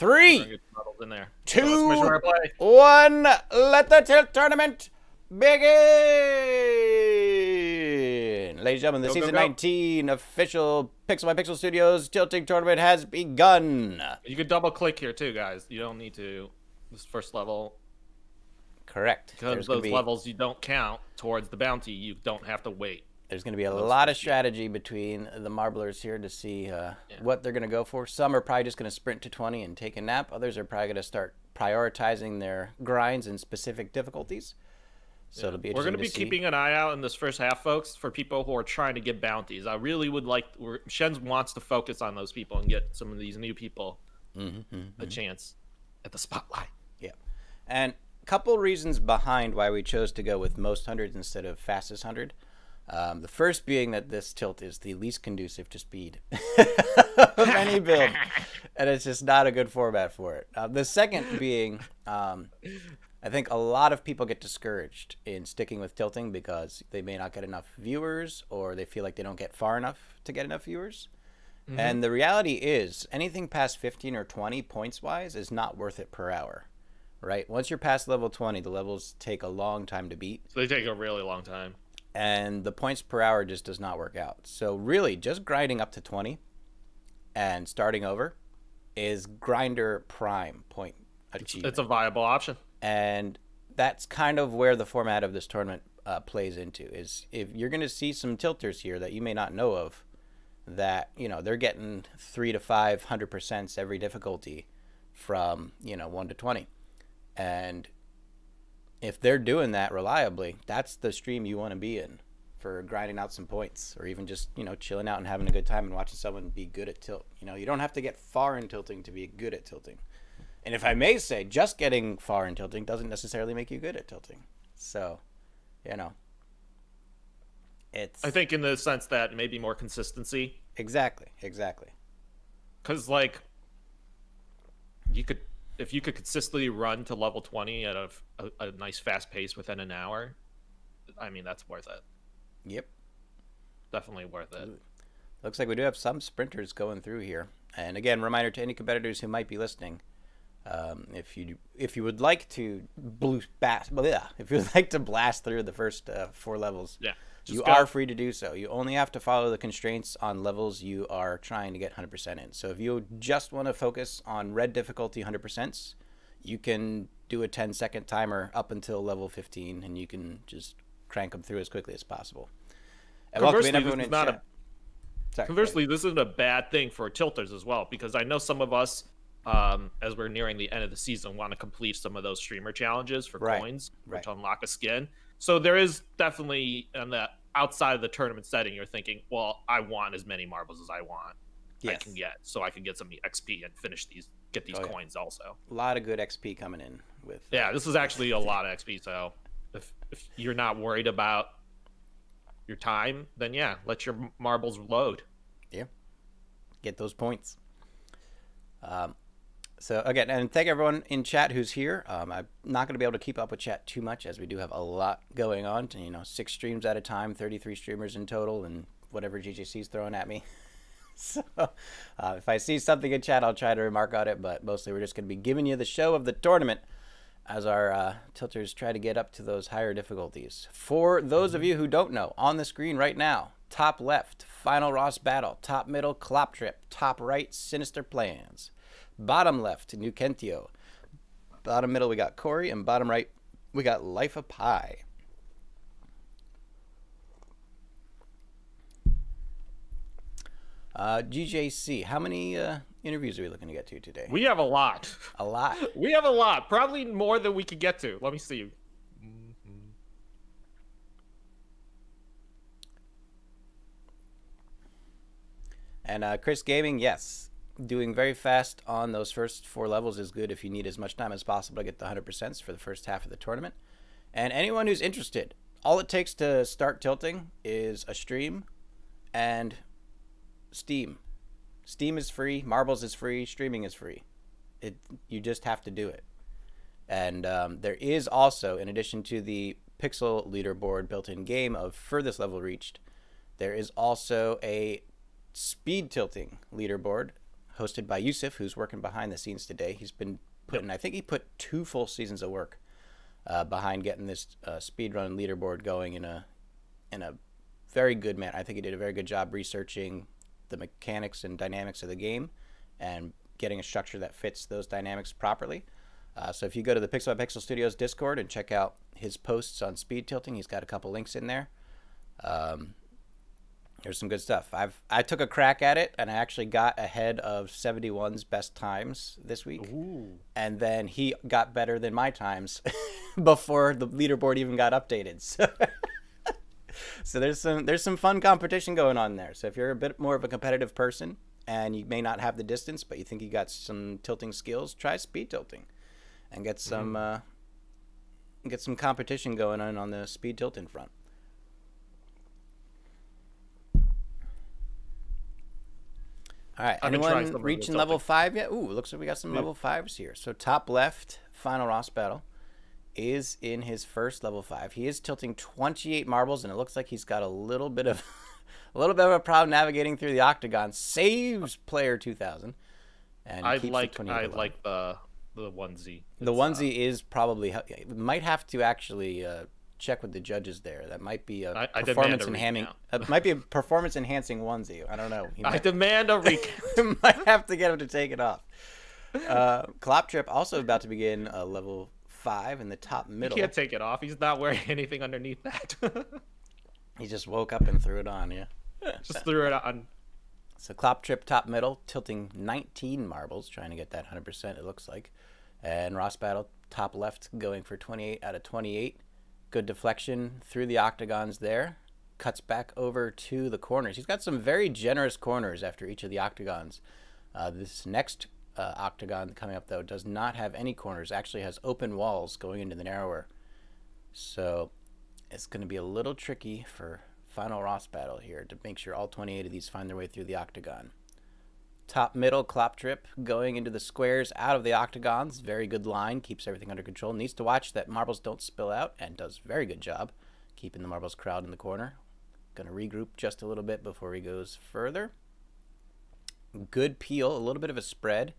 3, In there. 2, 1. Let the tilt tournament begin. Ladies and gentlemen, the season 19 official PixelbyPixelStudios tilting tournament has begun. You could double click here too, guys. You don't need to. This first level. Correct. Because those levels you don't count towards the bounty. You don't have to wait. There's going to be a lot of strategy between the marblers here to see what they're going to go for. Some are probably just going to sprint to 20 and take a nap. Others are probably going to start prioritizing their grinds in specific difficulties. So it'll be interesting. We're going to be keeping an eye out in this first half, folks, for people who are trying to get bounties. I really would like... Shen wants to focus on those people and get some of these new people a chance at the spotlight. Yeah. And a couple reasons behind why we chose to go with most hundreds instead of fastest 100. The first being that this tilt is the least conducive to speed of any build, and it's just not a good format for it. The second being, I think a lot of people get discouraged in sticking with tilting because they may not get enough viewers, or they feel like they don't get far enough to get enough viewers. And the reality is, anything past 15 or 20 points-wise is not worth it per hour. Right? Once you're past level 20, the levels take a long time to beat. So they take a really long time. And the points per hour just does not work out. So really, just grinding up to 20 and starting over is grinder prime point achievement. It's a viable option. And that's kind of where the format of this tournament plays into, is if you're going to see some tilters here that you may not know of, that, you know, they're getting 3 to 500% every difficulty from, you know, 1 to 20. And if they're doing that reliably, that's the stream you want to be in for grinding out some points, or even just, you know, chilling out and having a good time and watching someone be good at tilt. You know, you don't have to get far in tilting to be good at tilting. And if I may say, just getting far in tilting doesn't necessarily make you good at tilting. So, you know, it's... I think in the sense that maybe more consistency. Exactly, exactly. Because, like, you could... If you could consistently run to level 20 at a nice fast pace within an hour, I mean, that's worth it. Yep. Definitely worth it. Looks like we do have some sprinters going through here. And again, reminder to any competitors who might be listening, if you would like to blast through the first 4 levels, you are free to do so. You only have to follow the constraints on levels you are trying to get 100% in. So if you just want to focus on red difficulty 100%, you can do a 10-second timer up until level 15, and you can just crank them through as quickly as possible. And conversely, this isn't a bad thing for tilters as well, because I know some of us, as we're nearing the end of the season, want to complete some of those streamer challenges for coins, to unlock a skin. So there is definitely, in that outside of the tournament setting, you're thinking, well, I want as many marbles as I want. I can get, so I can get some XP and get these coins also. A lot of good XP coming in with. Yeah, this is actually a lot of XP. So if you're not worried about your time, then yeah, let your marbles load. Yeah, get those points. So again, and thank everyone in chat who's here. I'm not going to be able to keep up with chat too much, as we do have a lot going on. You know, 6 streams at a time, 33 streamers in total, and whatever GJC's throwing at me. So if I see something in chat, I'll try to remark on it. But mostly, we're just going to be giving you the show of the tournament as our tilters try to get up to those higher difficulties. For those of you who don't know, on the screen right now, top left, FinalRossBattle. Top middle, Kloptrip. Top right, SiNiSTeRPLaNZ. Bottom left, Noukentio. Bottom middle, we got Corri, and bottom right, we got LifaPi. GJC, how many interviews are we looking to get to today? We have a lot. A lot? We have a lot. Probably more than we could get to. Let me see. And Chris Gaming, yes. Doing very fast on those first 4 levels is good if you need as much time as possible to get the 100% for the first half of the tournament. And anyone who's interested, all it takes to start tilting is a stream and Steam. Steam is free, Marbles is free, streaming is free. You just have to do it. And there is also, in addition to the pixel leaderboard built-in game of furthest level reached, there is also a speed tilting leaderboard hosted by Yusuf, who's working behind the scenes today. He's been putting, I think he put 2 full seasons of work behind getting this speedrun leaderboard going in a very good manner. I think he did a very good job researching the mechanics and dynamics of the game and getting a structure that fits those dynamics properly. So if you go to the PixelbyPixelStudios Discord and check out his posts on speed tilting, he's got a couple links in there. There's some good stuff. I took a crack at it, and I actually got ahead of 71's best times this week. Ooh. And then he got better than my times before the leaderboard even got updated. So there's some fun competition going on there. So if you're a bit more of a competitive person and you may not have the distance, but you think you got some tilting skills, try speed tilting and get some competition going on the speed tilting front. All right, anyone reaching level 5 yet? Ooh, looks like we got some level 5s here. So top left, FinalRossBattle is in his first level 5. He is tilting 28 marbles, and it looks like he's got a little bit of a problem navigating through the octagon. Saves player 2000, and I like the onesie. The onesie is probably might have to actually check with the judges there. That might be a performance enhancing. Might be a performance enhancing onesie. I don't know. I demand a recount. Might have to get him to take it off. Kloptrip also about to begin level 5 in the top middle. He can't take it off. He's not wearing anything underneath that. He just woke up and threw it on. Yeah. Just threw it on. So Kloptrip top middle, tilting 19 marbles, trying to get that 100%. It looks like, and RossBattle top left, going for 28 out of 28. Good deflection through the octagons there. Cuts back over to the corners. He's got some very generous corners after each of the octagons. This next octagon coming up, though, does not have any corners. Actually has open walls going into the narrower. So it's going to be a little tricky for FinalRossBattle here to make sure all 28 of these find their way through the octagon. Top middle, Kloptrip going into the squares out of the octagons. Very good line, keeps everything under control. Needs to watch that marbles don't spill out, and does a very good job keeping the marbles crowd in the corner. Going to regroup just a little bit before he goes further. Good peel, a little bit of a spread,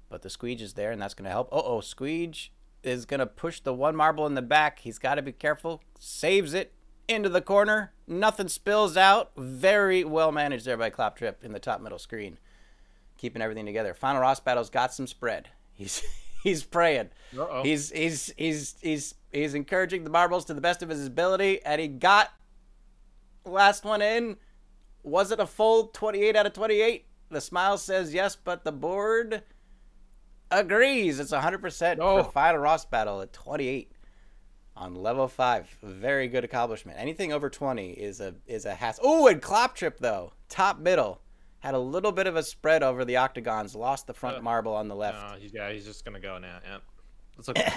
but the squeege is there, and that's going to help. Squeege is going to push the one marble in the back. He's got to be careful. Saves it into the corner. Nothing spills out. Very well managed there by Kloptrip in the top middle screen, keeping everything together. FinalRossBattle's got some spread. He's praying. He's encouraging the marbles to the best of his ability, and he got the last one in. Was it a full 28 out of 28? The smile says yes, but the board agrees. It's 100% for FinalRossBattle at 28 on level 5. Very good accomplishment. Anything over 20 is a hassle. Oh, and Kloptrip though, top middle, had a little bit of a spread over the octagons. Lost the front marble on the left. He's just gonna go now. Yeah, it's okay.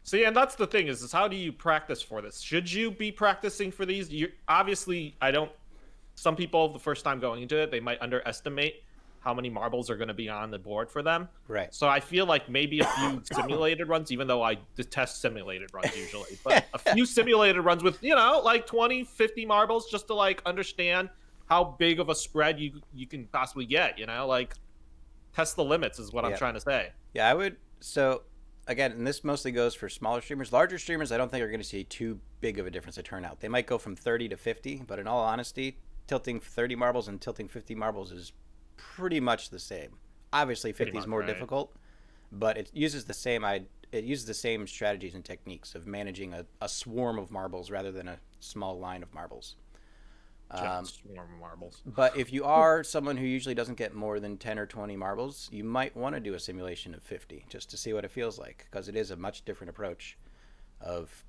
See, and that's the thing is how do you practice for this? Should you be practicing for these? Obviously, some people, the first time going into it, they might underestimate how many marbles are going to be on the board for them. Right. So I feel like maybe a few simulated runs, even though I detest simulated runs usually, but a few simulated runs with, like 20, 50 marbles just to like understand how big of a spread you can possibly get, like test the limits is what I'm trying to say. Yeah, I would. So again, and this mostly goes for smaller streamers. Larger streamers, I don't think are going to see too big of a difference in turnout. They might go from 30 to 50, but in all honesty, tilting 30 marbles and tilting 50 marbles is pretty much the same. Obviously 50 is more difficult, but it uses the same strategies and techniques of managing a swarm of marbles rather than a small line of marbles. Swarm of marbles. But if you are someone who usually doesn't get more than 10 or 20 marbles, you might want to do a simulation of 50 just to see what it feels like, because it is a much different approach of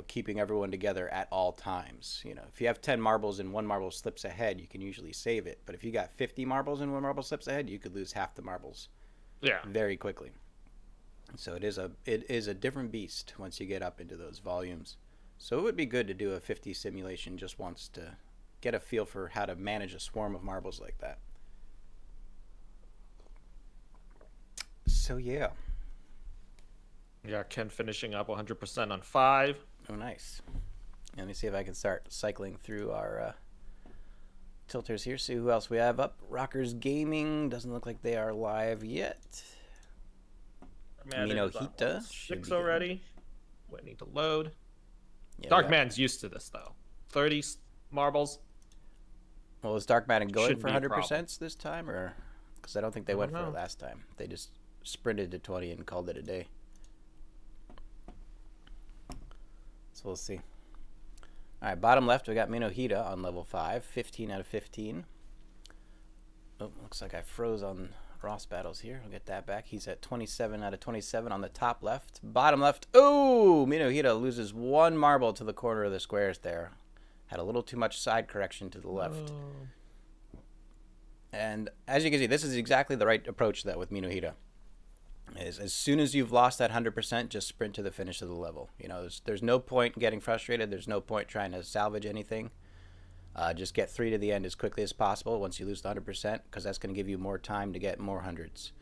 keeping everyone together at all times. If you have 10 marbles and one marble slips ahead, you can usually save it. But if you got 50 marbles and one marble slips ahead, you could lose half the marbles very quickly. So it is a different beast once you get up into those volumes. So it would be good to do a 50 simulation just once to get a feel for how to manage a swarm of marbles like that. So yeah. Yeah, Ken finishing up 100% on 5. Oh, nice. Let me see if I can start cycling through our tilters here. See who else we have up. Rockers Gaming. Doesn't look like they are live yet. Minohita. 6 already. Waiting to load. Yeah, Darkman's used to this, though. 30 marbles. Well, is Darkman going for 100% this time? Or because I don't think they went for it last time. They just sprinted to 20 and called it a day. So we'll see. All right, bottom left, we got Minohita on level 5, 15 out of 15. Oh, looks like I froze on Ross battles here. I'll get that back. He's at 27 out of 27 on the top left. Bottom left, oh, Minohita loses 1 marble to the corner of the squares there. Had a little too much side correction to the left. Oh. And as you can see, this is exactly the right approach to that with Minohita. Is as soon as you've lost that 100%, just sprint to the finish of the level. You know, there's no point getting frustrated. There's no point trying to salvage anything. Just get 3 to the end as quickly as possible once you lose the 100%, because that's going to give you more time to get more hundreds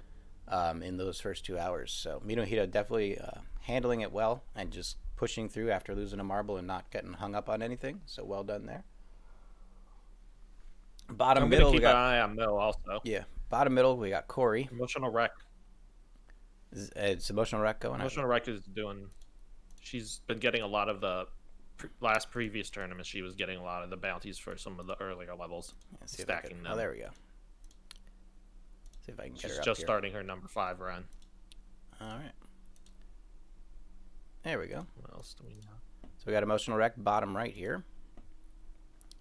in those first 2 hours. So Minohita definitely handling it well and just pushing through after losing a marble and not getting hung up on anything. So well done there. Bottom middle, keep an eye on Mill also. Yeah, bottom middle, we got Corri. Emotional wreck. It's emotional wreck going on. Emotional wreck is doing. She's been getting a lot of the previous tournaments. She was getting a lot of the bounties for some of the earlier levels. Stacking them. Oh, there we go. See if I can get her up She's just here. starting her number 5 run. All right. There we go. What else do we know? So we got emotional wreck bottom right here.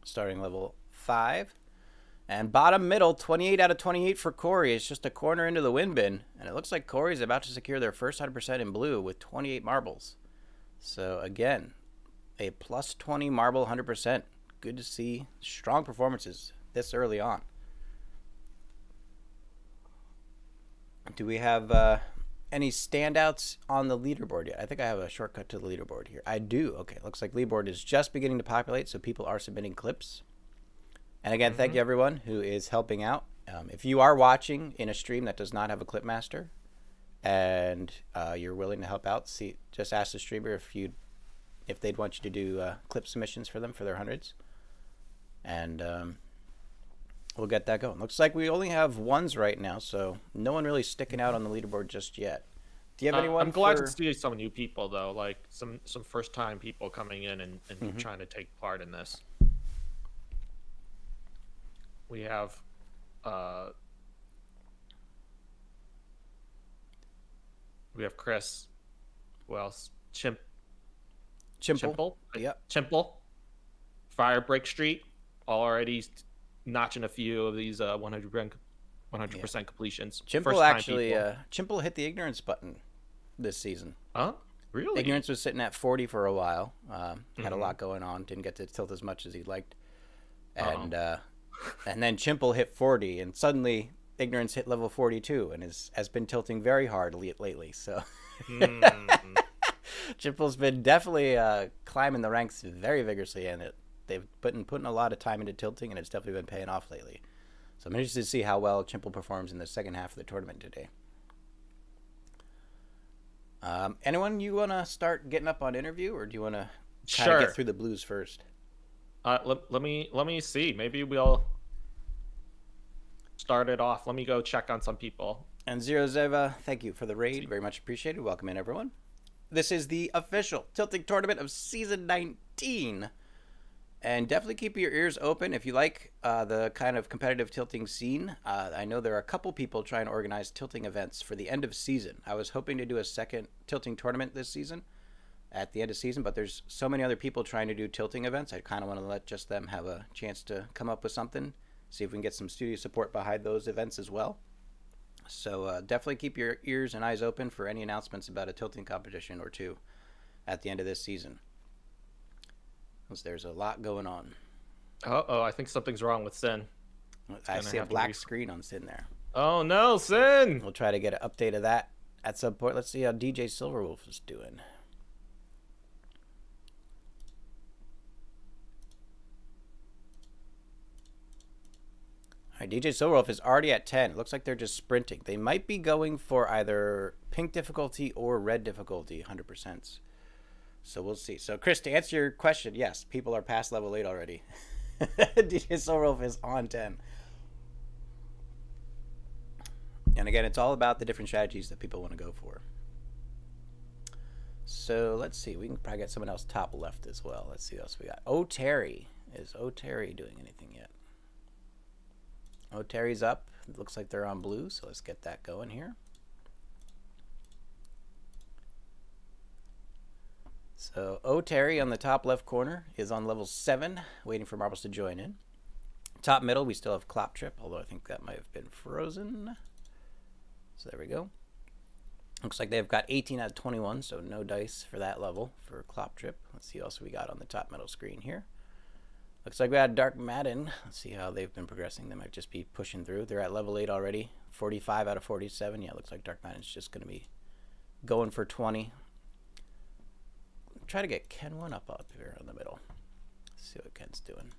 Starting level 5. And bottom middle, 28 out of 28 for Corri. It's just a corner into the win bin. And it looks like Corri's about to secure their first 100% in blue with 28 marbles. So again, a plus 20 marble 100%. Good to see strong performances this early on. Do we have any standouts on the leaderboard yet? I think I have a shortcut to the leaderboard here. I do. Okay, looks like leaderboard is just beginning to populate, so people are submitting clips. And again, thank you everyone who is helping out. If you are watching in a stream that does not have a clip master and you're willing to help out, just ask the streamer if they'd want you to do clip submissions for them for their hundreds. And we'll get that going. Looks like we only have ones right now, so no one really sticking out on the leaderboard just yet. Do you have anyone? I'm glad to see some new people though, like some first time people coming in and trying to take part in this. We have Chris. Who else? Chimple. Yep. Chimple. Firebreakst already notching a few of these 100% completions. Chimple actually Chimple hit the ignorance button this season. Huh? Really? Ignorance was sitting at 40 for a while. Had a lot going on. Didn't get to tilt as much as he liked. And and then Chimple hit 40, and suddenly Ignorance hit level 42 and has been tilting very hard lately. So Chimple's been definitely climbing the ranks very vigorously, and they've putting a lot of time into tilting, and it's definitely been paying off lately. So I'm interested to see how well Chimple performs in the second half of the tournament today. Anyone you want to start getting up on interview, or do you want to kind of get through the blues first? Let me see. Maybe we'll start it off. Let me go check on some people. And Zero Zeva, thank you for the raid. Very much appreciated. Welcome in, everyone. This is the official tilting tournament of season 19. And definitely keep your ears open if you like the kind of competitive tilting scene. I know there are a couple people trying to organize tilting events for the end of season. I was hoping to do a second tilting tournament this season at the end of season, but there's so many other people trying to do tilting events. I kind of want to let just them have a chance to come up with something, see if we can get some studio support behind those events as well. So definitely keep your ears and eyes open for any announcements about a tilting competition or two at the end of this season, because there's a lot going on. Oh, I think something's wrong with Sin. I see a black screen on Sin there. Oh no, Sin! We'll try to get an update of that at some point. Let's see how DJSilverWolfe is doing. All right, DJSilverWolfe is already at 10. It looks like they're just sprinting. They might be going for either pink difficulty or red difficulty, 100%. So we'll see. So, Chris, to answer your question, yes, people are past level 8 already. DJSilverWolfe is on 10. And again, it's all about the different strategies that people want to go for. So let's see. We can probably get someone else top left as well. Let's see what else we got. OhTary. Is OhTary doing anything yet? OhTary's up. It looks like they're on blue, so let's get that going here. So OhTary on the top left corner is on level 7, waiting for marbles to join in. Top middle, we still have Kloptrip, although I think that might have been frozen. So there we go. Looks like they've got 18 out of 21, so no dice for that level for Kloptrip. Let's see what else we got on the top middle screen here. Looks like we had Dark Madden. Let's see how they've been progressing. They might just be pushing through. They're at level 8 already. 45 out of 47. Yeah, looks like Dark Madden's just going to be going for 20. Try to get kenONEup up here in the middle. Let's see what Ken's doing.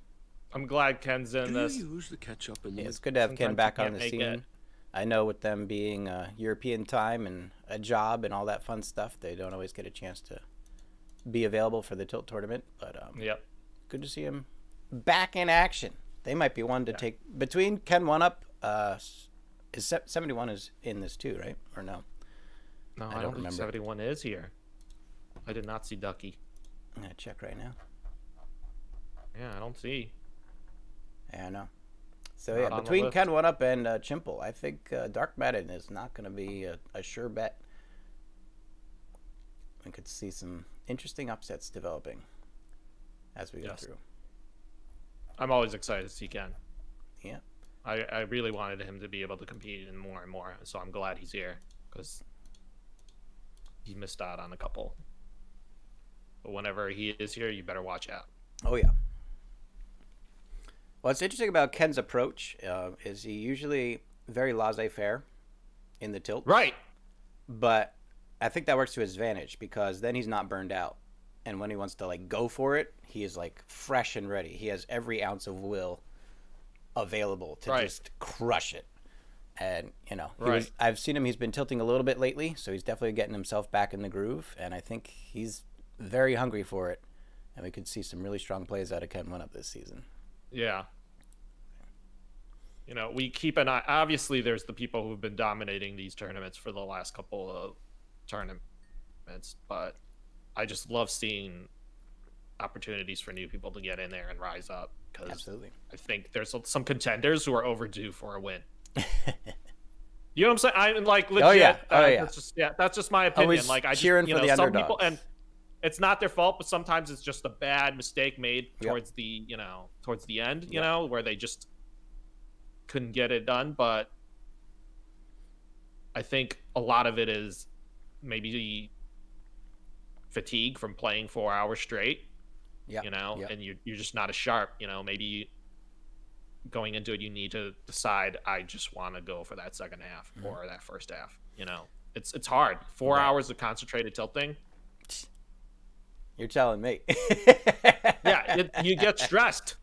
I'm glad Ken's in this. Use the ketchup in it's good to have Ken back on the scene. It. I know with them being European time and a job and all that fun stuff, they don't always get a chance to be available for the Tilt tournament. But yep, good to see him back in action. They might be one to take between kenONEup. Is 71 is in this too, right? Or no? No, I don't remember. 71 is here. I did not see Ducky. I'm gonna check right now. Yeah, I don't see. Yeah, I know. So yeah, between kenONEup and Chimple, I think Dark Madden is not going to be a sure bet. We could see some interesting upsets developing as we go through. I'm always excited to see Ken. Yeah. I really wanted him to be able to compete in more and more, so I'm glad he's here because he missed out on a couple. But whenever he is here, you better watch out. Oh yeah. What's interesting about Ken's approach is he usually very laissez-faire in the tilt. Right. But I think that works to his advantage because then he's not burned out. And when he wants to like go for it, he is like fresh and ready. He has every ounce of will available to just crush it. And, you know, I've seen him, he's been tilting a little bit lately, so he's definitely getting himself back in the groove. And I think he's very hungry for it. And we could see some really strong plays out of kenONEup this season. Yeah. You know, we keep an eye. Obviously, there's the people who've been dominating these tournaments for the last couple of tournaments, but I just love seeing opportunities for new people to get in there and rise up. Because absolutely, I think there's some contenders who are overdue for a win. You know what I'm saying? I'm like legit. Oh yeah, that's just my opinion. Always like I just, cheering for the some underdogs. people, and it's not their fault, but sometimes it's just a bad mistake made towards the towards the end, you know, where they just couldn't get it done. But I think a lot of it is maybe fatigue from playing 4 hours straight. Yeah, you know, and you're just not as sharp. You know, maybe going into it, you need to decide. I just want to go for that second half or that first half. You know, it's hard. 4 hours of concentrated tilting. You're telling me. Yeah, you get stressed.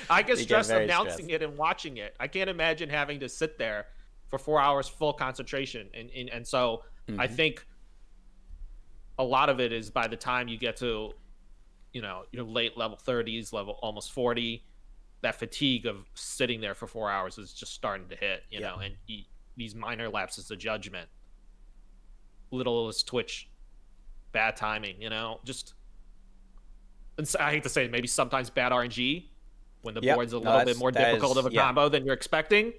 I get stressed announcing it and watching it. I can't imagine having to sit there for 4 hours full concentration. And so I think a lot of it is by the time you get to, you know, your late level 30s, level almost 40, that fatigue of sitting there for 4 hours is just starting to hit, you know, and these minor lapses of judgment, littlest twitch, bad timing, you know, just, I hate to say it, maybe sometimes bad RNG when the board's a little bit more difficult of a combo than you're expecting.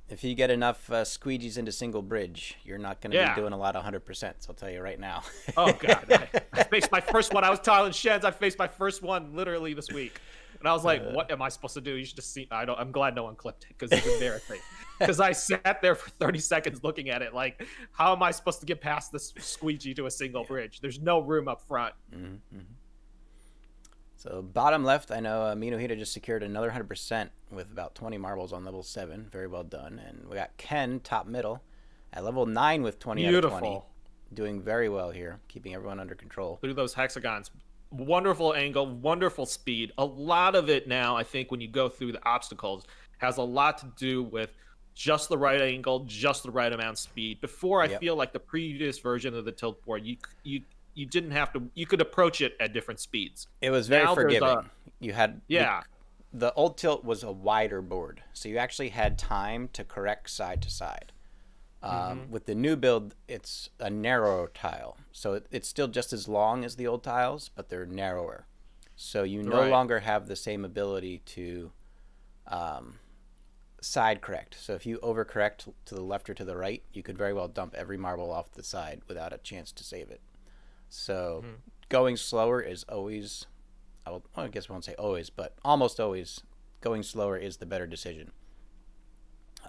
If you get enough squeegees into single bridge, you're not going to be doing a lot of 100%. So I'll tell you right now. Oh God, I faced my first one. I was telling Shens, I faced my first one literally this week, and I was like, "What am I supposed to do?" You should just see. I'm glad no one clipped it because it's embarrassing. Because I sat there for 30 seconds looking at it, like, how am I supposed to get past this squeegee to a single bridge? There's no room up front. So bottom left, I know Minohita just secured another 100% with about 20 marbles on level 7. Very well done. And we got Ken top middle at level 9 with 20 out of 20. Doing very well here, keeping everyone under control. Look at those hexagons. Wonderful angle, wonderful speed. A lot of it now, I think, when you go through the obstacles, has a lot to do with just the right angle, just the right amount of speed. Before, I feel like the previous version of the tilt board, you didn't have to, you could approach it at different speeds. It was very forgiving. You had the old tilt was a wider board, so you actually had time to correct side to side. With the new build, it's a narrower tile, so it's still just as long as the old tiles, but they're narrower. So you no longer have the same ability to side correct. So if you overcorrect to the left or to the right, you could very well dump every marble off the side without a chance to save it. So going slower is always, I guess I won't say always, but almost always, going slower is the better decision.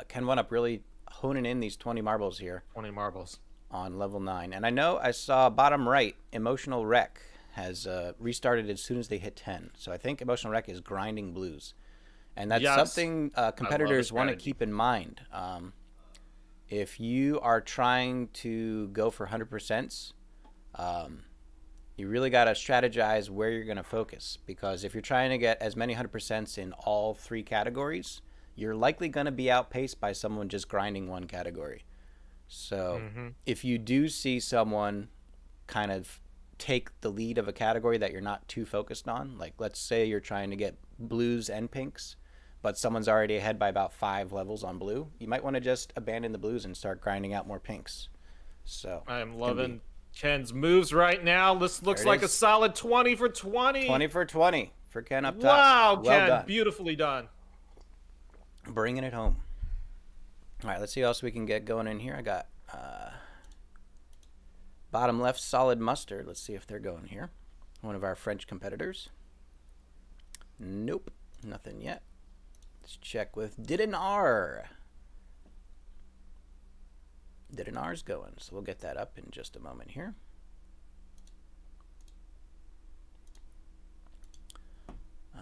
kenONEup really honing in these 20 marbles here. 20 marbles. On level 9. And I know I saw bottom right, Emotional Wreck has restarted as soon as they hit 10. So I think Emotional Wreck is grinding blues. And that's something competitors want to keep in mind. If you are trying to go for 100%, you really got to strategize where you're going to focus. Because if you're trying to get as many 100% in all 3 categories, you're likely going to be outpaced by someone just grinding one category. So if you do see someone kind of take the lead of a category that you're not too focused on, like let's say you're trying to get blues and pinks, but someone's already ahead by about 5 levels on blue, you might want to just abandon the blues and start grinding out more pinks. So I am loving Ken's moves right now. This looks like a solid 20 for 20. 20 for 20 for Ken up top. Wow, Ken, done. Beautifully done. Bringing it home. All right, let's see what else we can get going in here. I got bottom left, Solid Mustard. Let's see if they're going here. One of our French competitors. Nope, nothing yet. Let's check with Didinarr. Didinarr's going, so we'll get that up in just a moment here.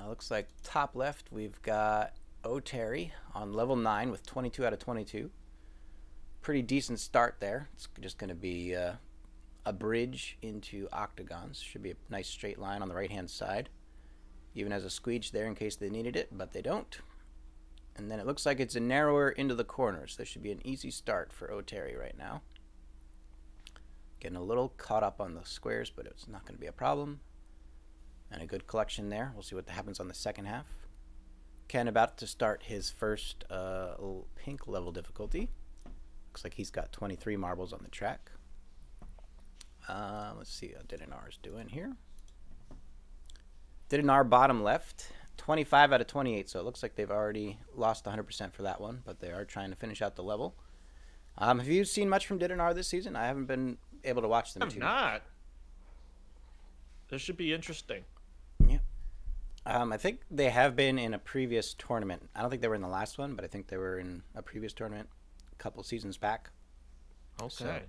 Looks like top left, we've got OhTary on level 9 with 22 out of 22. Pretty decent start there. It's just going to be a bridge into octagons. Should be a nice straight line on the right-hand side. Even has a squeege there in case they needed it, but they don't. And then it looks like it's a narrower into the corners. This should be an easy start for OhTary right now. Getting a little caught up on the squares, but it's not going to be a problem. And a good collection there. We'll see what happens on the second half. Ken about to start his first pink level difficulty. Looks like he's got 23 marbles on the track. Let's see how Didinarr's doing here. Didinarr bottom left, 25 out of 28, so it looks like they've already lost 100% for that one, but they are trying to finish out the level. Have you seen much from Didinarr this season? I haven't been able to watch them too much. This should be interesting. Yeah. I think they have been in a previous tournament. I don't think they were in the last one, but I think they were in a previous tournament a couple seasons back. Okay. So I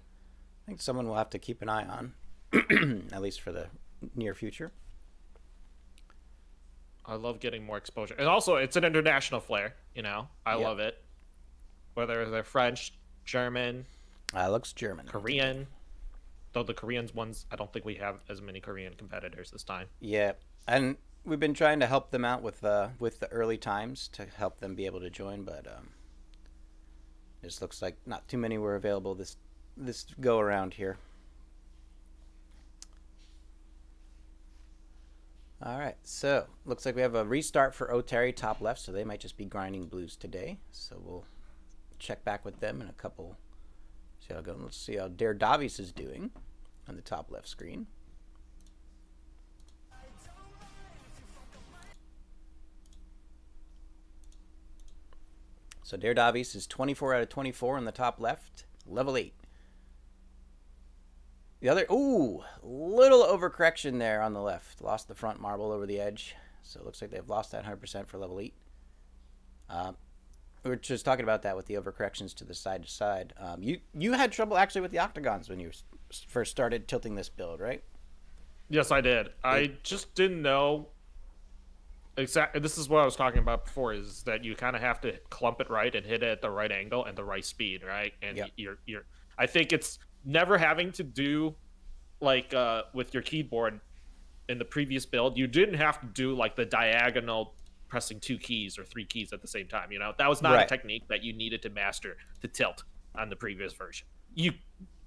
think someone will have to keep an eye on, at least for the near future. I love getting more exposure. And also, it's an international flair, you know. I love it. Whether they're French, German. Looks German. Korean. Though the Koreans ones, I don't think we have as many Korean competitors this time. Yeah. And we've been trying to help them out with the early times to help them be able to join, but this looks like not too many were available this go around here. All right, so looks like we have a restart for OhTary top left, so they might just be grinding blues today. So we'll check back with them in a couple. See how it goes. Let's see how Davis is doing on the top left screen. So Davis is 24 out of 24 on the top left, level 8. The other, little overcorrection there on the left. Lost the front marble over the edge. So it looks like they've lost that 100% for level 8. We were just talking about that with the overcorrections to the side to side. You had trouble actually with the octagons when you first started tilting this build, right? Yes, I did. I just didn't know exactly. This is what I was talking about before, is that you kind of have to clump it right and hit it at the right angle and the right speed, right? And you're I think it's never having to do like with your keyboard in the previous build. You didn't have to do like the diagonal pressing 2 keys or 3 keys at the same time. You know, that was not a technique that you needed to master to tilt on the previous version.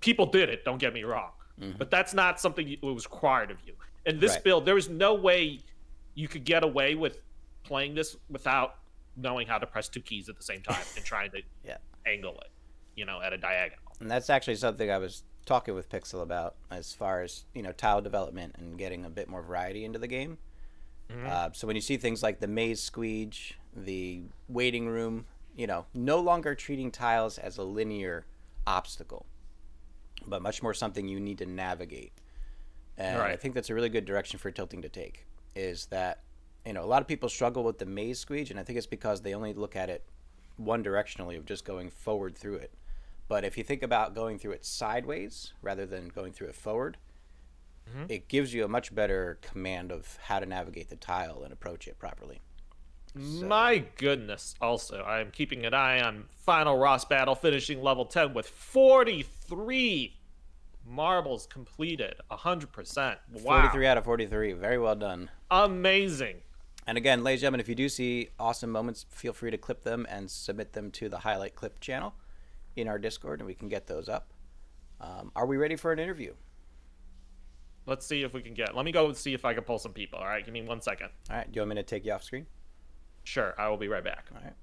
People did it, don't get me wrong, but that's not something that was required of you. In this build, there was no way you could get away with playing this without knowing how to press 2 keys at the same time and trying to angle it, you know, at a diagonal. And that's actually something I was talking with Pixel about as far as, you know, tile development and getting a bit more variety into the game. So when you see things like the maze squeege, the waiting room, you know, no longer treating tiles as a linear obstacle, but much more something you need to navigate. And I think that's a really good direction for tilting to take, is that, you know, a lot of people struggle with the maze squeege, and I think it's because they only look at it one directionally of just going forward through it. But if you think about going through it sideways rather than going through it forward, it gives you a much better command of how to navigate the tile and approach it properly. So. My goodness. Also, I am keeping an eye on FinalRossBattle, finishing level 10 with 43 marbles completed, 100%. Wow. 43 out of 43. Very well done. Amazing. And again, ladies and gentlemen, if you do see awesome moments, feel free to clip them and submit them to the highlight clip channel in our Discord, and we can get those up. Are we ready for an interview? Let's see if we can get... Let me go see if I can pull some people. All right, give me 1 second. All right, do you want me to take you off screen? Sure, I will be right back. All right.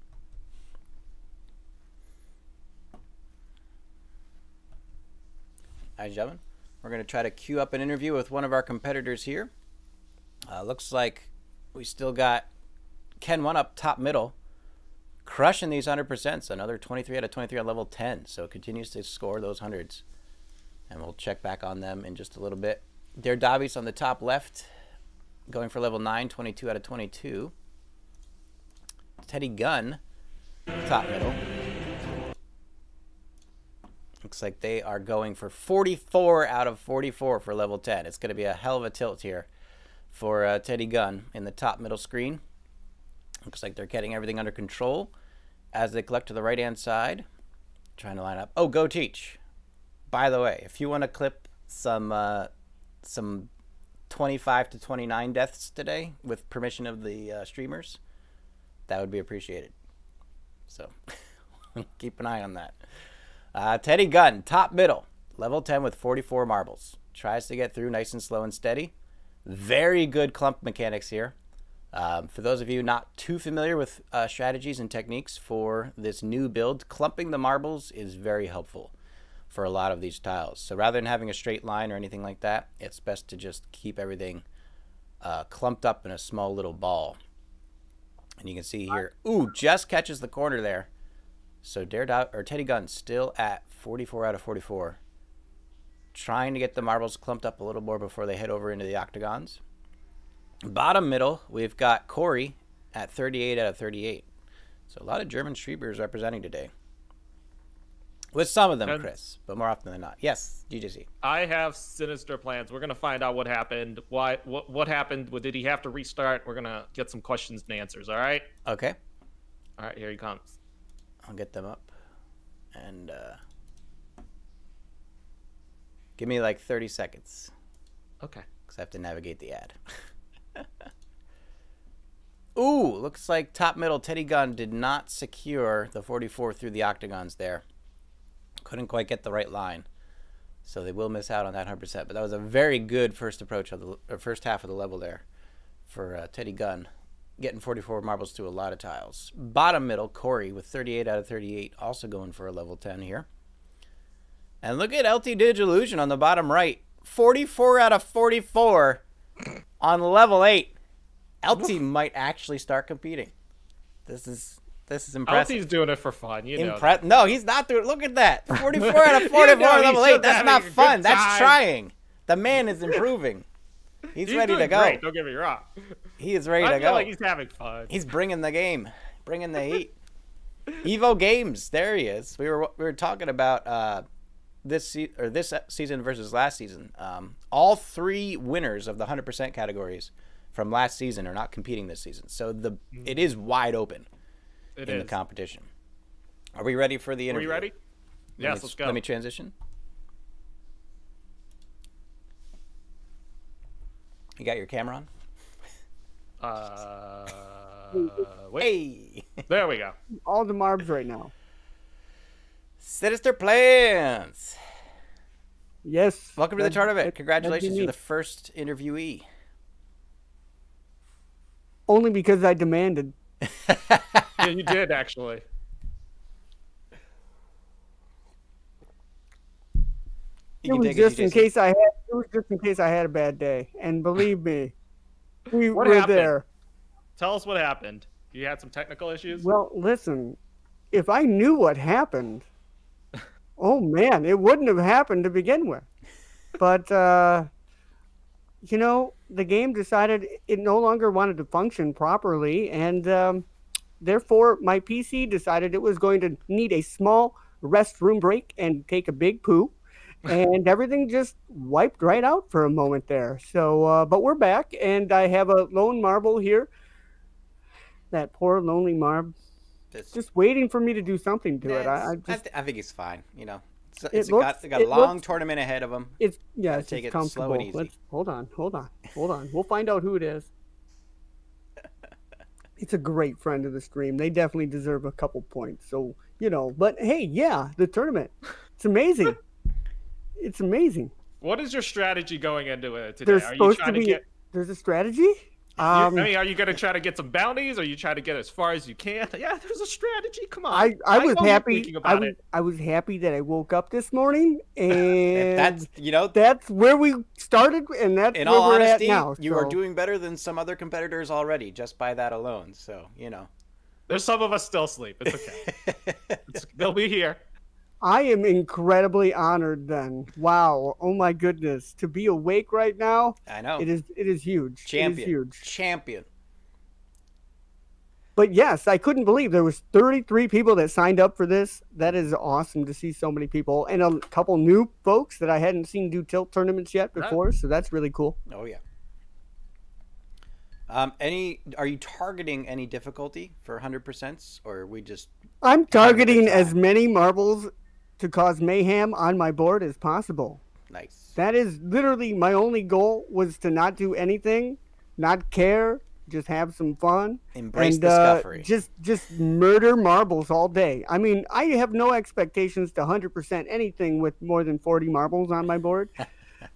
All right, gentlemen, we're going to try to queue up an interview with one of our competitors here. Looks like we still got kenONEup top middle, crushing these 100%. Another 23 out of 23 on level 10, so it continues to score those hundreds. And we'll check back on them in just a little bit. DJSilverWolfe on the top left, going for level 9, 22 out of 22. TeddyGun, top middle. Looks like they are going for 44 out of 44 for level 10. It's going to be a hell of a tilt here for TeddyGun in the top middle screen. Looks like they're getting everything under control as they collect to the right-hand side. Trying to line up. Oh, go teach. By the way, if you want to clip some 25 to 29 deaths today with permission of the streamers, that would be appreciated. So keep an eye on that. TeddyGun, top middle, level 10 with 44 marbles. Tries to get through nice and slow and steady. Very good clump mechanics here. For those of you not too familiar with strategies and techniques for this new build, clumping the marbles is very helpful for a lot of these tiles. So rather than having a straight line or anything like that, it's best to just keep everything clumped up in a small little ball. And you can see here, ooh, just catches the corner there. So TeddyGun still at 44 out of 44. Trying to get the marbles clumped up a little more before they head over into the octagons. Bottom middle, we've got Corri at 38 out of 38. So a lot of German streamers representing today. With some of them, Chris, but more often than not. Yes, DJC. I have SiNiSTeRPLaNZ. We're going to find out what happened. What happened? Did he have to restart? We're going to get some questions and answers, all right? Okay. All right, here he comes. I'll get them up. And give me like 30 seconds. Okay. Because I have to navigate the ad. Ooh, looks like top middle TeddyGun did not secure the 44 through the octagons there. Couldn't quite get the right line, so they will miss out on that 100%. But that was a very good first approach of the first half of the level there for TeddyGun, getting 44 marbles to a lot of tiles. Bottom middle, Corri with 38 out of 38, also going for a level 10 here. And look at LTDigilusion on the bottom right, 44 out of 44 on level 8. LT might actually start competing. This is impressive. LT's doing it for fun, you know. No, he's not doing it. Look at that. 44 out of 44 level 8. That's not fun. That's trying. The man is improving. He's ready to go. Great, don't get me wrong. He is ready to go. I feel like he's having fun. He's bringing the game. Bringing the heat. Evo Games. There he is. We were talking about this season versus last season. All 3 winners of the 100% categories from last season are not competing this season. So it is wide open. In the competition. Are we ready for the interview? Are we ready? Yes, let's go. Let me transition. You got your camera on? Wait. Hey! There we go. All the marbs right now. SiNiSTeRPLaNZ. Yes. Welcome to the tournament. Congratulations, you're the first interviewee. Only because I demanded. Yeah, you did actually. It was just in case I had a bad day, and believe me, we What were happened? there. Tell us what happened. You had some technical issues? Well, listen, if I knew what happened, oh man, it wouldn't have happened to begin with. But you know, the game decided it no longer wanted to function properly, and therefore my PC decided it was going to need a small restroom break and take a big poo. And everything just wiped right out for a moment there. So, but we're back, and I have a lone marble here. That poor lonely marb, just waiting for me to do something to it. I think he's fine. You know, it's got a long tournament ahead of him. It's take it comfortable. slow and easy. Hold on. We'll find out who it is. It's a great friend of the stream. They definitely deserve a couple points. So, you know, but hey, yeah, the tournament. It's amazing. It's amazing. What is your strategy going into it today? There's a strategy? I mean, are you going to try to get some bounties, or you try to get as far as you can? Yeah, there's a strategy. Come on. I was happy. I was happy that I woke up this morning, and that's where we started, and that's where we're at now. You are doing better than some other competitors already, just by that alone. So, you know. There's some of us still asleep. It's okay. They'll be here. I am incredibly honored then. Wow. Oh my goodness. To be awake right now. I know. It is huge. Champion. It is huge. Champion. But yes, I couldn't believe there was 33 people that signed up for this. That is awesome to see so many people, and a couple new folks that I hadn't seen do tilt tournaments yet before. So that's really cool. Oh yeah. Are you targeting any difficulty for 100%, or are we just? I'm targeting as many marbles to cause mayhem on my board as possible. Nice. That is literally my only goal, was to not do anything, not care, just have some fun. Embrace discovery. Just murder marbles all day. I mean, I have no expectations to 100% anything with more than 40 marbles on my board.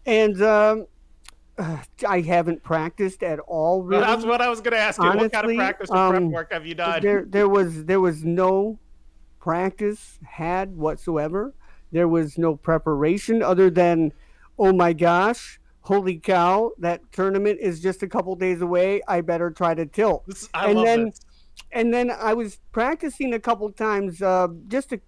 And I haven't practiced at all. Really. Well, that's what I was going to ask you. Honestly, what kind of practice or prep work have you done? There was no practice had whatsoever. There was no preparation other than, oh my gosh, holy cow, that tournament is just a couple days away. I better try to tilt. And then I was practicing a couple times just to,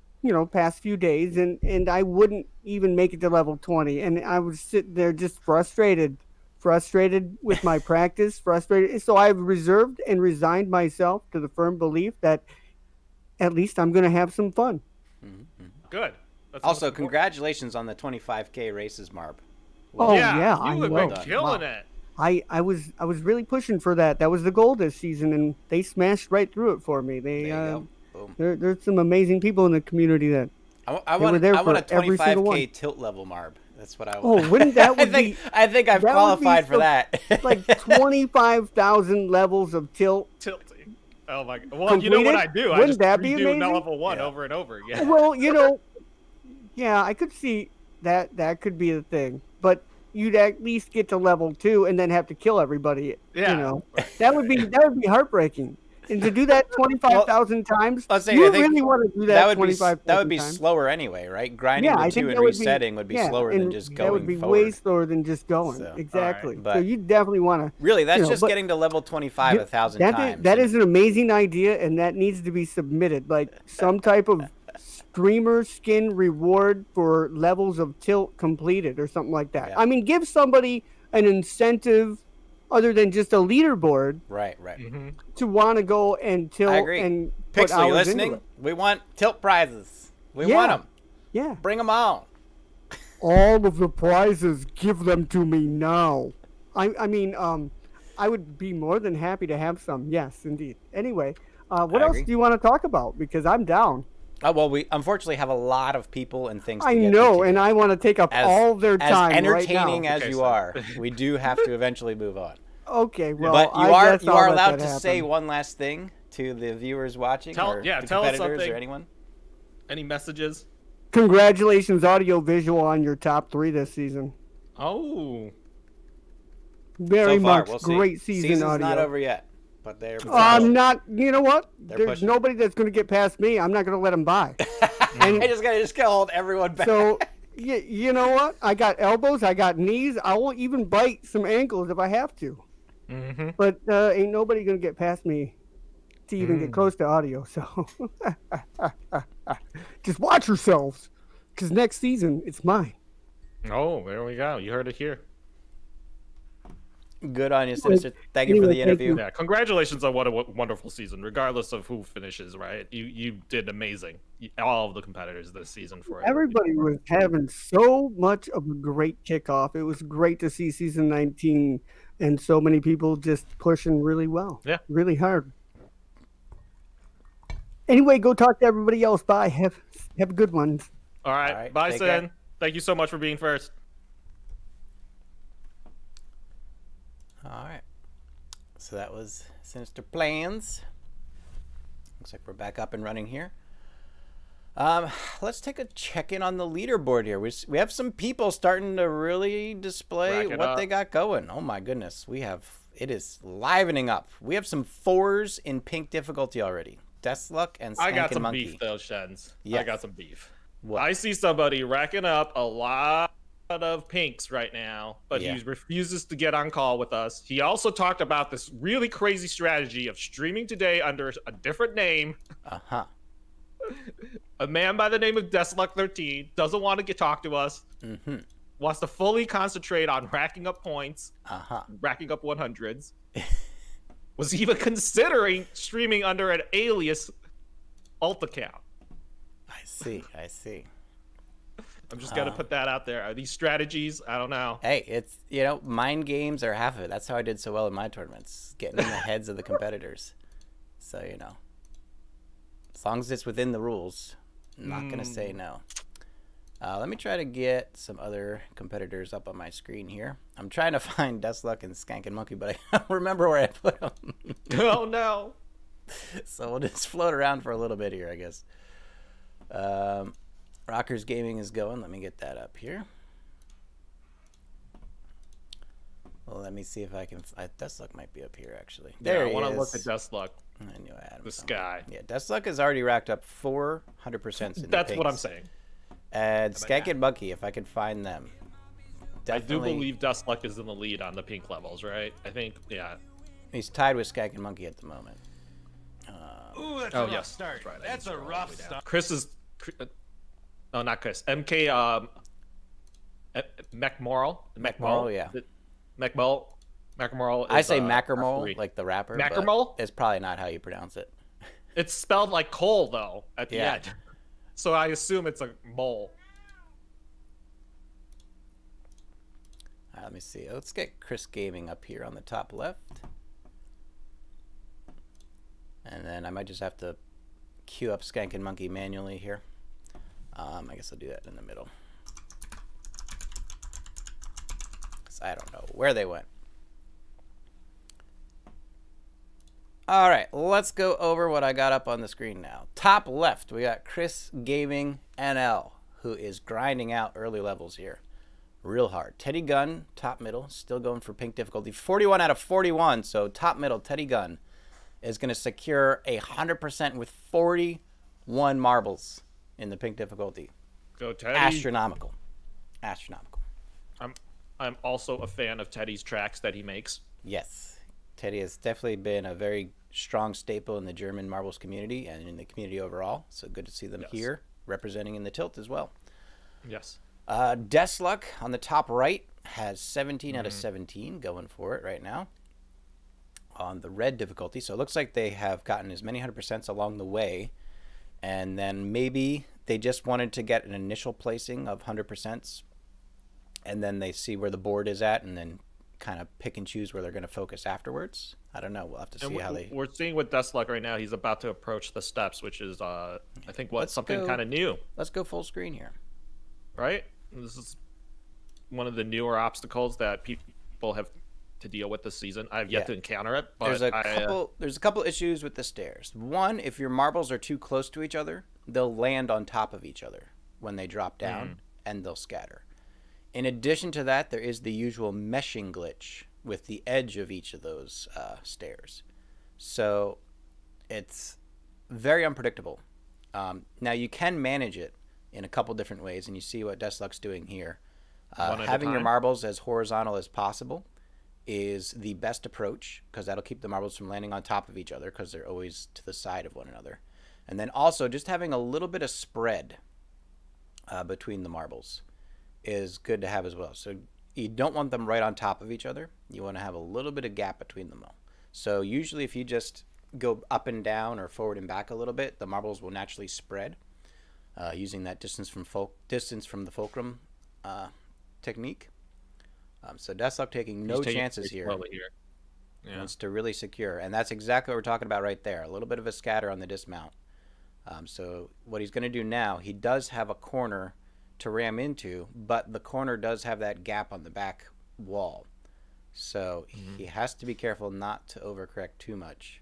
past few days, and I wouldn't even make it to level 20. And I was sitting there just frustrated with my practice, frustrated. So I've reserved and resigned myself to the firm belief that at least I'm going to have some fun. Mm-hmm. Good. That's also, congratulations on the 25K races, Marb. Well, yeah, you have been killing it. I was really pushing for that. That was the goal this season, and they smashed right through it for me. There's some amazing people in the community that I want a 25K tilt level, Marb. That's what I want. Oh, wouldn't that be? I think I've qualified for that. Like 25,000 levels of tilt. Tilting. Oh my God. Well, you know what I do? Wouldn't that be amazing? Level 1 over and over again. Well, yeah, I could see that could be the thing, but you'd at least get to level 2 and then have to kill everybody. Yeah. That would be heartbreaking. And to do that 25,000 times, really want to do that 25,000 times. That would be slower anyway, right? Grinding to 2 and resetting would be slower than just going forward. That would be way slower than just going. So, exactly. Right. So you definitely want to... Really, that's just getting to level 25 1,000 times. That is an amazing idea, and that needs to be submitted. Like some type of streamer skin reward for levels of tilt completed or something like that. Yeah. I mean, give somebody an incentive other than just a leaderboard, right, to want to go and tilt. I agree. And Pixel, you listening? We want tilt prizes. We want them. Yeah, bring them on. All of the prizes, give them to me now. I mean, I would be more than happy to have some. Yes, indeed. Anyway, what else do you want to talk about? Because I'm down. Well, we unfortunately have a lot of people and things to I get know, to and I want to take up all their time. As entertaining right now. as you are, we do have to eventually move on. Okay, well, but you are allowed to say one last thing to the viewers watching, tell us something. Or anyone. Any messages? Congratulations, audio visual, on your top 3 this season. Oh, very so far, much great season. Season's audio. Not over yet. But they're I'm not. You know what? There's pushing. nobody that's going to get past me. I'm not going to let them by. I just gotta hold everyone back. So, you know what? I got elbows. I got knees. I will even bite some ankles if I have to. But ain't nobody going to get past me to even get close to audio. So just watch yourselves, because next season it's mine. Oh, there we go. You heard it here. Good on you, SiNiSTer. Thank you for the interview. Yeah, congratulations on what a wonderful season, regardless of who finishes, right? You did amazing. All of the competitors this season for it. Everybody was having so much of a great kickoff. It was great to see season 19 and so many people just pushing really well. Yeah. Really hard. Anyway, go talk to everybody else. Bye. Have a good one. All right. Bye, Sin. Thank you so much for being first. All right. So that was SiNiSTeRPLaNZ. Looks like we're back up and running here. Let's take a check-in on the leaderboard here. We have some people starting to really display what they got going. Oh my goodness. It is livening up. We have some 4s in pink difficulty already. Deathluck and SkankinMonkee. I got some beef though, Shens. Yes. I got some beef. What? I see somebody racking up a lot of pinks right now, but he refuses to get on call with us. He also talked about this really crazy strategy of streaming today under a different name. A man by the name of Deathluck13 doesn't want to talk to us. Wants to fully concentrate on racking up points, racking up 100s. Was even considering streaming under an alias alt account. I see. I'm just gonna put that out there. Are these strategies? I don't know. Hey, it's, mind games are half of it. That's how I did so well in my tournaments, getting in the heads of the competitors. So, as long as it's within the rules, I'm not gonna say no. Let me try to get some other competitors up on my screen here. I'm trying to find Deathluck and SkankinMonkee, but I don't remember where I put them. Oh no! So we'll just float around for a little bit here, I guess. Rockers Gaming is going. Let me get that up here. Well, let me see if I can. Deathluck might be up here, actually. There he is. I want to look at Deathluck. I knew I had him. This guy. Yeah, Deathluck has already racked up 400%. That's what I'm saying. And SkankinMonkee, if I can find them. Definitely. I do believe Deathluck is in the lead on the pink levels, right? I think, yeah. He's tied with SkankinMonkee at the moment. Ooh, that's a rough start. Right. That's a rough start. Chris is... No, not Chris. MK... mkermoal? mkermoal, yeah. mkermoal. I say mkermoal, like the rapper. mkermoal? It's probably not how you pronounce it. It's spelled like coal, though, at the end. So I assume it's a mole. Let me see. Let's get Chris Gaming up here on the top left. And then I might just have to queue up SkankinMonkee manually here. I guess I'll do that in the middle. I don't know where they went. All right, let's go over what I got up on the screen now. Top left, we got Chris Gaming NL, who is grinding out early levels here. Real hard. Teddy Gunn, top middle, still going for pink difficulty. 41 out of 41, so top middle, Teddy Gunn is going to secure 100% with 41 marbles in the pink difficulty. Go Teddy. Astronomical. Astronomical. I'm also a fan of Teddy's tracks that he makes. Yes. Teddy has definitely been a very strong staple in the German marbles community and in the community overall. So good to see them here representing in the tilt as well. Yes. Deathluck on the top right has 17 out of 17 going for it right now on the red difficulty. So it looks like they have gotten as many 100% along the way. And then maybe they just wanted to get an initial placing of 100%. And then they see where the board is at and then kind of pick and choose where they're going to focus afterwards. I don't know. We'll have to see how they... We're seeing with Deathluck right now, he's about to approach the steps, which is, I think, something kind of new. Let's go full screen here. Right? This is one of the newer obstacles that people have to deal with this season. I've yet to encounter it, but there's a couple issues with the stairs. One, if your marbles are too close to each other, they'll land on top of each other when they drop down, and they'll scatter. In addition to that, there is the usual meshing glitch with the edge of each of those stairs. So it's very unpredictable. Now you can manage it in a couple different ways, and you see what Deathluck's doing here. Having your marbles as horizontal as possible is the best approach, because that'll keep the marbles from landing on top of each other, because they're always to the side of one another. And then also just having a little bit of spread between the marbles is good to have as well. So you don't want them right on top of each other. You want to have a little bit of gap between them all. So usually if you just go up and down or forward and back a little bit, the marbles will naturally spread using that distance from the fulcrum technique. So Deathluck taking no chances here. Yeah. He wants to really secure, and that's exactly what we're talking about right there. A little bit of a scatter on the dismount. So what he's going to do now, he does have a corner to ram into, but the corner does have that gap on the back wall. So he has to be careful not to overcorrect too much.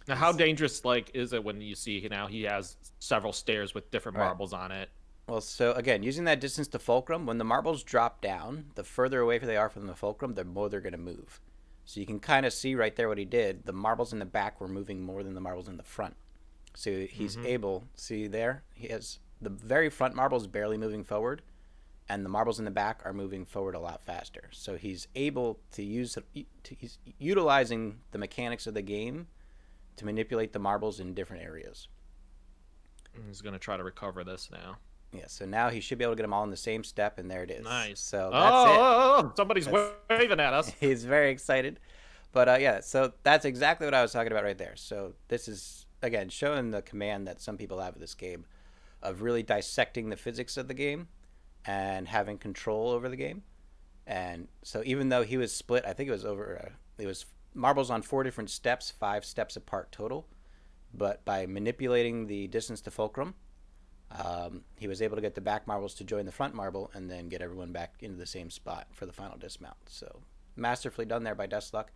Now, how dangerous is it when you see now he has several stairs with different marbles on it? Well, so again, using that distance to fulcrum, when the marbles drop down, the further away they are from the fulcrum, the more they're going to move. So you can kind of see right there what he did. The marbles in the back were moving more than the marbles in the front. So he's able, see there, he has the very front marbles barely moving forward, and the marbles in the back are moving forward a lot faster. So he's able to he's utilizing the mechanics of the game to manipulate the marbles in different areas. He's going to try to recover this now. Yeah, so now he should be able to get them all in the same step, and there it is. Nice. So that's it. Somebody's waving at us. He's very excited. But yeah, so that's exactly what I was talking about right there. So this is, again, showing the command that some people have of this game of really dissecting the physics of the game and having control over the game. And so even though he was split, I think it was over, it was marbles on 4 different steps, 5 steps apart total. But by manipulating the distance to fulcrum, he was able to get the back marbles to join the front marble and then get everyone back into the same spot for the final dismount. So masterfully done there by Deathluck.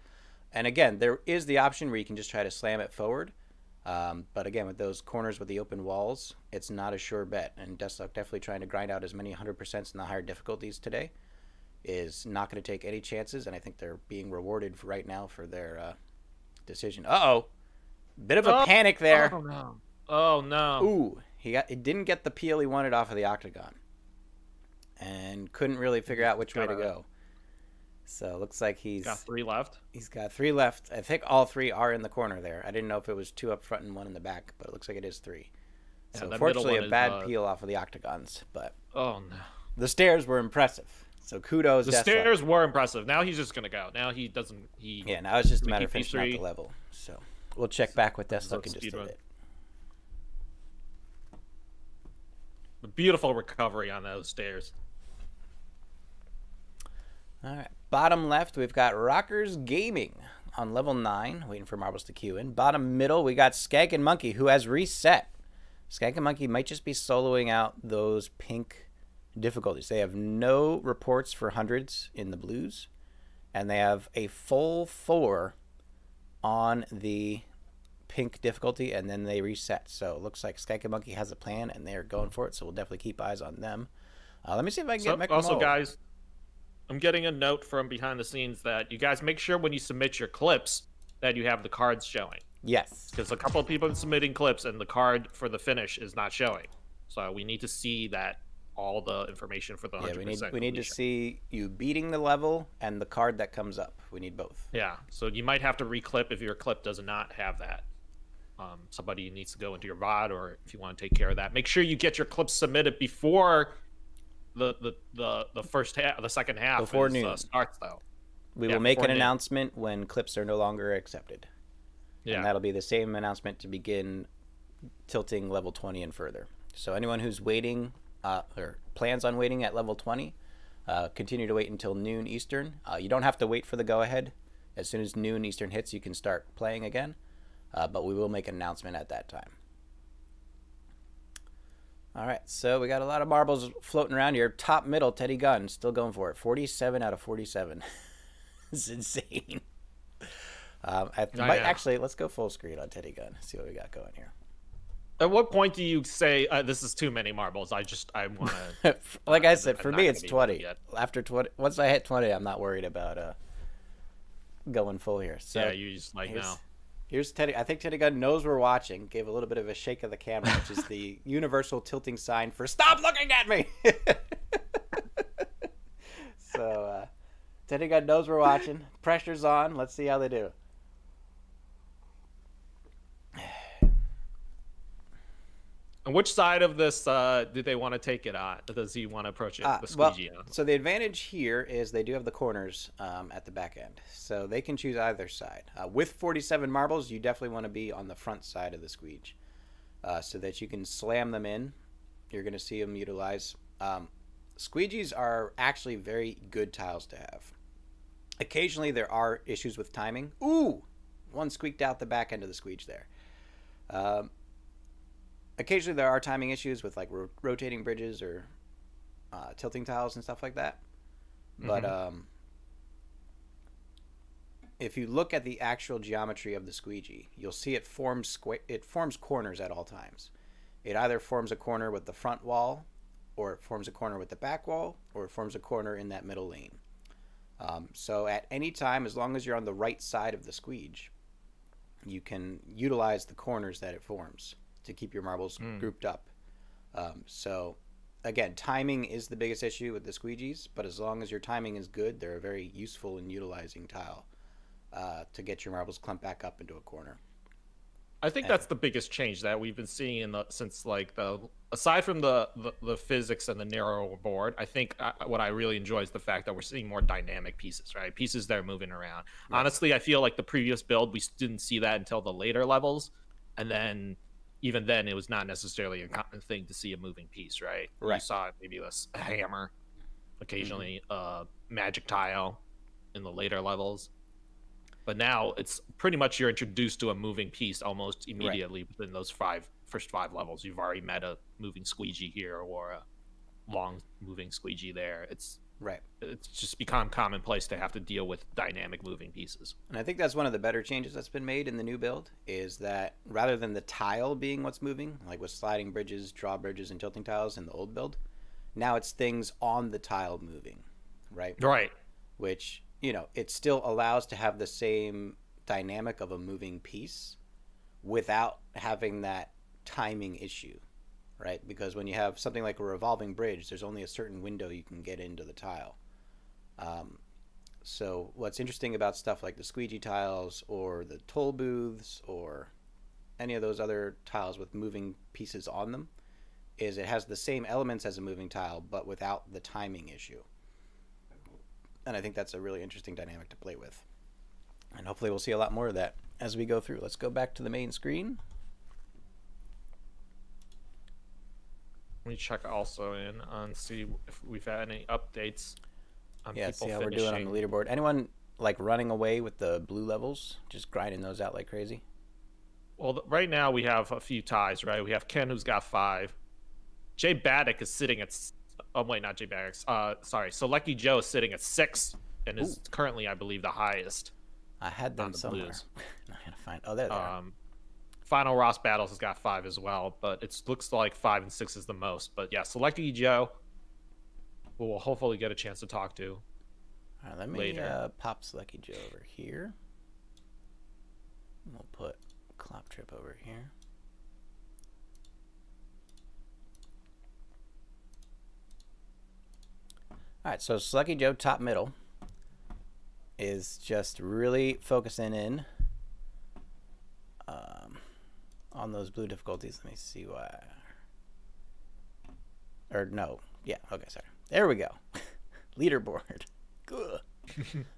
And again, there is the option where you can just try to slam it forward. But again, with those corners with the open walls, it's not a sure bet. And Deathluck definitely trying to grind out as many 100% in the higher difficulties today is not going to take any chances. And I think they're being rewarded right now for their decision. Uh-oh. Bit of a panic there. Oh, no. Oh, no. Ooh. He didn't get the peel he wanted off of the octagon and couldn't really figure out which way to go. So it looks like he's got 3 left. He's got 3 left. I think all 3 are in the corner there. I didn't know if it was 2 up front and 1 in the back, but it looks like it is 3. So unfortunately, a bad peel off of the octagons, but oh no, the stairs were impressive. So kudos. The stairs were impressive. Now he's just gonna go. Now he doesn't. Yeah. Now it's just a matter of finishing out the level. So we'll check back with Deathluck in just a bit. The beautiful recovery on those stairs. All right. Bottom left, we've got Rockers Gaming on level 9, waiting for marbles to queue in. Bottom middle, we got SkankinMonkee, who has reset. SkankinMonkee might just be soloing out those pink difficulties. They have no reports for hundreds in the blues, and they have a full 4 on the pink difficulty, and then they reset. So it looks like SkankinMonkee has a plan, and they're going for it, so we'll definitely keep eyes on them. Let me see if I can get mkermoal. Also, guys, I'm getting a note from behind the scenes that you guys make sure when you submit your clips that you have the cards showing. Yes. Because a couple of people are submitting clips, and the card for the finish is not showing. So we need to see that all the information for the 100%. Yeah, we need to see you beating the level and the card that comes up. We need both. Yeah, so you might have to reclip if your clip does not have that. Somebody needs to go into your VOD, or if you want to take care of that, make sure you get your clips submitted before the first half, the second half before noon starts. Though we will make an announcement when clips are no longer accepted. Yeah, and that'll be the same announcement to begin tilting level 20 and further. So anyone who's waiting or plans on waiting at level 20, continue to wait until noon Eastern. You don't have to wait for the go-ahead. As soon as noon Eastern hits, you can start playing again. But we will make an announcement at that time. All right, so we got a lot of marbles floating around here. Top middle, Teddy Gunn, still going for it. 47 out of 47. It's insane. Actually, let's go full screen on Teddy Gunn. See what we got going here. At what point do you say this is too many marbles? I want to. Like I said, for me it's 20. After 20, once I hit 20, I'm not worried about going full here. So yeah, you just now. Here's Teddy. I think Teddy Gunn knows we're watching. Gave a little bit of a shake of the camera, which is the universal tilting sign for stop looking at me. So Teddy Gunn knows we're watching. Pressure's on. Let's see how they do. And which side of this do they want to take it on? Does he want to approach it the squeegee on? So the advantage here is they do have the corners at the back end. So they can choose either side. With 47 marbles, you definitely want to be on the front side of the squeege so that you can slam them in. You're going to see them utilize. Squeegees are actually very good tiles to have. Occasionally there are issues with timing. Ooh! One squeaked out the back end of the squeege there. Occasionally there are timing issues with like rotating bridges or tilting tiles and stuff like that. But if you look at the actual geometry of the squeegee, you'll see it forms corners at all times. It either forms a corner with the front wall, or it forms a corner with the back wall, or it forms a corner in that middle lane. So at any time, as long as you're on the right side of the squeege, you can utilize the corners that it forms to keep your marbles grouped up. So again, timing is the biggest issue with the squeegees, but as long as your timing is good, they're a very useful and utilizing tile to get your marbles clumped back up into a corner. I think that's the biggest change that we've been seeing since like aside from the physics and the narrower board. I think what I really enjoy is the fact that we're seeing more dynamic pieces, right? Pieces that are moving around. Right. Honestly, I feel like the previous build we didn't see that until the later levels, and then even then it was not necessarily a common thing to see a moving piece, right? You saw maybe a hammer, occasionally magic tile in the later levels. But now it's pretty much you're introduced to a moving piece almost immediately within those first five levels. You've already met a moving squeegee here or a long moving squeegee there. It's just become commonplace to have to deal with dynamic moving pieces. And I think that's one of the better changes that's been made in the new build, is that rather than the tile being what's moving, like with sliding bridges, drawbridges, and tilting tiles in the old build, now it's things on the tile moving, right? Right. Which, you know, it still allows to have the same dynamic of a moving piece without having that timing issue, right? Because when you have something like a revolving bridge, there's only a certain window you can get into the tile. So what's interesting about stuff like the squeegee tiles or the toll booths or any of those other tiles with moving pieces on them is it has the same elements as a moving tile, but without the timing issue. And I think that's a really interesting dynamic to play with. And hopefully we'll see a lot more of that as we go through. Let's go back to the main screen. Let me check also in on see if we've had any updates on people see how finishing. We're doing on the leaderboard. Anyone like running away with the blue levels, just grinding those out like crazy? Well, right now we have a few ties, right? We have Ken, who's got 5. Jay Baddick is sitting at... Oh, wait, not Jay Baddick. Sorry. Salekijo is sitting at 6 and is currently, I believe, the highest. I had them somewhere. I gotta find... Oh, there they are. FinalRossBattle has got 5 as well, but it looks like 5 and 6 is the most. But yeah, Salekijo, we'll hopefully get a chance to talk to. All right, let me pop Salekijo over here. We'll put Kloptrip over here. All right, so Salekijo top middle is just really focusing in on those blue difficulties. Let me see why. Or no, yeah, okay, sorry. There we go. Leaderboard. Good.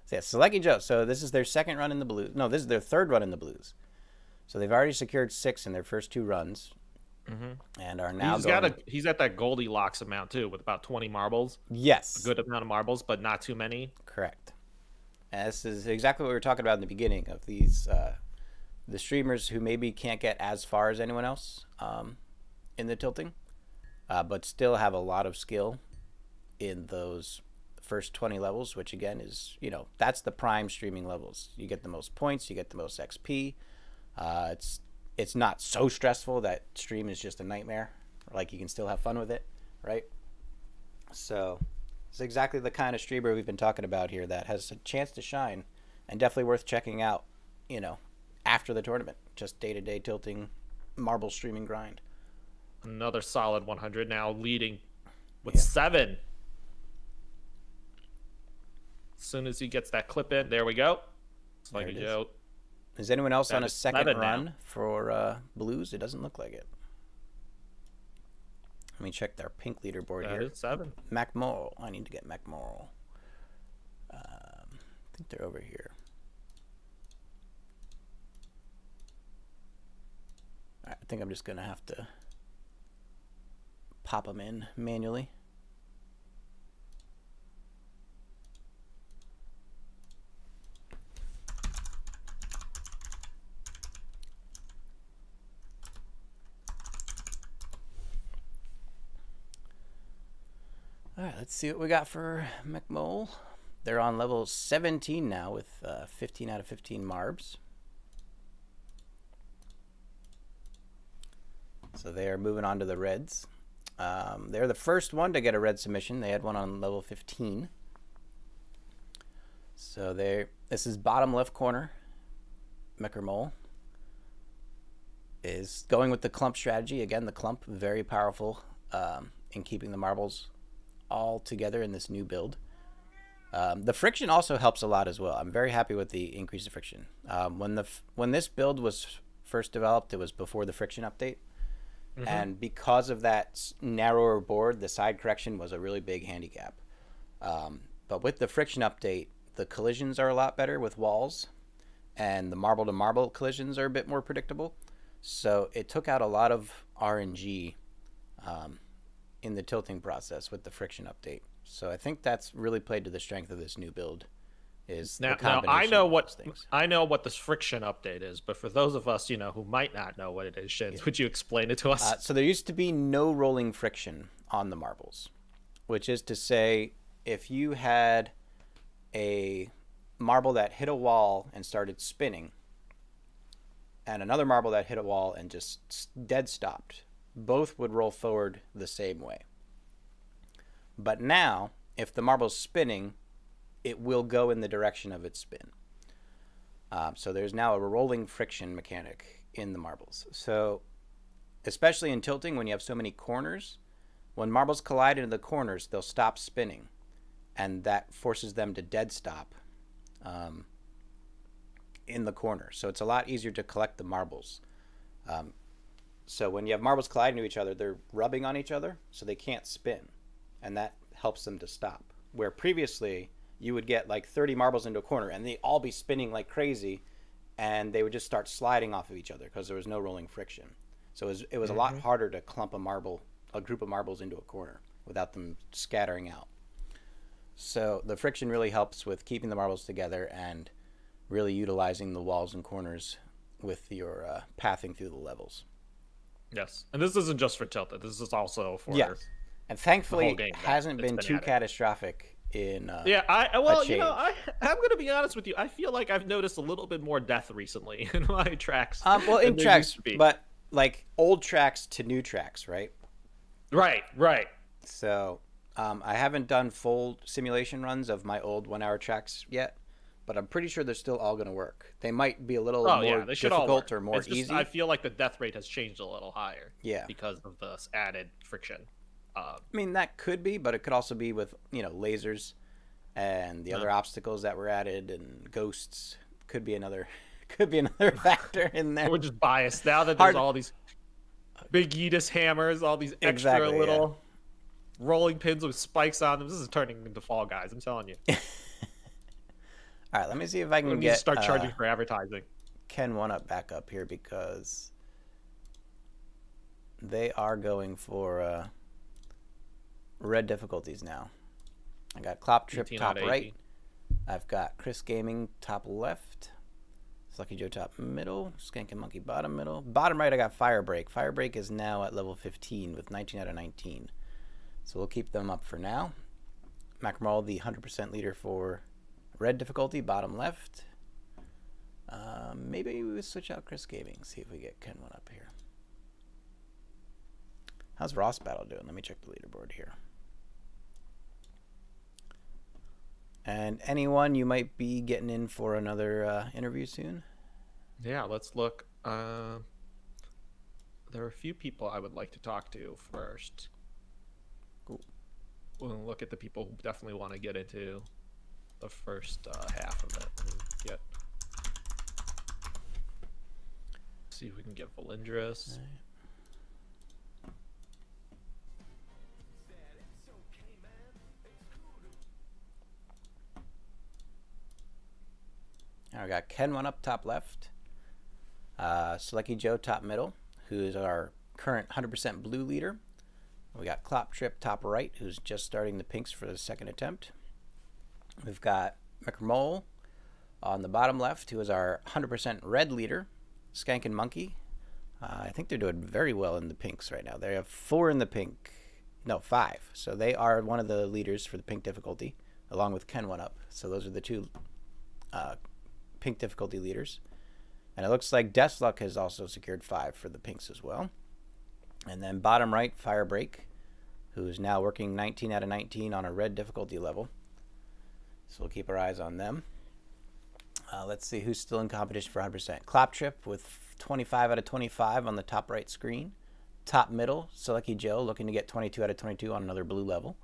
So yeah, Salekijo. So this is their second run in the blues. No, this is their third run in the blues. So they've already secured 6 in their first 2 runs. And are now he's at that Goldilocks amount too, with about 20 marbles. Yes, a good amount of marbles, but not too many. Correct. And this is exactly what we were talking about in the beginning of these the streamers who maybe can't get as far as anyone else in the tilting, but still have a lot of skill in those first 20 levels, which again is, you know, that's the prime streaming levels. You get the most points, you get the most XP. It's not so stressful that stream is just a nightmare. Like, you can still have fun with it, right? So it's exactly the kind of streamer we've been talking about here that has a chance to shine, and definitely worth checking out, you know, after the tournament. Just day-to-day tilting, marble streaming grind. Another solid 100 now, leading with 7. As soon as he gets that clip in, there we go. Salekijo. Is anyone else on a second run now for blues? It doesn't look like it. Let me check their pink leaderboard here. 7. mkermoal. I need to get mkermoal. I think they're over here. All right, I think I'm just going to have to pop them in manually. All right, let's see what we got for mkermoal. They're on level 17 now with 15 out of 15 marbs. So they are moving on to the reds. They're the first one to get a red submission. They had one on level 15. So this is bottom left corner. mkermoal is going with the clump strategy. Again, the clump, very powerful in keeping the marbles all together in this new build. The friction also helps a lot as well. I'm very happy with the increase of friction. When this build was first developed, it was before the friction update. And because of that narrower board, the side correction was a really big handicap. But with the friction update, the collisions are a lot better with walls, and the marble to marble collisions are a bit more predictable. So it took out a lot of RNG in the tilting process with the friction update. So I think that's really played to the strength of this new build. Now I know what this friction update is, but for those of us, who might not know what it is, Shins, would you explain it to us? So there used to be no rolling friction on the marbles, which is to say, if you had a marble that hit a wall and started spinning, and another marble that hit a wall and just dead stopped, both would roll forward the same way. But now, if the marble's spinning, it will go in the direction of its spin. So there's now a rolling friction mechanic in the marbles. So especially in tilting, when you have so many corners, when marbles collide into the corners, they'll stop spinning, and that forces them to dead stop in the corner. So it's a lot easier to collect the marbles. So when you have marbles colliding to each other, they're rubbing on each other, so they can't spin, and that helps them to stop. Where previously, you would get like 30 marbles into a corner and they all be spinning like crazy, and they would just start sliding off of each other because there was no rolling friction. So it was a lot harder to clump a group of marbles into a corner without them scattering out. So the friction really helps with keeping the marbles together and really utilizing the walls and corners with your pathing through the levels. Yes, and this isn't just for tilted. This is also for and thankfully it hasn't been too catastrophic. I'm going to be honest with you. I feel like I've noticed a little bit more death recently in my tracks. Well, in tracks, but like old tracks to new tracks, right? Right. So I haven't done full simulation runs of my old 1 hour tracks yet, but I'm pretty sure they're still all going to work. They might be a little more difficult or more easy. I feel like the death rate has changed a little higher. Yeah. Because of the added friction. I mean, that could be, but it could also be with, lasers and the other obstacles that were added, and ghosts could be another factor in there. We're just biased now that there's all these big Yeetus hammers, all these extra little rolling pins with spikes on them. This is turning into Fall Guys, I'm telling you. All right, let me see if I can start charging for advertising. kenONEup back up here, because they are going for red difficulties now. I got Kloptrip top right. I've got Chris Gaming top left. Salekijo top middle. SkankinMonkee bottom middle. Bottom right, I got firebreakst. Firebreakst is now at level 15 with 19 out of 19. So we'll keep them up for now. mkermoal, the 100% leader for red difficulty, bottom left. Maybe we switch out Chris Gaming, see if we get kenONEup here. How's RossBattle doing? Let me check the leaderboard here. And anyone, you might be getting in for another interview soon? Yeah, let's look. There are a few people I would like to talk to first. Cool. We'll look at the people who definitely want to get into the first half of it. Get. See if we can get Valindris. Now we got kenONEup top left, Salekijo top middle, who is our current 100% blue leader. We got Kloptrip top right, who's just starting the pinks for the second attempt. We've got mkermoal on the bottom left, who is our 100% red leader, SkankinMonkee. I think they're doing very well in the pinks right now. They have 4 in the pink, no, 5. So they are one of the leaders for the pink difficulty, along with kenONEup. So those are the 2 pink difficulty leaders. And it looks like Deathluck has also secured 5 for the pinks as well. And then bottom right, firebreakst, who's now working 19 out of 19 on a red difficulty level. So we'll keep our eyes on them. Let's see who's still in competition for 100%. Kloptrip with 25 out of 25 on the top right screen. Top middle, Salekijo looking to get 22 out of 22 on another blue level.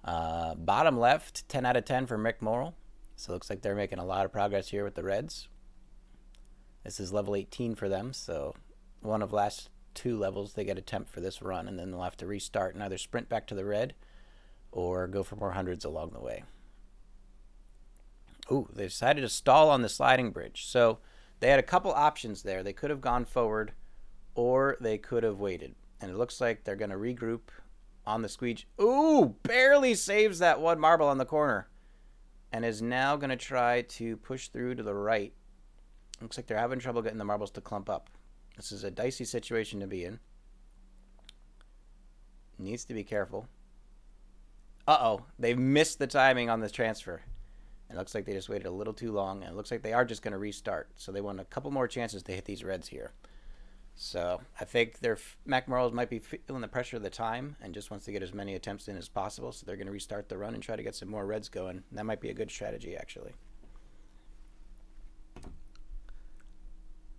Bottom left, 10 out of 10 for mkermoal. So it looks like they're making a lot of progress here with the reds. This is level 18 for them, so one of last 2 levels they get a temp for this run, and then they'll have to restart and either sprint back to the red or go for more hundreds along the way. Ooh, they decided to stall on the sliding bridge. So they had a couple options there. They could have gone forward or they could have waited. And it looks like they're going to regroup on the squeege. Ooh, barely saves that 1 marble on the corner. And is now going to try to push through to the right. Looks like they're having trouble getting the marbles to clump up. This is a dicey situation to be in. Needs to be careful. Uh-oh, they've missed the timing on this transfer. It looks like they just waited a little too long, and it looks like they are just going to restart. So they want a couple more chances to hit these reds here. So I think their mkermoal might be feeling the pressure of the time and just wants to get as many attempts in as possible. So they're going to restart the run and try to get some more reds going. And that might be a good strategy, actually.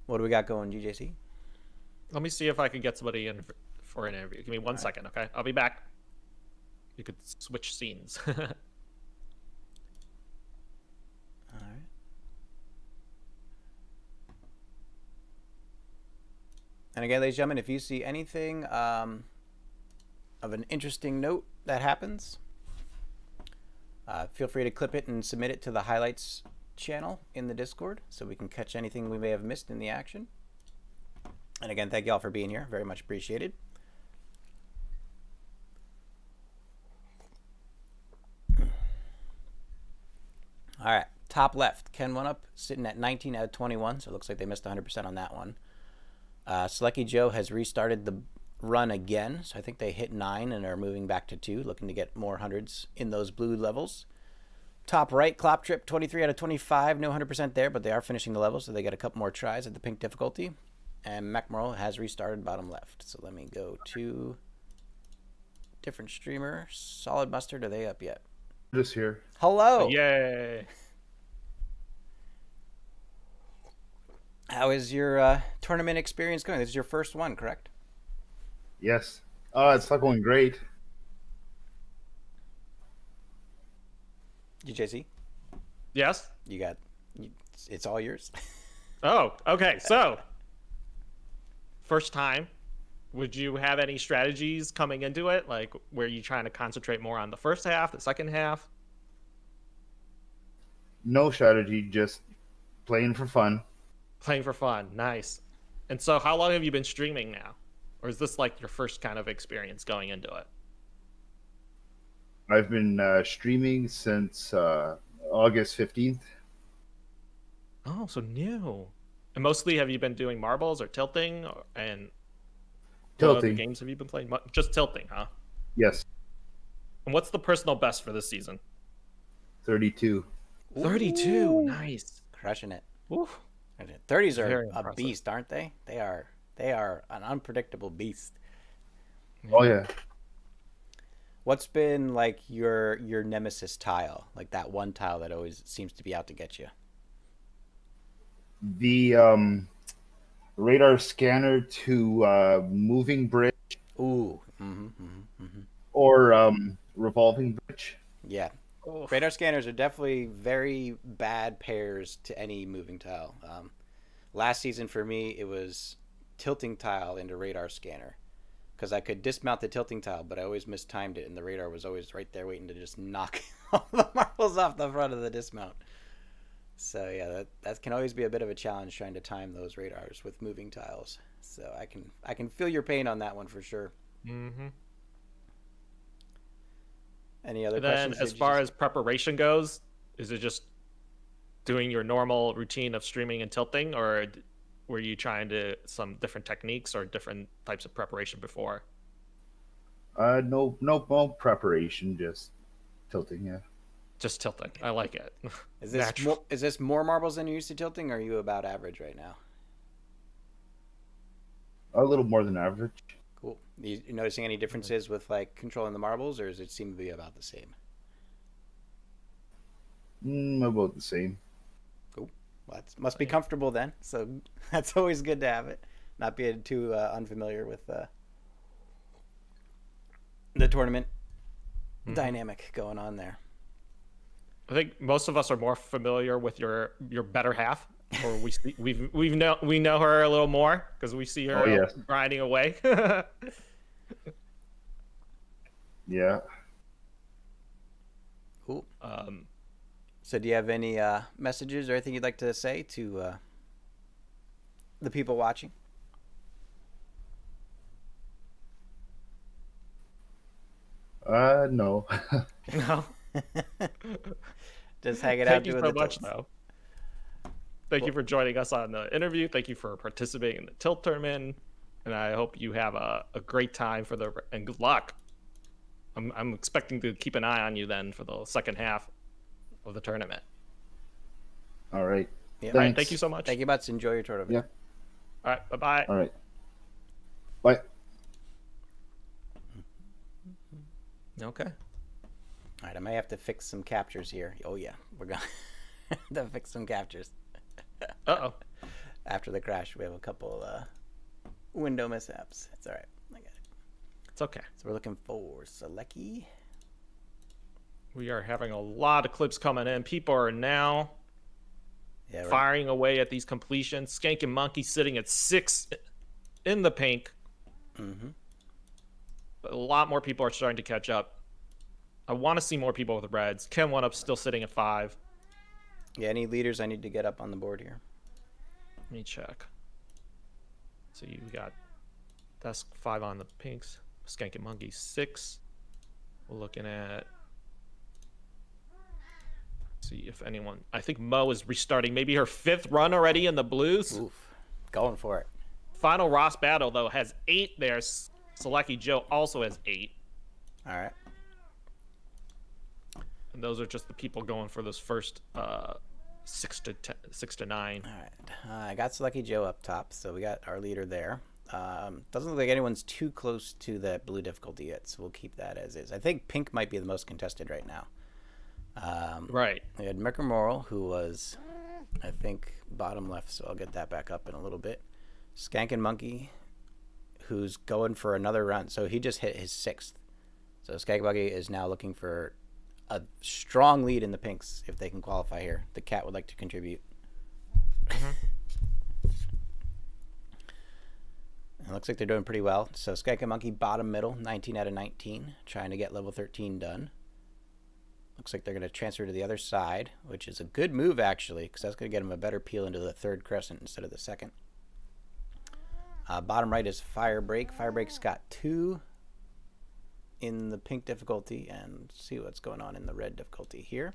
What do we got going, GJC? Let me see if I can get somebody in for an interview. Give me 1 second, okay? I'll be back. You could switch scenes. All right. And again, ladies and gentlemen, if you see anything of an interesting note that happens, feel free to clip it and submit it to the highlights channel in the Discord so we can catch anything we may have missed in the action. And again, thank you all for being here. Very much appreciated. All right, top left, kenONEup sitting at 19 out of 21, so it looks like they missed 100% on that one. Salekijo has restarted the run again, so I think they hit 9 and are moving back to 2, looking to get more hundreds in those blue levels. Top right, Kloptrip, 23 out of 25, no 100% there, but they are finishing the level, so they get a couple more tries at the pink difficulty. And mkermoal has restarted bottom left. So let me go to different streamer. Solid Mustard, are they up yet? Just here. Hello. Yay. How is your tournament experience going? This is your first one, correct? Yes. It's not going great. GJC? Yes? You got, it's all yours. Oh, okay. So, first time. Would you have any strategies coming into it? Like, were you trying to concentrate more on the first half, the second half? No strategy, just playing for fun. Playing for fun. Nice. And so how long have you been streaming now? Or is this like your first kind of experience going into it? I've been streaming since August 15th. Oh, so new. And mostly have you been doing marbles or tilting? And what other Tilting. games have you been playing? Just tilting, huh? Yes. And what's the personal best for this season? 32. 32. Ooh. Nice. Crushing it. Oof. 30s are Very a impressive. beast, aren't they? They are an unpredictable beast. Oh, yeah. What's been like your nemesis tile? Like that one tile that always seems to be out to get you? the radar scanner to moving bridge. Ooh. Or revolving bridge. Yeah. Radar scanners are definitely very bad pairs to any moving tile. Last season for me, it was tilting tile into radar scanner, because I could dismount the tilting tile, but I always mistimed it, and the radar was always right there waiting to just knock all the marbles off the front of the dismount. So yeah, that can always be a bit of a challenge trying to time those radars with moving tiles. So I can feel your pain on that one for sure. Mm-hmm. Any other questions? Then, as far as preparation goes, is it just doing your normal routine of streaming and tilting, or were you trying to some different techniques or different types of preparation before? No preparation, just tilting. Yeah. Just tilting. I like it. Is this more marbles than you're used to tilting, or are you about average right now? A little more than average. Cool. You noticing any differences with like controlling the marbles, or does it seem to be about the same? About the same. Cool. Well, it must be comfortable then. So that's always good to have it. Not being too unfamiliar with the tournament dynamic going on there. I think most of us are more familiar with your better half, or we know her a little more because we see her grinding away. Yeah. Cool. So do you have any messages or anything you'd like to say to the people watching? No. No. Just hang it out. Thank you so much, though. Thank you for joining us on the interview. Thank you for participating in the tilt tournament, and I hope you have a great time and good luck. I'm expecting to keep an eye on you then for the second half of the tournament. All right. Yeah. All right. Thank you so much. Thank you, Butts. Enjoy your tournament. Yeah. All right. Bye-bye. All right. Bye. Okay. All right, I may have to fix some captures here. Oh yeah, we're gonna to fix some captures. Uh-oh. After the crash, we have a couple window mishaps. It's all right. I got it. It's okay. So we're looking for Salekijo. We are having a lot of clips coming in. People are now firing away at these completions. SkankinMonkee sitting at 6 in the pink. Mm-hmm. But a lot more people are starting to catch up. I want to see more people with reds. kenONEup still sitting at 5. Yeah, any leaders I need to get up on the board here? Let me check. So you got Desk 5 on the pinks. SkankinMonkee 6. We're looking at... see if anyone... I think Mo is restarting maybe her 5th run already in the blues. Oof. Going for it. FinalRossBattle, though, has 8 there. Salekijo also has 8. All right. And those are just the people going for this first 6 to 9. All right. I got Salekijo up top, so we got our leader there. Doesn't look like anyone's too close to that blue difficulty yet, so we'll keep that as is. I think pink might be the most contested right now. Right. We had mkermoal, who was, I think, bottom left, so I'll get that back up in a little bit. SkankinMonkee, who's going for another run, so he just hit his 6th. So SkankinMonkee is now looking for a strong lead in the pinks if they can qualify here. The cat would like to contribute. It looks like they're doing pretty well. So SkankinMonkee bottom middle, 19 out of 19, trying to get level 13 done. Looks like they're going to transfer to the other side, which is a good move actually, because that's going to get them a better peel into the 3rd crescent instead of the 2nd. Bottom right is firebreakst. Firebreakst got 2 in the pink difficulty, and see what's going on in the red difficulty here.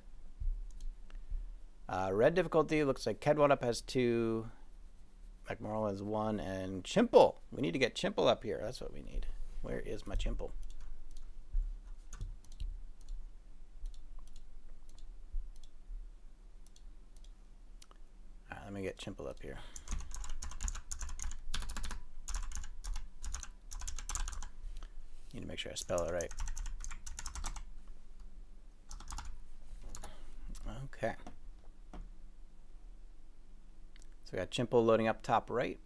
Red difficulty looks like kenONEup has 2, mkermoal has 1, and Chimple. We need to get Chimple up here. That's what we need. Where is my Chimple? All right, let me get Chimple up here. Need to make sure I spell it right. Okay. So we got Chimple loading up top right.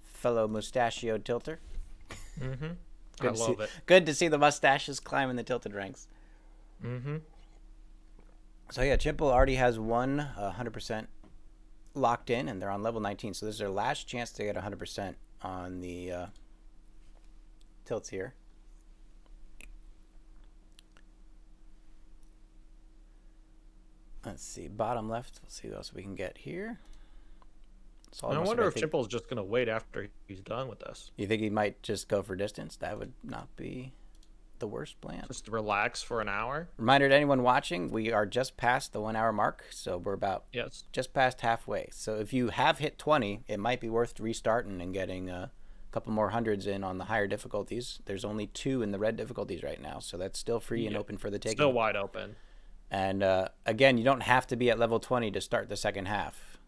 Fellow mustachioed tilter. Mm-hmm. Good I love it. Good to see the mustaches climbing the tilted ranks. Mm-hmm. So yeah, Chimple already has one 100% locked in, and they're on level 19. So this is their last chance to get 100% on the tilts here. Let's see, bottom left. Let's see what else we can get here. I wonder if Chimple's just going to wait after he's done with this. You think he might just go for distance? That would not be the worst plan. Just relax for an hour? Reminder to anyone watching, we are just past the 1 hour mark, so we're about just past halfway. So if you have hit 20, it might be worth restarting and getting a couple more hundreds in on the higher difficulties. There's only 2 in the red difficulties right now, so that's still free and open for the taking. Still wide open. And again, you don't have to be at level 20 to start the second half.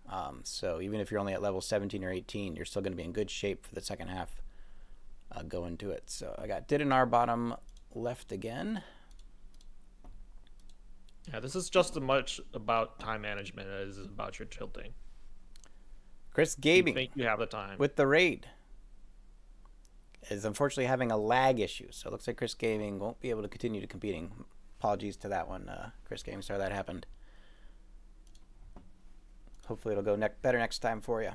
So even if you're only at level 17 or 18, you're still going to be in good shape for the second half going to it. So I got Didinarr bottom left again. Yeah, this is just as much about time management as it is about your tilting. Chris Gaming, you think you have the time with the raid, is unfortunately having a lag issue. So it looks like Chris Gaming won't be able to continue to competing. Apologies to that one, Chris Gaming. Sorry that happened. Hopefully it'll go better next time for you.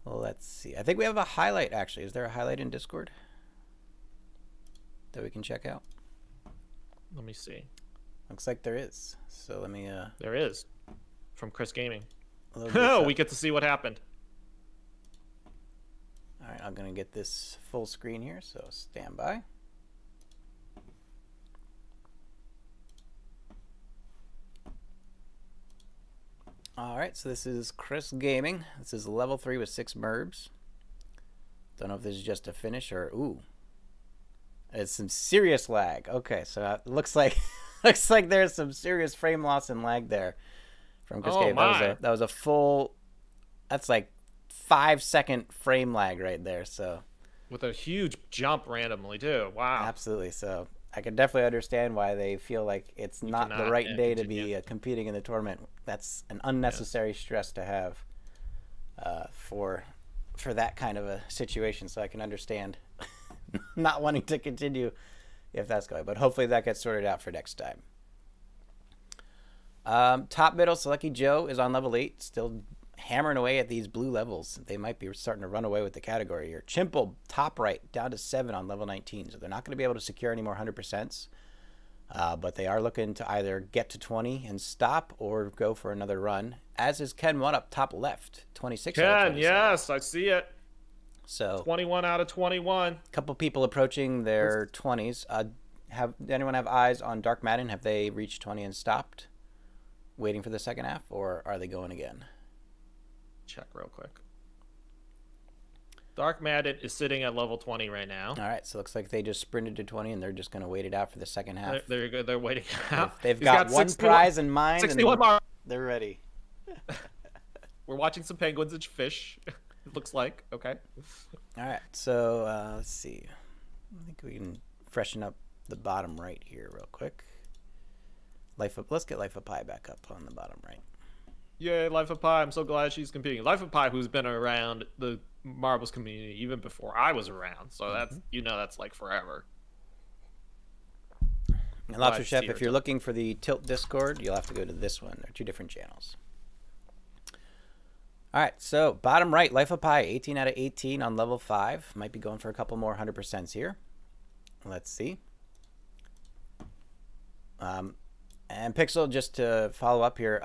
Let's see. I think we have a highlight, actually. Is there a highlight in Discord that we can check out? Let me see. Looks like there is. So let me... There is. From Chris Gaming. Oh, we get to see what happened. All right, I'm going to get this full screen here, so stand by. All right, so this is Chris Gaming. This is level 3 with 6 merbs. Don't know if this is just a finish or ooh, it's some serious lag. Okay, so it looks like there's some serious frame loss and lag there from Chris Gaming. That was a full. That's like 5-second frame lag right there. So with a huge jump randomly too. Wow. Absolutely. So I can definitely understand why they feel like it's not the right day to be competing in the tournament. That's an unnecessary stress to have for that kind of a situation. So I can understand not wanting to continue if that's going. But hopefully that gets sorted out for next time. Top middle, Salekijo is on level 8, still hammering away at these blue levels. They might be starting to run away with the category here. Chimple, top right, down to 7 on level 19. So they're not going to be able to secure any more 100%. But they are looking to either get to 20 and stop or go for another run. As is kenONEup, top left, 26 out of 27. Yes, I see it. So 21 out of 21. A couple people approaching their 20s. Anyone have eyes on Dark Madden? Have they reached 20 and stopped? Waiting for the second half, or are they going again? Check real quick. Dark Madden is sitting at level 20 right now. All right, so it looks like they just sprinted to 20 and they're just going to wait it out for the second half. They're good. They're waiting out. They've got one prize in mind. 61 and they're ready. We're watching some penguins and fish. It looks like. Okay. All right, so let's see. I think we can freshen up the bottom right here real quick. Let's get LifaPi back up on the bottom right. Yay, LifaPi. I'm so glad she's competing. LifaPi, who's been around the marbles community even before I was around. So that's, that's like forever. And Lobster Chef, if you're looking for the Tilt Discord, you'll have to go to this one. They're 2 different channels. All right, so bottom right, LifaPi, 18 out of 18 on level 5. Might be going for a couple more 100% here. Let's see. And Pixel, just to follow up here,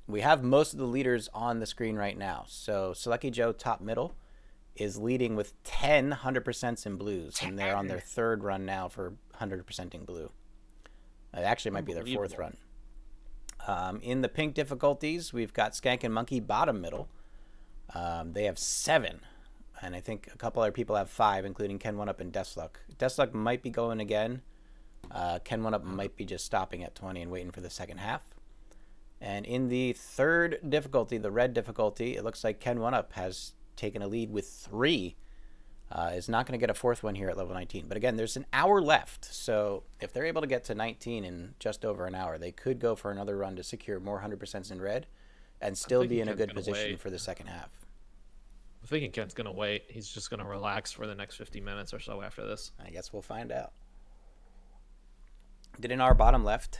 we have most of the leaders on the screen right now. So Salekijo, top middle, is leading with 10 100% in blues, and they're on their 3rd run now for 100%ing blue. It actually might be their 4th run. In the pink difficulties, we've got SkankinMonkee, bottom middle. They have 7, and I think a couple other people have 5, including kenONEup and Deathluck. Deathluck might be going again. kenONEup might be just stopping at 20 and waiting for the second half. And in the 3rd difficulty, the red difficulty, it looks like kenONEup has taken a lead with 3 is not going to get a fourth one here at level 19. But again, there's an hour left. So if they're able to get to 19 in just over an hour, they could go for another run to secure more 100% in red and still be in a good position for the second half. I'm thinking Ken's going to wait. He's just going to relax for the next 50 minutes or so after this. I guess we'll find out. Didinarr bottom left,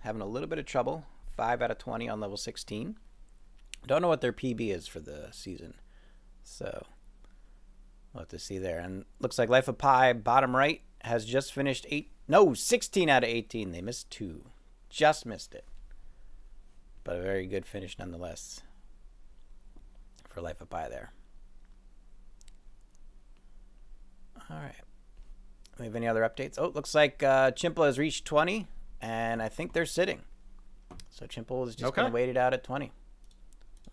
having a little bit of trouble. 5 out of 20 on level 16. Don't know what their PB is for the season. So we'll have to see there. And looks like LifaPi bottom right has just finished 16 out of 18. They missed 2. Just missed it. But a very good finish nonetheless for LifaPi there. All right. Do we have any other updates? Oh, looks like Chimple has reached 20, and I think they're sitting. So Chimple is just going to wait it out at 20.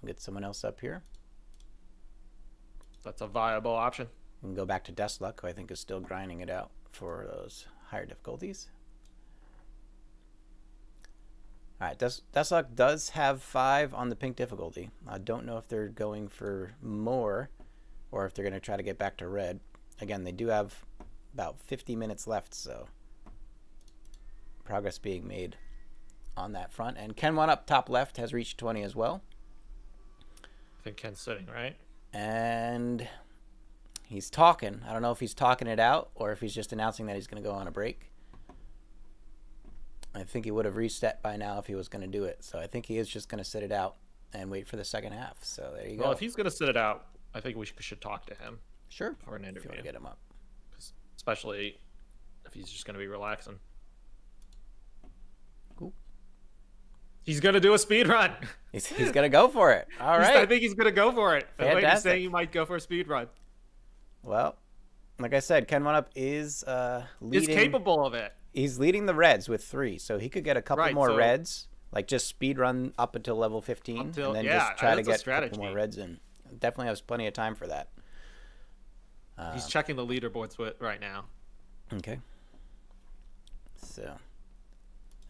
We'll get someone else up here. That's a viable option. We can go back to Desluck, who I think is still grinding it out for those higher difficulties. All right, Desluck does have 5 on the pink difficulty. I don't know if they're going for more or if they're going to try to get back to red. Again, they do have about 50 minutes left, so progress being made on that front. And kenONEup top left has reached 20 as well. I think Ken's sitting, right? And he's talking. I don't know if he's talking it out or if he's just announcing that he's going to go on a break. I think he would have reset by now if he was going to do it. So I think he is just going to sit it out and wait for the second half. So there you go. Well, if he's going to sit it out, I think we should talk to him. Sure. For an interview. If you want to get him up. Especially if he's just going to be relaxing. Cool. He's going to do a speed run. He's going to go for it. All right. I think he's going to go for it. Fantastic. He's saying he might go for a speed run. Well, like I said, kenONEup is leading. He's capable of it. He's leading the reds with 3, so he could get a couple more reds, like just speed run up until level 15, and then just try to get a couple more reds in. Definitely has plenty of time for that. He's checking the leaderboards right now. Okay. So,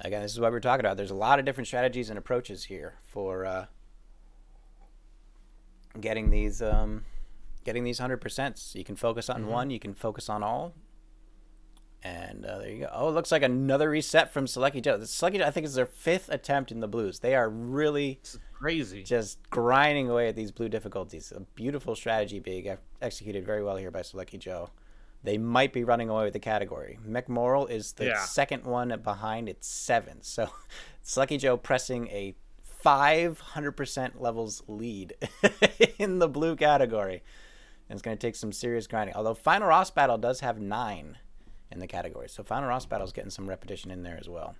again, this is what we're talking about. There's a lot of different strategies and approaches here for getting these 100%. You can focus on one, you can focus on all. And there you go. Oh, it looks like another reset from Salekijo. Salekijo, I think, is their 5th attempt in the blues. They are really crazy, just grinding away at these blue difficulties. A beautiful strategy being executed very well here by Salekijo. They might be running away with the category. mkermoal is the second one behind. It's 7. So Salekijo pressing a 500% levels lead in the blue category. And it's going to take some serious grinding. Although FinalRossBattle does have 9 in the category. So FinalRossBattle is getting some repetition in there as well.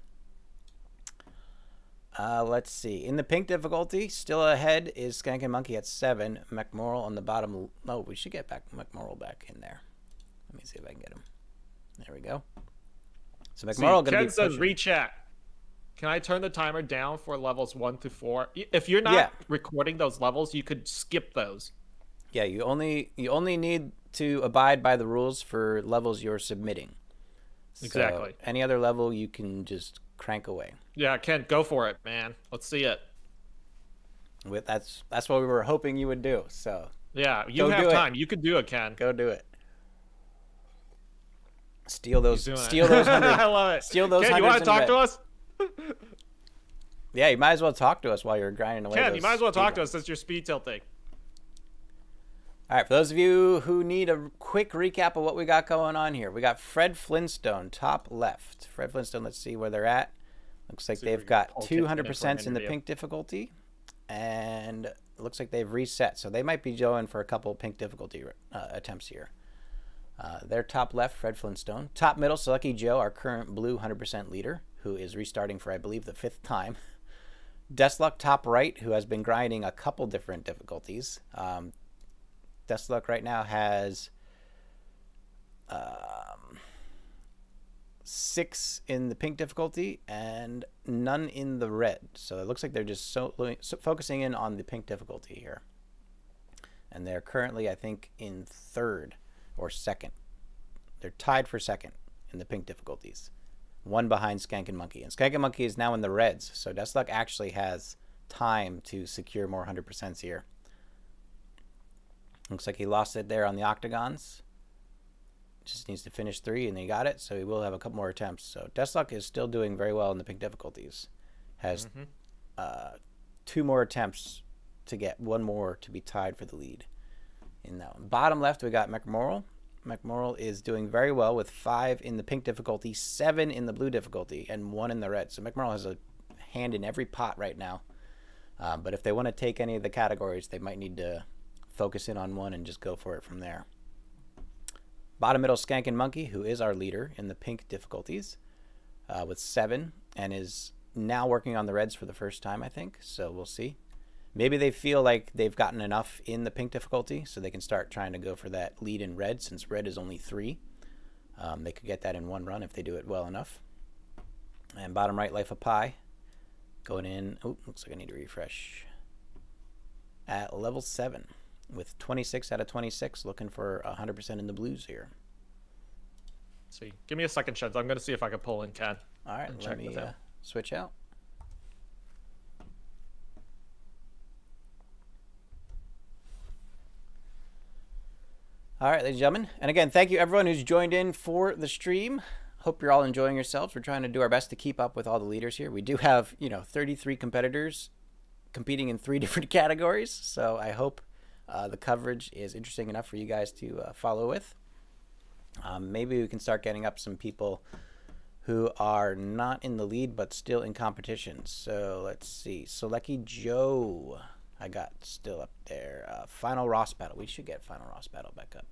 Let's see. In the pink difficulty, still ahead is SkankinMonkee at 7. mkermoal on the bottom. Oh, we should get mkermoal back in there. Let me see if I can get him. There we go. So mkermoal going to be Ken says rechat. Can I turn the timer down for levels 1 to 4? If you're not recording those levels, you could skip those. Yeah, you only need to abide by the rules for levels you're submitting. Exactly. So any other level you can just crank away. Yeah, Ken, go for it, man. Let's see it. That's what we were hoping you would do. So yeah, you have time. You can do it, Ken. Go do it. Steal those 100. I love it. Steal those 100. Ken, you want to talk to us? Yeah, you might as well talk to us while you're grinding away. Ken, you might as well talk to us since you're speed tilting. All right, for those of you who need a quick recap of what we got going on here, we got Fred Flintstone, top left. Fred Flintstone, let's see where they're at. Looks like they've got 200% in the pink difficulty, and it looks like they've reset. So they might be going for a couple pink difficulty attempts here. They're top left, Fred Flintstone. Top middle, Salekijo, our current blue 100% leader, who is restarting for, I believe, the 5th time. Desluck, top right, who has been grinding a couple different difficulties. Desluck right now has 6 in the pink difficulty and none in the red. So it looks like they're just focusing in on the pink difficulty here. And they're currently, I think, in 3rd or 2nd. They're tied for 2nd in the pink difficulties. 1 behind SkankinMonkee. And SkankinMonkee is now in the reds. So Desluck actually has time to secure more 100% here. Looks like he lost it there on the octagons. Just needs to finish 3, and he got it. So he will have a couple more attempts. So Deathluck is still doing very well in the pink difficulties. Has 2 more attempts to get 1 more to be tied for the lead in that one. Bottom left, we got mkermoal. mkermoal is doing very well with 5 in the pink difficulty, 7 in the blue difficulty, and 1 in the red. So mkermoal has a hand in every pot right now. But if they want to take any of the categories, they might need to focus in on one and just go for it from there. Bottom middle, SkankinMonkee, who is our leader in the pink difficulties, with 7, and is now working on the reds for the first time, I think. So we'll see. Maybe they feel like they've gotten enough in the pink difficulty, so they can start trying to go for that lead in red, since red is only 3. They could get that in 1 run if they do it well enough. And bottom right, LifaPi, going in. Oh, looks like I need to refresh. At level 7. With 26 out of 26, looking for 100% in the blues here. See, give me a second, Sheds. I'm going to see if I can pull in Ken. All right, let me switch out. All right, ladies and gentlemen. And again, thank you everyone who's joined in for the stream. Hope you're all enjoying yourselves. We're trying to do our best to keep up with all the leaders here. We do have, 33 competitors competing in 3 different categories. So I hope the coverage is interesting enough for you guys to follow with. Maybe we can start getting up some people who are not in the lead but still in competition. So let's see. Salekijo, I got still up there. FinalRossBattle. We should get FinalRossBattle back up.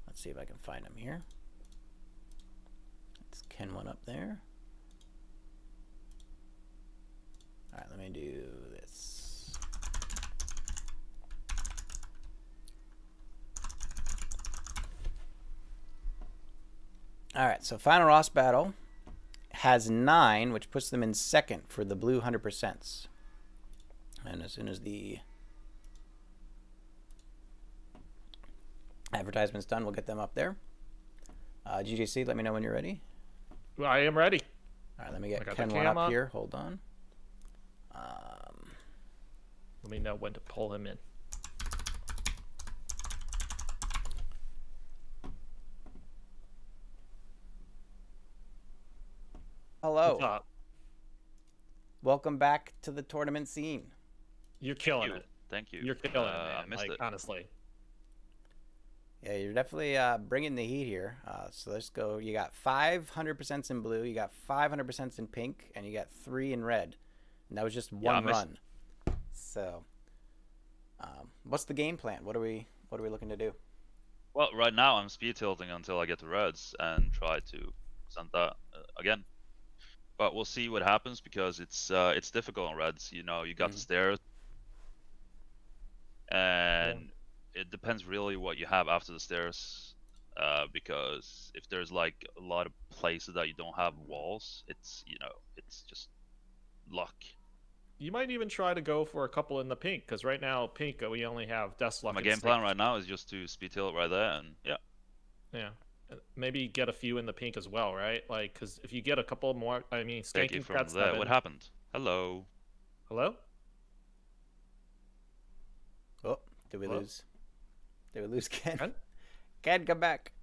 Let's see if I can find him here. It's kenONEup there. All right, let me do this. All right, so FinalRossBattle has 9, which puts them in second for the blue 100%. And as soon as the advertisement's done, we'll get them up there. GJC, let me know when you're ready. I am ready. All right, let me get kenONEup up here. Hold on. Let me know when to pull him in. Hello. Welcome back to the tournament scene. You're killing it. Thank you. You're killing it, man. I missed it. Honestly. Yeah, you're definitely bringing the heat here. So let's go. You got 500% in blue, you got 500% in pink, and you got 3 in red. And that was just one run. So, what's the game plan? What are we looking to do? Well, right now I'm speed tilting until I get the reds and try to send that again. But we'll see what happens because it's difficult on reds. You got the stairs, and it depends really what you have after the stairs. Because if there's like a lot of places that you don't have walls, it's just luck. You might even try to go for a couple in the pink, because right now pink we only have Deathluck. My game plan right now is just to speed tilt right there, and yeah. Maybe get a few in the pink as well, right? Like, because if you get a couple more, I mean, Skanking from there. What happened? Hello. Hello. Oh, did we lose? Did we lose Ken? Ken, come back.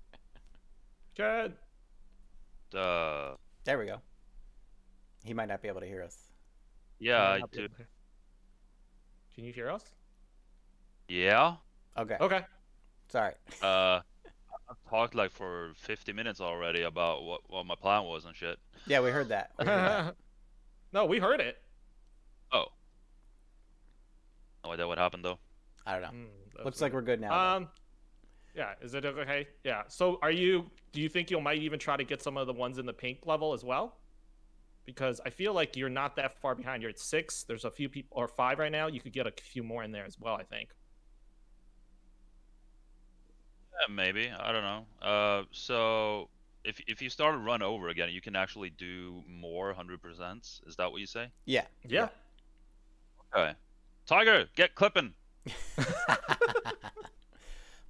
Ken. There we go. He might not be able to hear us. Yeah, I do. Can you hear us? Yeah. Okay. Okay. Sorry. I've talked like for 50 minutes already about what my plan was and shit. Yeah, we heard that. No, we heard it. Oh. No idea what happened though. I don't know. Looks like we're good now. Yeah, is it okay? Yeah. So do you think you might even try to get some of the ones in the pink level as well? Because I feel like you're not that far behind. You're at 6. There's a few people, or 5 right now. You could get a few more in there as well, I think. Yeah, maybe. I don't know. So if you start a run over again, you can actually do more 100%. Is that what you say? Yeah. Yeah. Okay. Tiger, get clipping.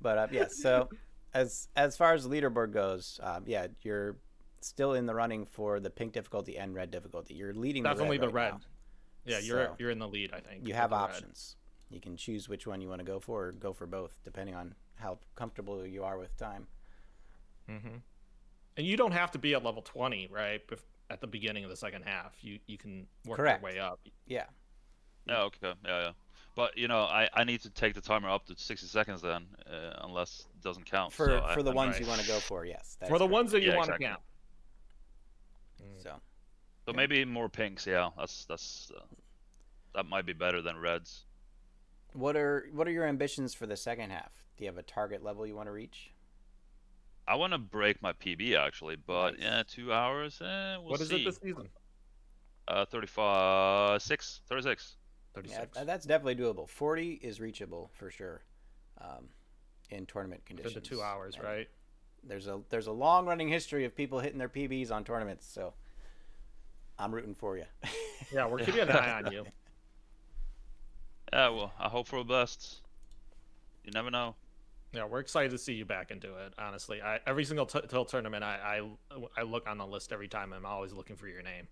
But yeah, so as far as the leaderboard goes, yeah, you're still in the running for the pink difficulty and red difficulty. You're leading definitely the red. Now. Yeah, you're in the lead, I think. You have options. You can choose which one you want to go for, or go for both, depending on how comfortable you are with time. And you don't have to be at level 20, right? At the beginning of the second half, you can work Correct. your way up. Yeah. Yeah, okay, yeah. But you know, I need to take the timer up to 60 seconds then, unless it doesn't count. For the ones you want to go for, yes. For the ones that you want to count. So maybe more pinks, yeah. That might be better than reds. What are your ambitions for the second half? Do you have a target level you want to reach? I want to break my PB actually, but nice. Yeah, 2 hours. We'll what is see. it this season? 36. Yeah, that's definitely doable. 40 is reachable for sure, in tournament conditions. For the 2 hours, and right? There's a long running history of people hitting their PBs on tournaments, so I'm rooting for you. Yeah, we're keeping an eye on you. Yeah, well, I hope for the best. You never know. Yeah, we're excited to see you back into it. Honestly, every single tilt tournament, I look on the list every time. I'm always looking for your name.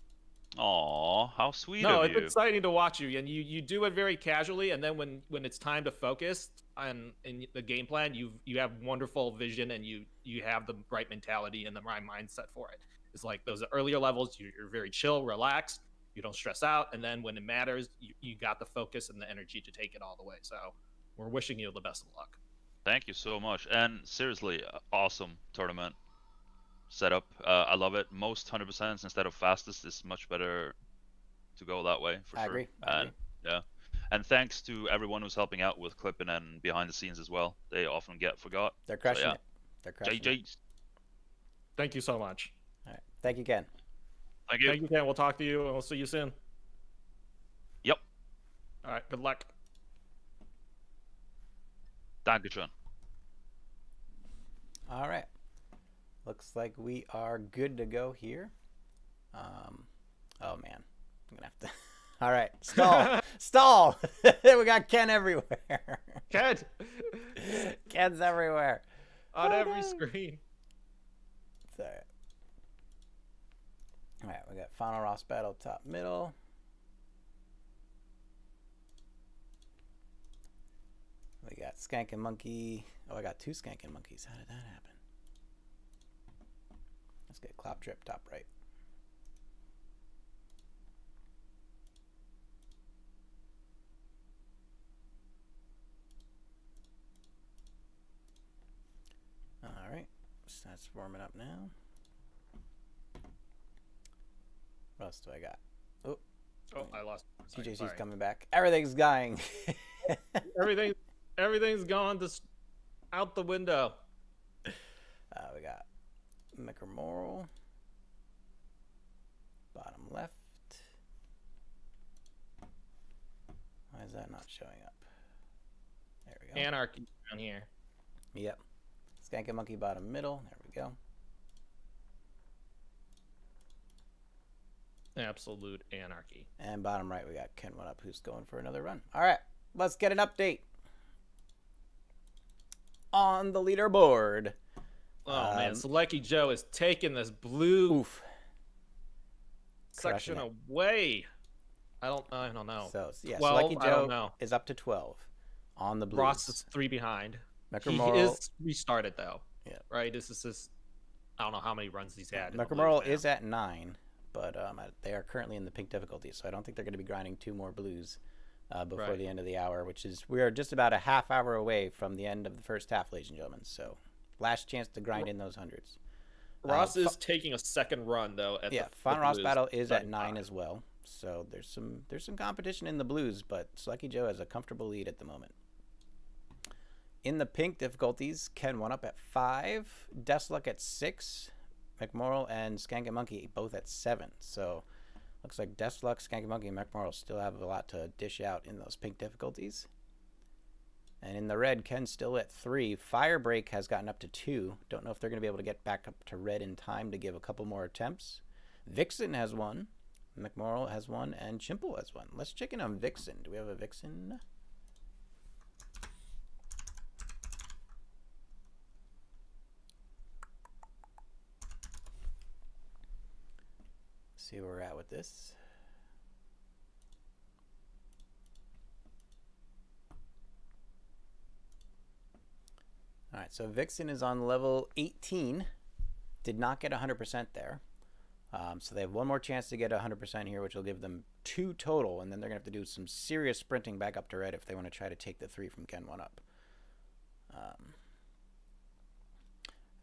Aw, how sweet of you. No, it's exciting to watch you, and you do it very casually. And then when it's time to focus on in the game plan, you have wonderful vision, and you have the right mentality and the right mindset for it. It's like those earlier levels, you're very chill, relaxed. You don't stress out, and then when it matters, you got the focus and the energy to take it all the way. So we're wishing you the best of luck. Thank you so much, and seriously, awesome tournament setup. I love it. Most 100% instead of fastest is much better to go that way for sure. I agree. Yeah, and thanks to everyone who's helping out with clipping and behind the scenes as well. They often get forgot. They're crushing it. They're crushing it. Thank you so much. All right. Thank you, Ken. Thank you, Ken. We'll talk to you, and we'll see you soon. Yep. All right. Good luck. Dankeschön. All right. Looks like we are good to go here. Oh man, I'm gonna have to. All right, stall, stall. We got Ken everywhere. Ken's everywhere. On every screen. It's all right. All right, we got FinalRossBattle top middle. We got SkankinMonkee. Oh, I got two SkankinMonkees. How did that happen? Let's get Kloptrip top right. All right, so that's warming up now. What else do I got? Oh, I lost. DJC's coming back. Everything's dying. Everything's gone just out the window. We got mkermoal, bottom left. Why is that not showing up? There we go. Anarchy down here. Yep. SkankinMonkee bottom middle. There we go. Absolute anarchy. And bottom right, we got kenONEup, who's going for another run. All right, let's get an update on the leaderboard. Oh man, Salekijo is taking this blue section away. I don't know. So yeah, Salekijo is up to 12 on the blues. Ross is 3 behind. mkermoal He is restarted though. Yeah. Right. This is I don't know how many runs he's had. mkermoal is at 9, but they are currently in the pink difficulty, so I don't think they're going to be grinding 2 more blues before the end of the hour, which is we are just about a half hour away from the end of the first half, ladies and gentlemen. So last chance to grind in those hundreds. Ross is taking a second run though. At FinalRossBattle is at 9 as well. So there's some competition in the blues, but Salekijo has a comfortable lead at the moment. In the pink difficulties, kenONEup at 5, Deathluck at 6, mkermoal and SkankinMonkee both at 7. So looks like Deathluck, SkankinMonkee, and mkermoal still have a lot to dish out in those pink difficulties. And in the red, Ken's still at 3. Firebreakst has gotten up to 2. Don't know if they're going to be able to get back up to red in time to give a couple more attempts. Vixen has 1, mkermoal has 1, and Chimple has 1. Let's check in on Vixen. Do we have a Vixen? See where we're at with this. All right, so Vixen is on level 18 did not get 100% there. So they have one more chance to get 100% here, which will give them 2 total, and then they're going to have to do some serious sprinting back up to red if they want to try to take the 3 from kenONEup.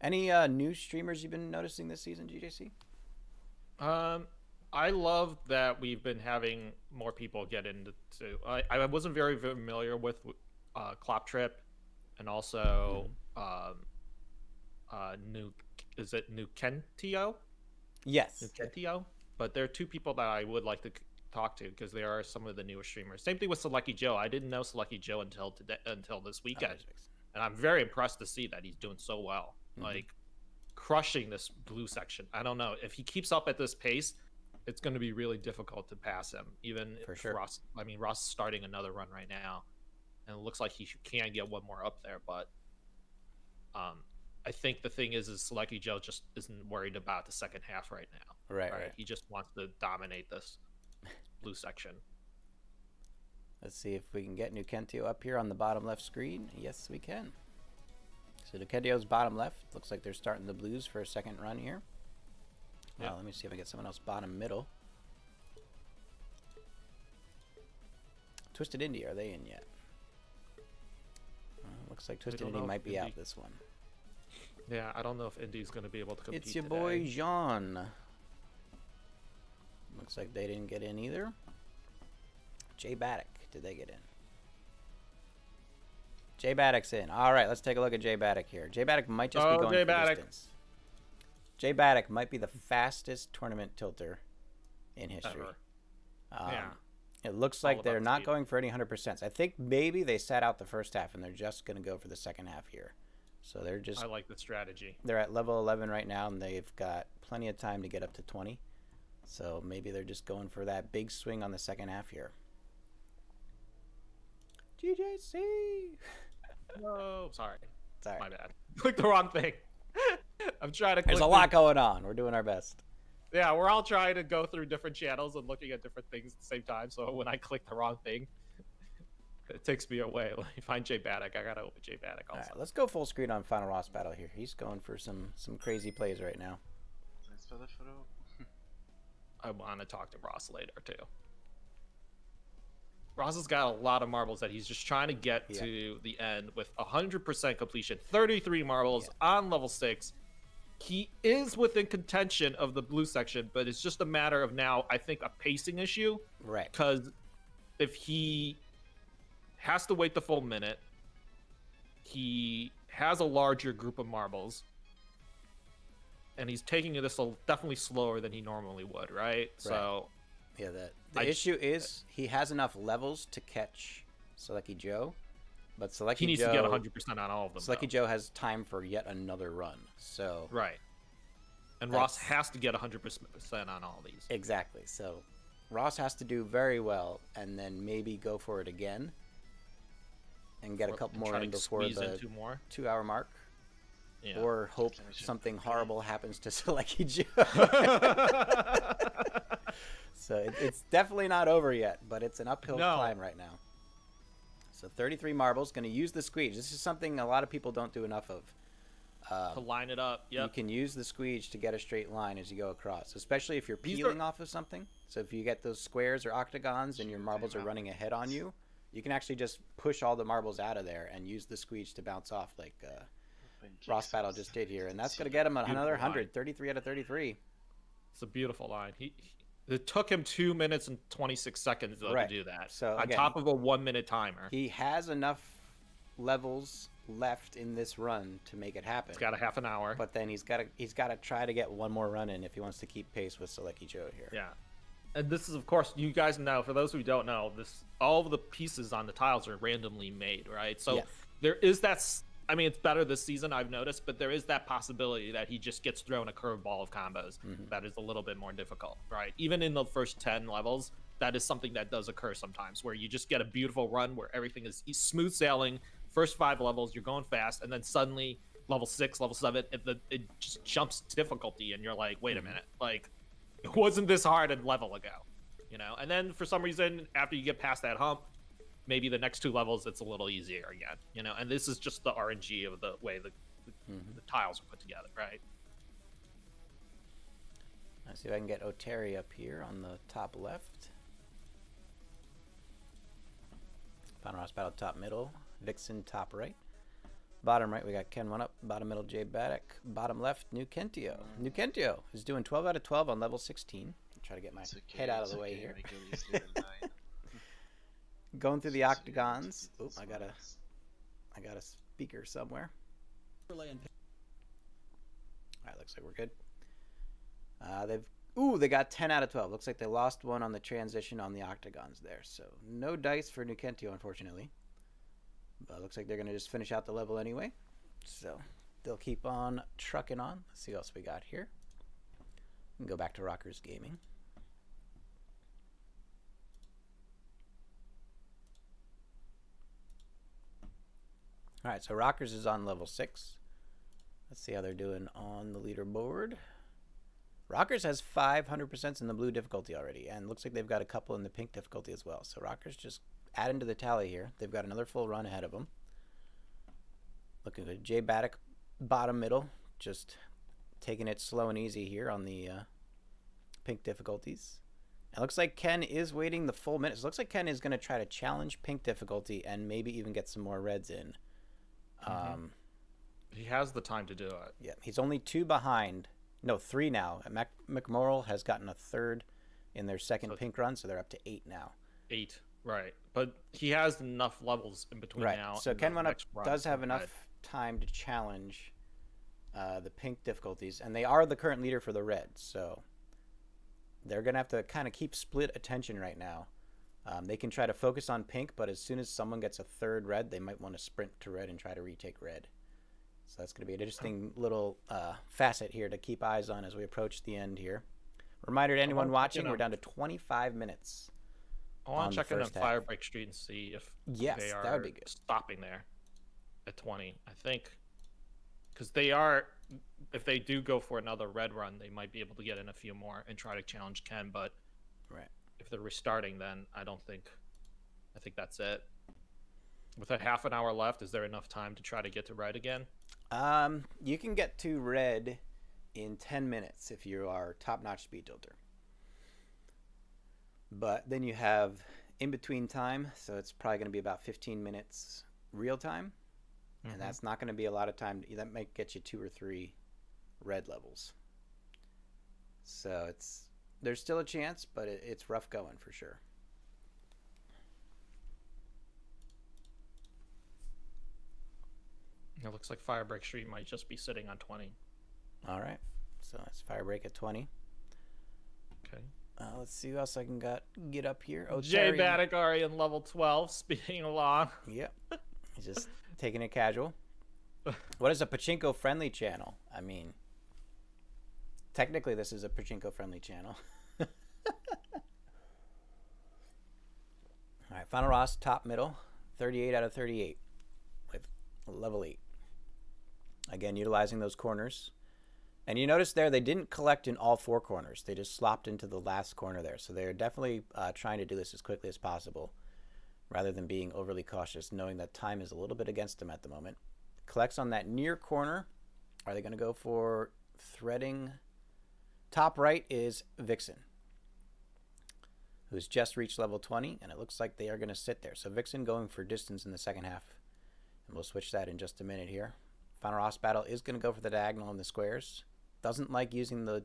Any new streamers you've been noticing this season, GJC? I love that we've been having more people get into. I wasn't very familiar with Kloptrip, and also is it Noukentio? Yes. Noukentio. But there are 2 people that I would like to talk to because they are some of the newer streamers. Same thing with Salekijo. I didn't know Salekijo until this weekend, and I'm very impressed to see that he's doing so well, like crushing this blue section. I don't know if he keeps up at this pace. It's going to be really difficult to pass him, even for sure. Ross. I mean, Ross is starting another run right now, and it looks like he can get one more up there. But I think the thing is Salekijo just isn't worried about the second half right now. Right. He just wants to dominate this blue section. Let's see if we can get Noukentio up here on the bottom left screen. Yes, we can. So Noukentio's bottom left. Looks like they're starting the blues for a second run here. Yep. Let me see if I get someone else bottom middle. Twisted Indie, are they in yet? Looks like Twisted Indie might be out this one. Yeah, I don't know if Indie's going to be able to compete. It's your boy Jean. Looks like they didn't get in either. Jay Baddock, did they get in? Jay Baddock's in. All right, let's take a look at Jay Baddock here. Jay Baddock might just be going for distance. Jay Baddock might be the fastest tournament tilter in history. Yeah. It looks like they're not going for any 100%. I think maybe they sat out the first half and they're just going to go for the second half here. So they're just... I like the strategy. They're at level 11 right now, and they've got plenty of time to get up to 20. So maybe they're just going for that big swing on the second half here. GJC! Oh, sorry. My bad. Clicked the wrong thing. I'm trying to click. There's a lot going on. We're doing our best. Yeah, we're all trying to go through different channels and looking at different things at the same time. So when I click the wrong thing, it takes me away. Let me find Jay Baddock. I gotta open Jay Baddock also. All right, let's go full screen on FinalRossBattle here. He's going for some crazy plays right now. I want to talk to Ross later too. Ross has got a lot of marbles that he's just trying to get to the end with 100% completion. 33 marbles on level 6. He is within contention of the blue section, but it's just a matter of now, I think, a pacing issue. Right. Because if he has to wait the full minute, he has a larger group of marbles, and he's taking this definitely slower than he normally would, right? So... yeah, the issue is he has enough levels to catch Salekijo, but Salekijo... he needs to get 100% on all of them, Salekijo has time for yet another run, so... Right. And Ross has to get 100% on all these. Exactly. So Ross has to do very well and then maybe go for it again and get a couple more in before the 2-hour mark. Yeah. Or hope something horrible happens to Salekijo. So it's definitely not over yet, but it's an uphill climb right now. So 33 marbles, going to use the squeege. This is something a lot of people don't do enough of. To line it up, You can use the squeege to get a straight line as you go across, especially if you're peeling off of something. So if you get those squares or octagons and your marbles are running ahead on you, you can actually just push all the marbles out of there and use the squeege to bounce off like RossBattle just did here. And that's going to get him another 100, 33 out of 33. It's a beautiful line. It took him 2 minutes and 26 seconds to do that. So on top of a 1-minute timer. He has enough levels left in this run to make it happen. He's got a half an hour. But then he's got to try to get one more run in if he wants to keep pace with Salekijo here. Yeah. And this is, of course, you guys know, for those who don't know, all of the pieces on the tiles are randomly made, right? So there is that... I mean, it's better this season, I've noticed, but there is that possibility that he just gets thrown a curveball of combos that is a little bit more difficult, right? Even in the first 10 levels, that is something that does occur sometimes, where you just get a beautiful run where everything is smooth sailing. First 5 levels, you're going fast, and then suddenly level 6, level 7, it just jumps difficulty, and you're like, wait a minute, like, it wasn't this hard a level ago, you know? And then for some reason, after you get past that hump, maybe the next 2 levels, it's a little easier again, you know? And this is just the RNG of the way the tiles are put together, right? Let's see if I can get OhTary up here on the top left. FinalRossBattle top middle. Vixen top right. Bottom right, we got kenONEup. Bottom middle, J-Batic. Bottom left, Noukentio. Noukentio is doing 12 out of 12 on level 16. Try to get my head out of the way here. Going through the octagons. Oop, I got a speaker somewhere. Alright, looks like we're good. They got 10 out of 12. Looks like they lost one on the transition on the octagons there. So no dice for Noukentio, unfortunately. But looks like they're going to just finish out the level anyway. So they'll keep on trucking on. Let's see what else we got here. We can go back to Rockers Gaming. Alright, so Rockers is on level 6. Let's see how they're doing on the leaderboard. Rockers has 500% in the blue difficulty already, and looks like they've got a couple in the pink difficulty as well. So Rockers just adding to the tally here. They've got another full run ahead of them. Looking good. J-Batic, bottom middle, just taking it slow and easy here on the pink difficulties. It looks like Ken is waiting the full minutes. It looks like Ken is going to try to challenge pink difficulty and maybe even get some more reds in. He has the time to do it. Yeah, he's only 2 behind. No, 3 now. mkermoal has gotten a 3rd in their second pink run, so they're up to 8 now. 8, right. But he has enough levels in between now. So kenONEup does have enough time to challenge the pink difficulties, and they are the current leader for the red, so they're going to have to kind of keep split attention right now. They can try to focus on pink, but as soon as someone gets a 3rd red, they might want to sprint to red and try to retake red. So that's going to be an interesting little facet here to keep eyes on as we approach the end here. Reminder to anyone watching, we're down to 25 minutes. I want to check in on firebreakst and see if they are that would be good. Stopping there at 20. I think because they are, if they do go for another red run, they might be able to get in a few more and try to challenge Ken. But if they're restarting, then I think that's it. With a half an hour left, is there enough time to try to get to red again? You can get to red in 10 minutes if you are top-notch speed tilter. But then you have in-between time, so it's probably going to be about 15 minutes real time. And that's not going to be a lot of time. That might get you 2 or 3 red levels. So there's still a chance, but it's rough going for sure. It looks like firebreakst might just be sitting on 20. All right. So that's firebreak at 20. Okay. Let's see who else I can get up here. Oh, J-Batic already in level 12, speeding along. Yep. He's just taking it casual. What is a pachinko-friendly channel? I mean, technically this is a pachinko-friendly channel. All right, FinalRoss, top middle, 38 out of 38 with level 8. Again, utilizing those corners. And you notice there they didn't collect in all 4 corners. They just slopped into the last corner there. So they're definitely trying to do this as quickly as possible rather than being overly cautious, knowing that time is a little bit against them at the moment. Collects on that near corner. Are they going to go for threading? Top right is Vixen, who's just reached level 20, and it looks like they are going to sit there. So Vixen going for distance in the second half. And we'll switch that in just a minute here. FinalRossBattle is going to go for the diagonal in the squares. Doesn't like using the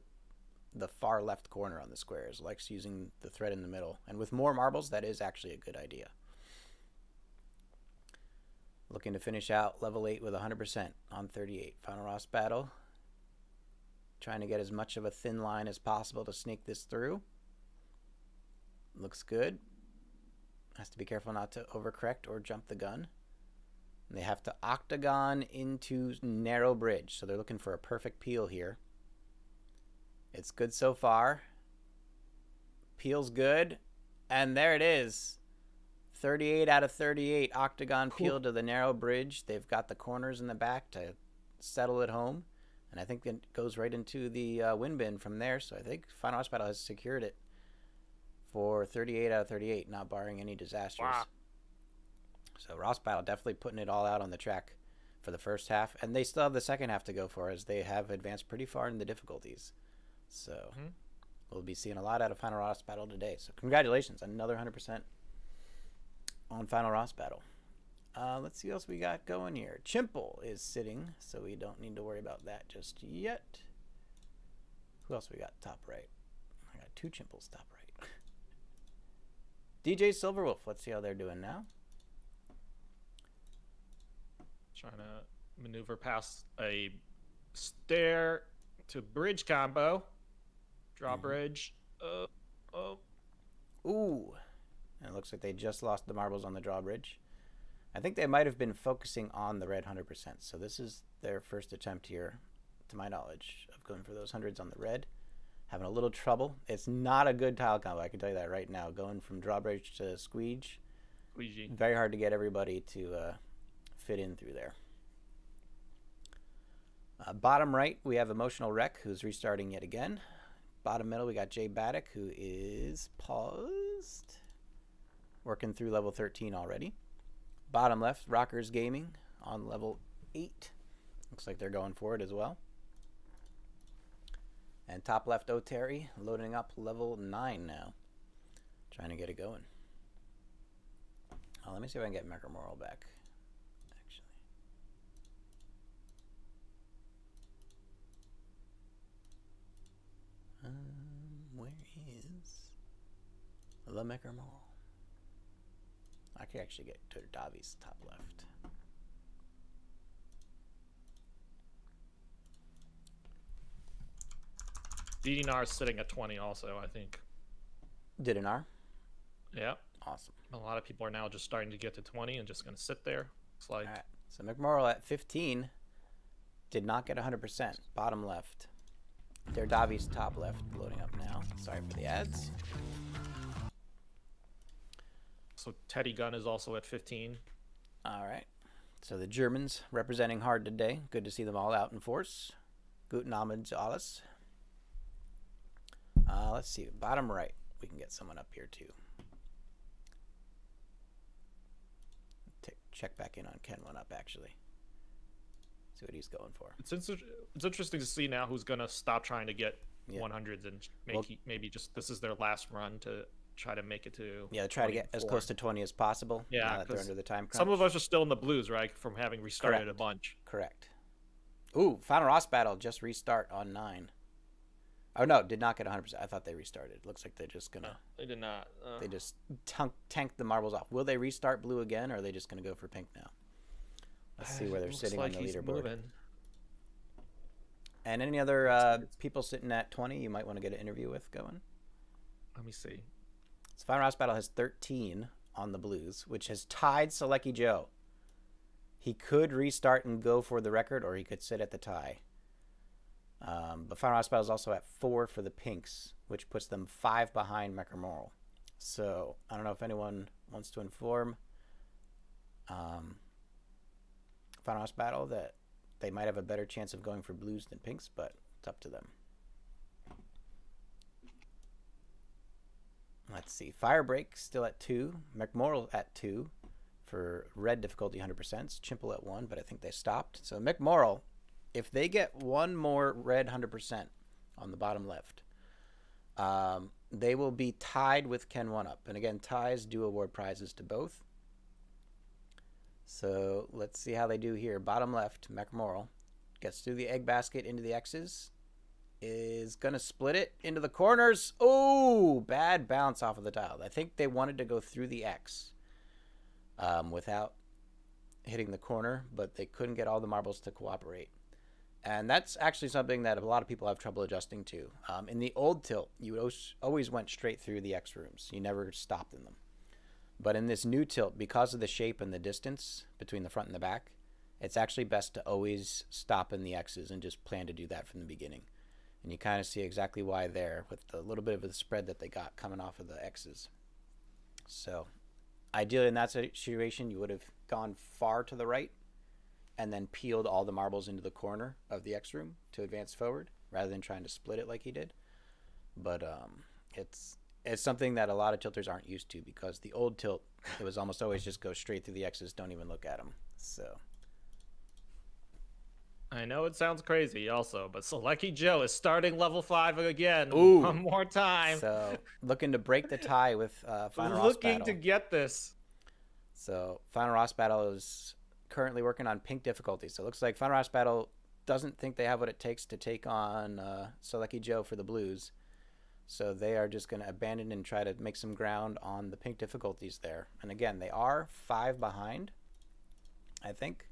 far left corner on the squares. Likes using the thread in the middle. And with more marbles, that is actually a good idea. Looking to finish out level 8 with 100% on 38. FinalRossBattle trying to get as much of a thin line as possible to sneak this through. Looks good. Has to be careful not to overcorrect or jump the gun. And they have to octagon into narrow bridge. So they're looking for a perfect peel here. It's good so far. Peel's good. And there it is. 38 out of 38 octagon peel to the narrow bridge. They've got the corners in the back to settle it home. And I think it goes right into the win bin from there. So I think FinalRossBattle has secured it for 38 out of 38, not barring any disasters. Wow. So RossBattle definitely putting it all out on the track for the first half. And they still have the second half to go for as they have advanced pretty far in the difficulties. So we'll be seeing a lot out of FinalRossBattle today. So congratulations, another 100% on FinalRossBattle. Let's see what else we got going here. Chimple is sitting, so we don't need to worry about that just yet. Who else we got top right? I got 2 Chimples top right. DJSilverWolfe, let's see how they're doing now. Trying to maneuver past a stair to bridge combo. Drawbridge. Ooh. And it looks like they just lost the marbles on the drawbridge. I think they might have been focusing on the red 100%. So this is their first attempt here, to my knowledge, of going for those hundreds on the red. Having a little trouble. It's not a good tile combo, I can tell you that right now. Going from drawbridge to squeegee. Very hard to get everybody to fit in through there. Bottom right, we have Emotional Wreck, who's restarting yet again. Bottom middle, we got Jay Baddock, who is paused. Working through level 13 already. Bottom left, Rockers Gaming on level 8. Looks like they're going for it as well. And top left, OhTary loading up level 9 now. Trying to get it going. Let me see if I can get mkermoal back. Actually. Where is the mkermoal? I could actually get to Davi's top left. Didinarr is sitting at 20 also, I think. Didinarr? Yeah. Awesome. A lot of people are now just starting to get to 20 and just going to sit there. It's like... All right. So mkermoal at 15 did not get 100%. Bottom left. Davi's top left loading up now. Sorry for the ads. So Teddy Gun is also at 15. All right. So the Germans representing hard today. Good to see them all out in force. Guten Abend zu alles. Let's see. Bottom right. We can get someone up here too. Check back in on kenONEup actually. See what he's going for. It's interesting to see now who's going to stop trying to get 100s and maybe just this is their last run to try to make it to try to get as close to 20 as possible. Yeah, that they're under the time crunch. Some of us are still in the blues, right, from having restarted a bunch. Correct. Ooh, FinalRossBattle just restart on 9. Oh no, did not get 100%. I thought they restarted. Looks like they're just gonna. They did not. They just tanked the marbles off. Will they restart blue again, or are they just gonna go for pink now? Let's see where they're sitting on the leaderboard. Moving. And any other people sitting at 20 you might want to get an interview with going? Let me see. So FinalRossBattle has 13 on the blues, which has tied Salekijo. He could restart and go for the record, or he could sit at the tie. But FinalRossBattle is also at 4 for the pinks, which puts them 5 behind mkermoal. So I don't know if anyone wants to inform FinalRossBattle that they might have a better chance of going for blues than pinks, but it's up to them. Let's see. Firebreakst still at 2. mkermoal at 2 for red difficulty 100%. Chimple at 1, but I think they stopped. So mkermoal, if they get one more red 100% on the bottom left, they will be tied with kenONEup. And again, ties do award prizes to both. So let's see how they do here. Bottom left, mkermoal gets through the egg basket into the X's. Is going to split it into the corners. Oh, bad bounce off of the tile. I think they wanted to go through the X without hitting the corner, but they couldn't get all the marbles to cooperate. And that's actually something that a lot of people have trouble adjusting to. In the old tilt, you always went straight through the X rooms. You never stopped in them. But in this new tilt, because of the shape and the distance between the front and the back, it's actually best to always stop in the X's and just plan to do that from the beginning. And you kind of see exactly why there with the little bit of the spread that they got coming off of the X's. So ideally in that situation, you would have gone far to the right and then peeled all the marbles into the corner of the X room to advance forward rather than trying to split it like he did. But it's something that a lot of tilters aren't used to, because the old tilt, it was almost always just go straight through the X's, don't even look at them. So I know it sounds crazy also, but Salekijo is starting level 5 again. Ooh. One more time. So looking to break the tie with FinalRossBattle. Looking to get this. So FinalRossBattle is currently working on pink difficulty. So it looks like FinalRossBattle doesn't think they have what it takes to take on Salekijo for the blues. So they are just going to abandon and try to make some ground on the pink difficulties there. And again, they are 5 behind, I think.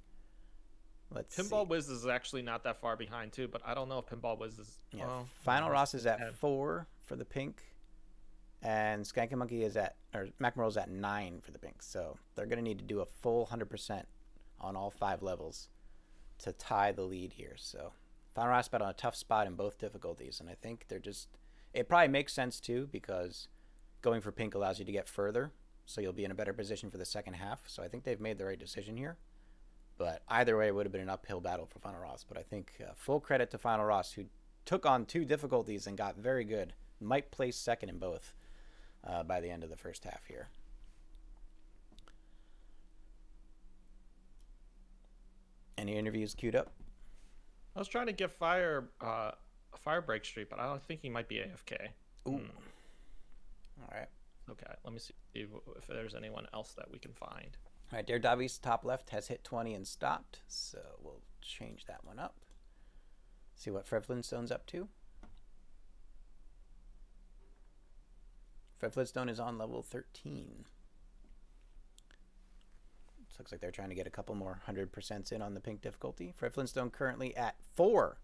Let's Pinball see. Wiz is actually not that far behind too, but I don't know if Pinball Wiz is. Yeah, well, FinalRoss is at 4 for the pink, and SkankinMonkee is at, or mkermoal is at 9 for the pink. So they're going to need to do a full 100% on all 5 levels to tie the lead here. So FinalRossBattle on a tough spot in both difficulties, and I think they're just. It probably makes sense too, because going for pink allows you to get further, so you'll be in a better position for the second half. So I think they've made the right decision here. But either way, it would have been an uphill battle for FinalRoss. But I think full credit to FinalRoss, who took on 2 difficulties and got very good. Might place second in both by the end of the first half here. Any interviews queued up? I was trying to get a firebreakst, but I don't think he might be AFK. Ooh. All right. Okay, let me see if there's anyone else that we can find. All right, Davis top left has hit 20 and stopped, so we'll change that one up. See what Fred Flintstone's up to. Fred Flintstone is on level 13. Looks like they're trying to get a couple more 100% in on the pink difficulty. Fred Flintstone currently at 4.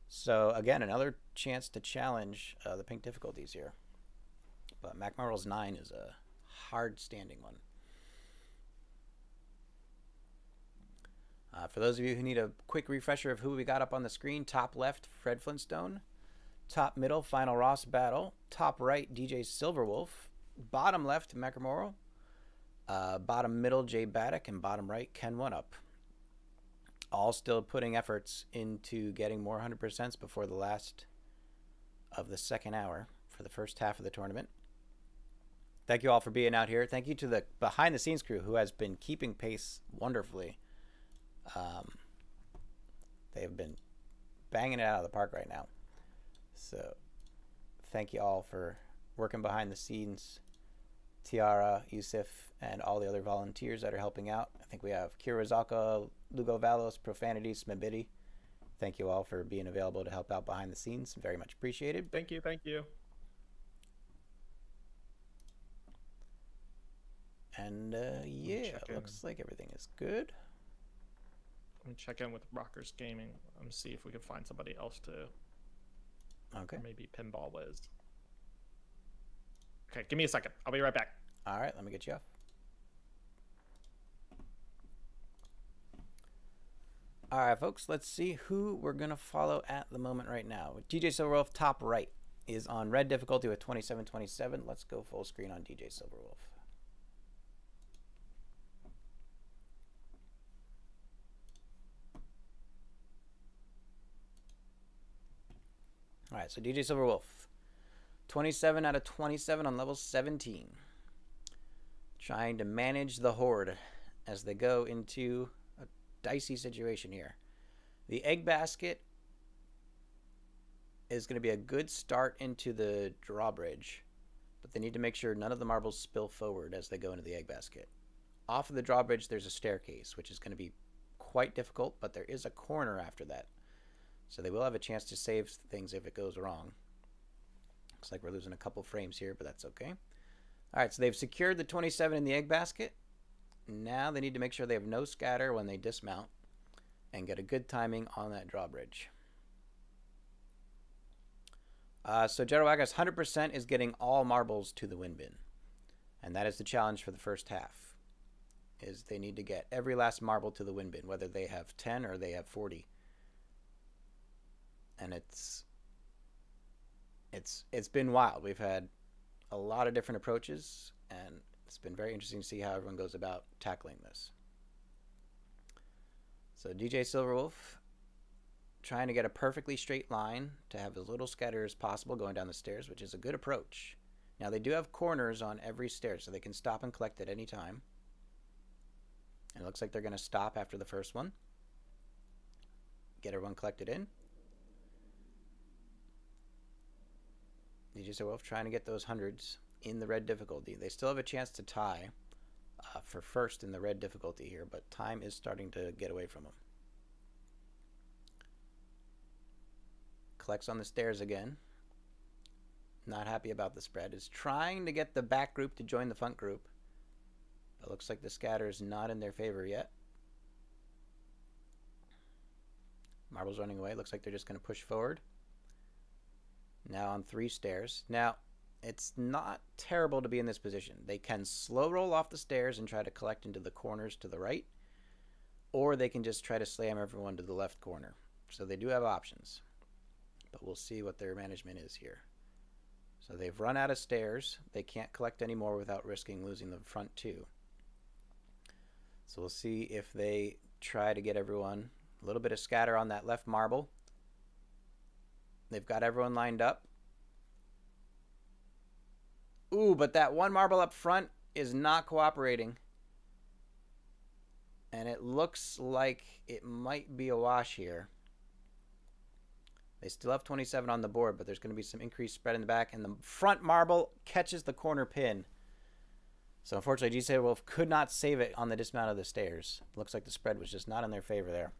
So again, another chance to challenge the pink difficulties here. But mkermoal's 9 is a hard standing one. For those of you who need a quick refresher of who we got up on the screen, top left, Fred Flintstone. Top middle, FinalRossBattle. Top right, DJSilverWolfe. Bottom left, mkermoal. Bottom middle, Jay Baddock. And bottom right, kenONEup. All still putting efforts into getting more 100% before the last of the second hour for the first half of the tournament. Thank you all for being out here. Thank you to the behind-the-scenes crew who has been keeping pace wonderfully. They've been banging it out of the park right now. So thank you all for working behind the scenes. Tiara, Yusuf, and all the other volunteers that are helping out. I think we have KiraRusalka, Lugo Valos, Profanity, Smabidi. Thank you all for being available to help out behind the scenes. Very much appreciated. Thank you, thank you. And yeah, looks like everything is good. Let me check in with Rockers Gaming and see if we can find somebody else to. Okay. Or maybe Pinball Wiz. Okay, give me a second. I'll be right back. All right, let me get you off. All right, folks, let's see who we're going to follow at the moment right now. DJSilverWolfe, top right, is on red difficulty with 2727. Let's go full screen on DJSilverWolfe. All right, so DJSilverWolfe, 27 out of 27 on level 17. Trying to manage the horde as they go into a dicey situation here. The egg basket is going to be a good start into the drawbridge, but they need to make sure none of the marbles spill forward as they go into the egg basket. Off of the drawbridge, there's a staircase, which is going to be quite difficult, but there is a corner after that. So they will have a chance to save things if it goes wrong. Looks like we're losing a couple frames here, but that's okay. All right, so they've secured the 27 in the egg basket. Now they need to make sure they have no scatter when they dismount and get a good timing on that drawbridge. So Jerawaga's 100% is getting all marbles to the win bin. And that is the challenge for the first half. Is they need to get every last marble to the win bin, whether they have 10 or they have 40. And it's been wild. We've had a lot of different approaches, and it's been very interesting to see how everyone goes about tackling this. So DJSilverWolfe trying to get a perfectly straight line to have as little scatter as possible going down the stairs, which is a good approach. Now they do have corners on every stair, so they can stop and collect at any time. And it looks like they're going to stop after the first one. get everyone collected in. DJSilverWolfe trying to get those hundreds in the red difficulty. They still have a chance to tie for first in the red difficulty here, but time is starting to get away from them. Collects on the stairs again. Not happy about the spread. Is trying to get the back group to join the front group. But looks like the scatter is not in their favor yet. Marbles running away. Looks like they're just going to push forward. Now on 3 stairs. Now, it's not terrible to be in this position. They can slow roll off the stairs and try to collect into the corners to the right. Or they can just try to slam everyone to the left corner. So they do have options. But we'll see what their management is here. So they've run out of stairs. They can't collect any more without risking losing the front 2. So we'll see if they try to get everyone. A little bit of scatter on that left marble. They've got everyone lined up. Ooh, but that one marble up front is not cooperating. And it looks like it might be a wash here. They still have 27 on the board, but there's going to be some increased spread in the back. And the front marble catches the corner pin. So unfortunately, DJSilverWolfe could not save it on the dismount of the stairs. Looks like the spread was just not in their favor there.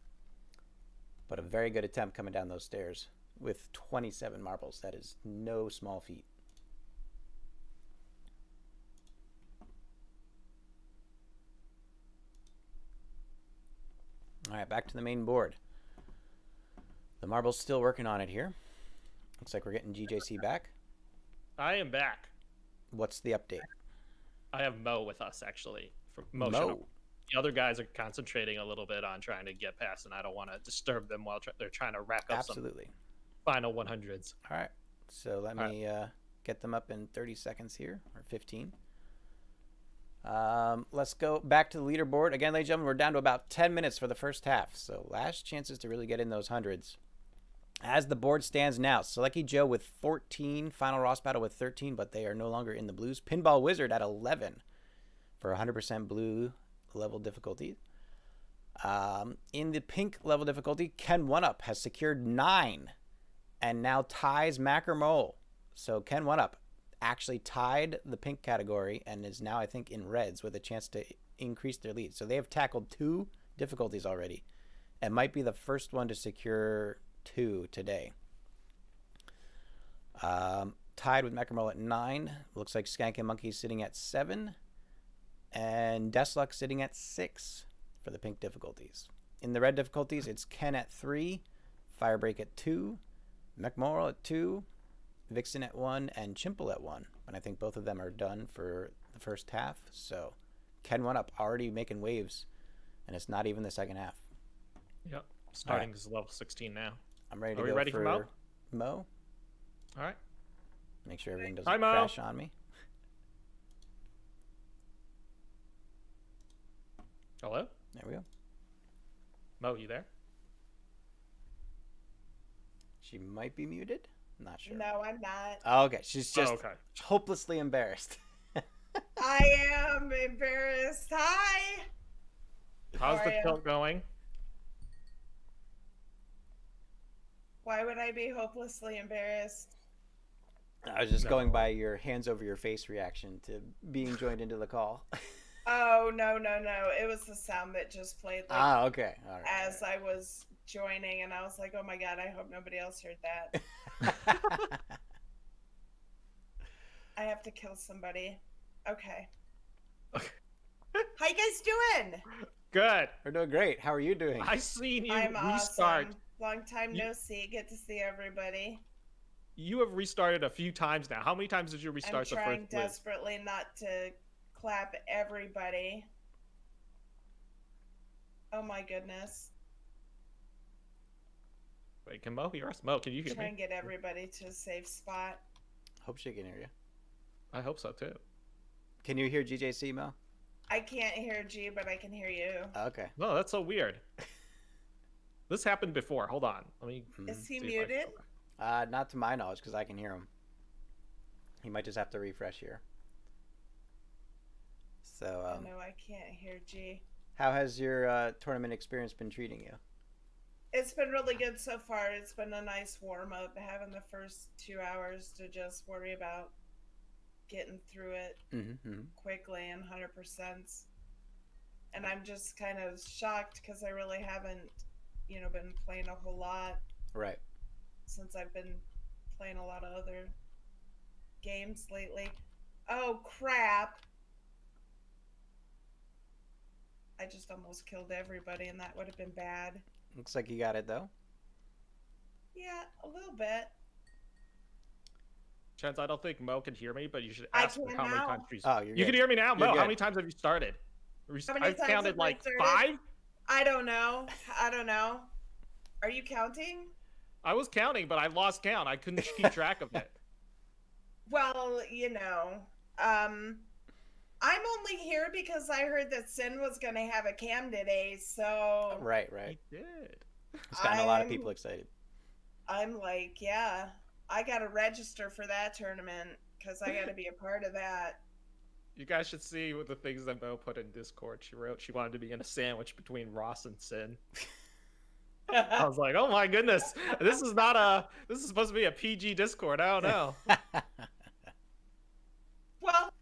But a very good attempt coming down those stairs with 27 marbles. That is no small feat. All right, back to the main board. The marble's still working on it here. Looks like we're getting GJC back. I am back. What's the update? I have Mo with us, actually. For Mo. The other guys are concentrating a little bit on trying to get past, and I don't want to disturb them while they're trying to rack up some final 100s. All right. So let me get them up in 30 seconds here, or 15. Let's go back to the leaderboard. Again, ladies and gentlemen, we're down to about 10 minutes for the first half. So last chances to really get in those hundreds. As the board stands now, Salekijo with 14, FinalRossBattle with 13, but they are no longer in the blues. Pinball Wizard at 11 for 100% blue level difficulty. In the pink level difficulty, kenONEup has secured 9 and now ties mkermoal. So kenONEup actually tied the pink category and is now, I think, in reds with a chance to increase their lead. So they have tackled 2 difficulties already and might be the first one to secure 2 today. Tied with mkermoal at 9. Looks like SkankinMonkee sitting at 7. And Deslux sitting at 6 for the pink difficulties. In the red difficulties, it's Ken at 3, firebreakst at 2, mkermoal at 2, Vixen at 1, and Chimple at 1. And I think both of them are done for the first half. So kenONEup already making waves, and it's not even the second half. Yep. Starting is level 16 now. I'm ready to go. Are we ready for Mo? Mo? All right. Make sure everything doesn't crash on me. Hello? There we go. Mo, you there? She might be muted. Not sure. No, I'm not. Oh, okay. She's just hopelessly embarrassed. I am embarrassed. Hi. How's the tilt going? Why would I be hopelessly embarrassed? I was just going by your hands over your face reaction to being joined into the call. Oh, no. It was the sound that just played okay. All right, as I was joining, and I was like, oh my god, I hope nobody else heard that. I have to kill somebody. Okay. How you guys doing? Good. We're doing great. How are you doing? I seen you I'm restart. Awesome. Long time no see. Good to see everybody. You have restarted a few times now. How many times did you restart the first I'm trying desperately not to clap everybody. Oh my goodness. Wait, can Mo hear us? Mo, can you hear me? Try and get everybody to a safe spot. Hope she can hear you. I hope so too. Can you hear GJC, Mo? I can't hear G, but I can hear you. Okay. No, that's so weird. This happened before. Hold on. Let me. Is he muted? Not to my knowledge, because I can hear him. He might just have to refresh here. So. No, I can't hear G. How has your tournament experience been treating you? It's been really good so far. It's been a nice warm up, having the first 2 hours to just worry about getting through it quickly and 100%. And I'm just kind of shocked because I really haven't, you know, been playing a whole lot. Right. Since I've been playing a lot of other games lately. Oh, crap. I just almost killed everybody, and that would have been bad. Looks like you got it, though. Yeah, a little bit. Chance, I don't think Mo can hear me, but you should ask her how many times she's... Oh, you're You good. can hear me now, Mo. You're How good. many times have you started? How many I've times counted have I like started? 5. I don't know. I don't know. Are you counting? I was counting, but I lost count. I couldn't keep track of it. Well, you know, I'm only here because I heard that Sin was going to have a cam today, so... Right. He did. It's gotten a lot of people excited. I'm like, yeah, I got to register for that tournament because I got to be a part of that. You guys should see what the things that Mo put in Discord. She wrote she wanted to be in a sandwich between Ross and Sin. I was like, oh my goodness, this is supposed to be a PG Discord. I don't know. Well,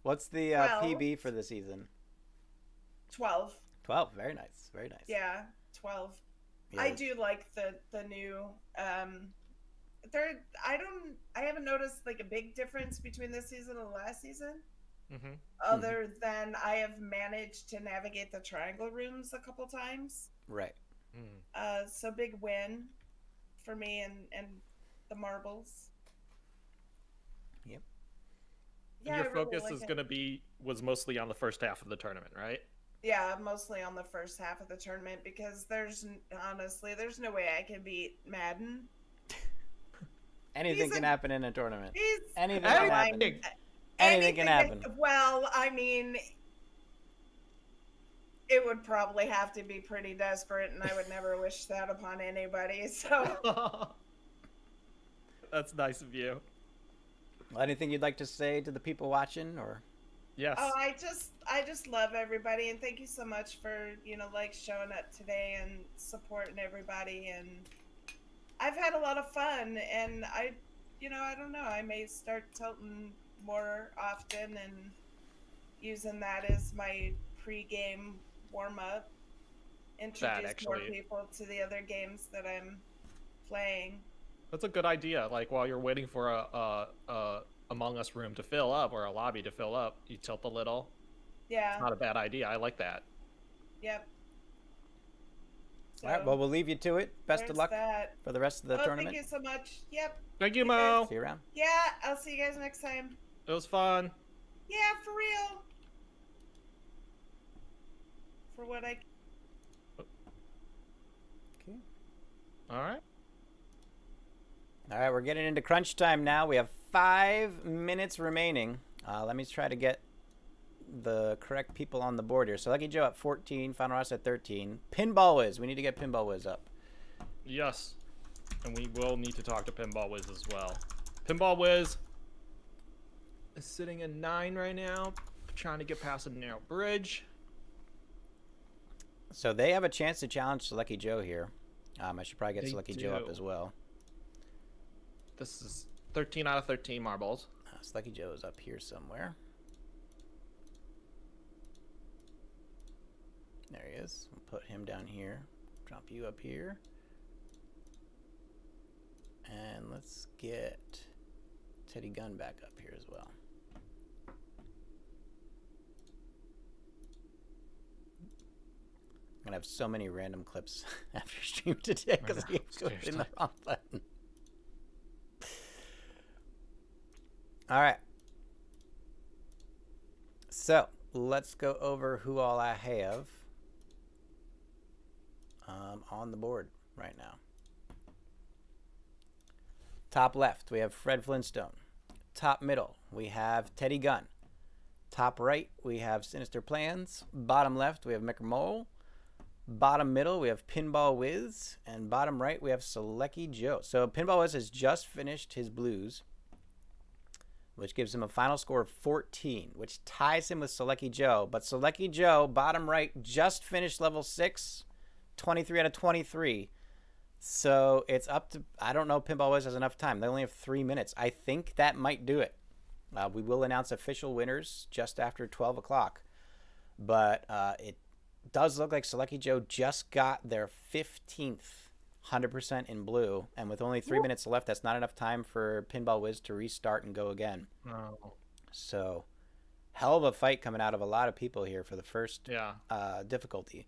what's the PB for the season? 12. 12. Very nice. Very nice. Yeah, 12. Yeah. I do like the new I haven't noticed like a big difference between this season and last season. Other than I have managed to navigate the triangle rooms a couple times. Right. So big win for me and the marbles. Yep. Yeah, Your I really focus like is it. going to be mostly on the first half of the tournament, right? Yeah, mostly on the first half of the tournament because there's no way I can beat Madden. Anything can happen in a tournament. Anything can can happen. Anything can happen. Well, I mean, it would probably have to be pretty desperate, and I would never wish that upon anybody. So that's nice of you. Well, anything you'd like to say to the people watching, or? Yes. Oh, I just love everybody, and thank you so much for like showing up today and supporting everybody. And I've had a lot of fun, and I don't know. I may start tilting more often and using that as my pre-game warm-up. Introduce more people to the other games that I'm playing. That's a good idea. Like while you're waiting for a Among Us room to fill up or a lobby to fill up, you tilt a little. Yeah. It's not a bad idea. I like that. Yep. All right. Well, we'll leave you to it. Best of luck for the rest of the tournament. Thank you so much. Yep. Thank you, Mo. See you around. Yeah, I'll see you guys next time. It was fun. Yeah, for real. For what I... Okay. All right. All right, we're getting into crunch time now. We have 5 minutes remaining. Let me try to get the correct people on the board here. Salekijo at 14, FinalRoss at 13. Pinball Wiz. We need to get Pinball Wiz up. Yes. And we will need to talk to Pinball Wiz as well. Pinball Wiz is sitting at 9 right now, trying to get past a narrow bridge. So they have a chance to challenge Salekijo here. I should probably get Salekijo up as well. This is 13 out of 13 marbles. Salekijo is up here somewhere. There he is. We'll put him down here. Drop you up here. And let's get Teddy Gunn back up here as well. I'm going to have so many random clips after stream today because I clicked in the wrong button. All right. So let's go over who all I have on the board right now. Top left, we have Fred Flintstone. Top middle, we have Teddy Gunn. Top right, we have SiNiSTeRPLaNZ. Bottom left, we have mkermoal. Bottom middle, we have Pinball Wiz. And bottom right, we have Salekijo. So Pinball Wiz has just finished his blues, which gives him a final score of 14, which ties him with Salekijo. But Salekijo, bottom right, just finished level 6. 23 out of 23. So it's up to, I don't know if Pinball Wiz has enough time. They only have 3 minutes. I think that might do it. We will announce official winners just after 12 o'clock. But it does look like Salekijo just got their 15th 100% in blue. And with only 3 minutes left, that's not enough time for Pinball Wiz to restart and go again. Oh. So, hell of a fight coming out of a lot of people here for the first difficulty.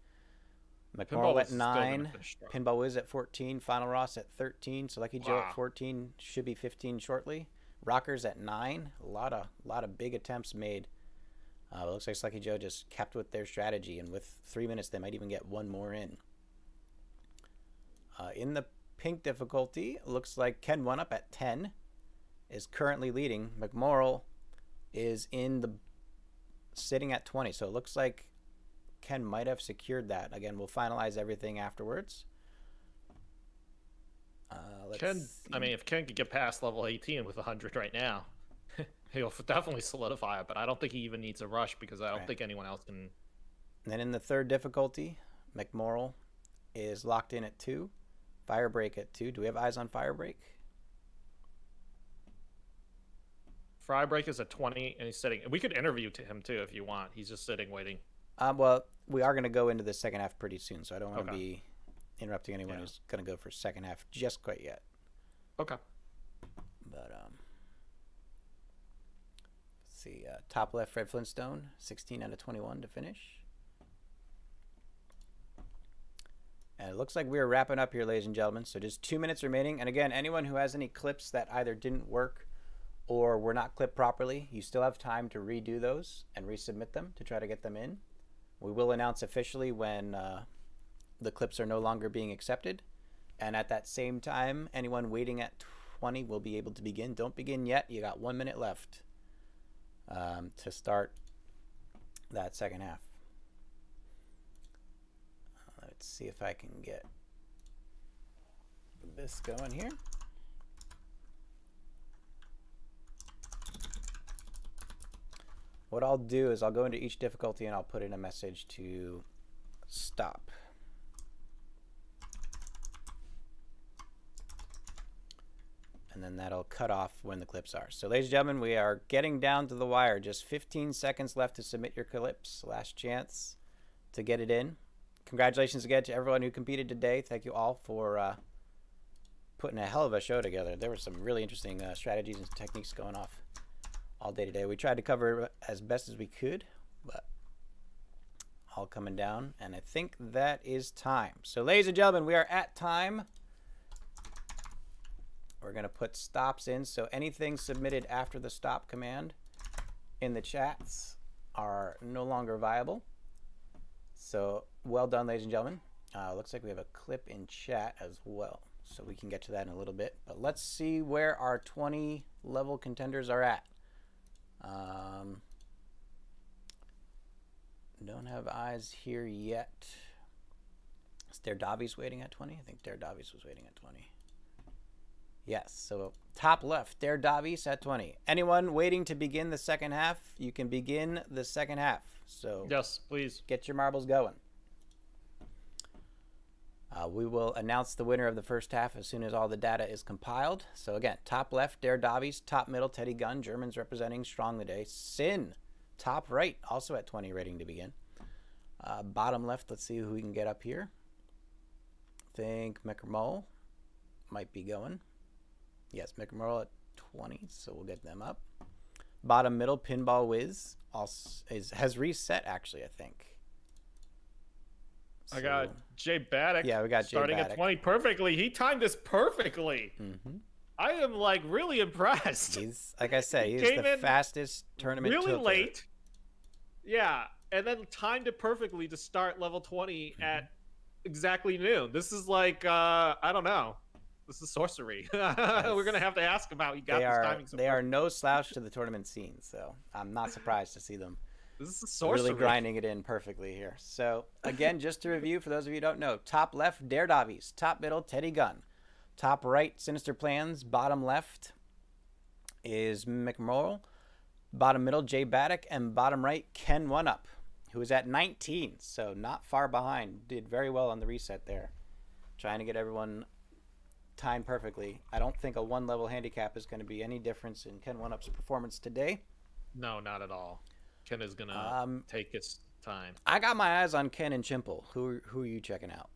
mkermoal at 9, Pinball Wiz at 14, FinalRoss at 13, Salekijo at 14, should be 15 shortly. Rockers at 9, a lot of big attempts made. It looks like Salekijo just kept with their strategy, and with 3 minutes, they might even get one more in. In the pink difficulty, it looks like kenONEup at 10 is currently leading. mkermoal is sitting at 20, so it looks like Ken might have secured that. Again, we'll finalize everything afterwards. I mean, if Ken could get past level 18 with 100 right now, he'll definitely solidify it, but I don't think he even needs a rush because I don't think anyone else can. And then in the third difficulty, mkermoal is locked in at 2, firebreakst at 2. Do we have eyes on firebreakst? Firebreakst is at 20, and he's sitting. We could interview to him too if you want. He's just sitting waiting. Well, we are going to go into the second half pretty soon, so I don't want to be interrupting anyone who's going to go for second half just quite yet. Okay. But let's see. Top left, Fred Flintstone, 16 out of 21 to finish. And it looks like we're wrapping up here, ladies and gentlemen. So just 2 minutes remaining. And again, anyone who has any clips that either didn't work or were not clipped properly, you still have time to redo those and resubmit them to try to get them in. We will announce officially when the clips are no longer being accepted. And at that same time, anyone waiting at 20 will be able to begin. Don't begin yet. You got 1 minute left to start that second half. Let's see if I can get this going here. What I'll do is I'll go into each difficulty and I'll put in a message to stop. And then that'll cut off when the clips are. So ladies and gentlemen, we are getting down to the wire. Just 15 seconds left to submit your clips. Last chance to get it in. Congratulations again to everyone who competed today. Thank you all for putting a hell of a show together. There were some really interesting strategies and techniques going off all day today. We tried to cover as best as we could, but all coming down. And I think that is time. So ladies and gentlemen, we are at time. We're going to put stops in. So anything submitted after the stop command in the chats are no longer viable. So well done, ladies and gentlemen. Looks like we have a clip in chat as well, so we can get to that in a little bit. But let's see where our 20 level contenders are at. Don't have eyes here yet. Is DJSilverWolfe waiting at 20? I think DJSilverWolfe was waiting at 20. Yes, so top left, DJSilverWolfe at 20. Anyone waiting to begin the second half, you can begin the second half. So yes, please get your marbles going. We will announce the winner of the first half as soon as all the data is compiled. So again, top left, DJSilverWolfe, top middle, Teddy Gunn, Germans representing strong today. Sin, top right, also at 20, ready to begin. Bottom left, let's see who we can get up here. I think mkermoal might be going. Yes, mkermoal at 20, so we'll get them up. Bottom middle, Pinball Wiz has reset, actually, I think. So, I got Jay Baddock. Yeah, we got Jay starting Baddock. At 20 perfectly. He timed this perfectly. Mm-hmm. I am like really impressed. He's, like I said, he's the fastest tournament really tilter. Late. Yeah, and then timed it perfectly to start level 20 at exactly noon. This is like I don't know. This is sorcery. We're gonna have to ask him how he got this timing. They are no slouch to the tournament scene, so I'm not surprised to see them. This is sorcery. Really grinding it in perfectly here. So again, just to review for those of you who don't know: top left, DJSilverWolfe; top middle, Teddy Gunn; top right, SiNiSTeRPLaNZ; bottom left is mkermoal; bottom middle, Jay Baddock; and bottom right, kenONEup. who is at 19, so not far behind. Did very well on the reset there. Trying to get everyone timed perfectly. I don't think a one-level handicap is going to be any difference in kenONEup's performance today. No, not at all. Ken is going to take his time. I got my eyes on Ken and Chimple. Who are you checking out?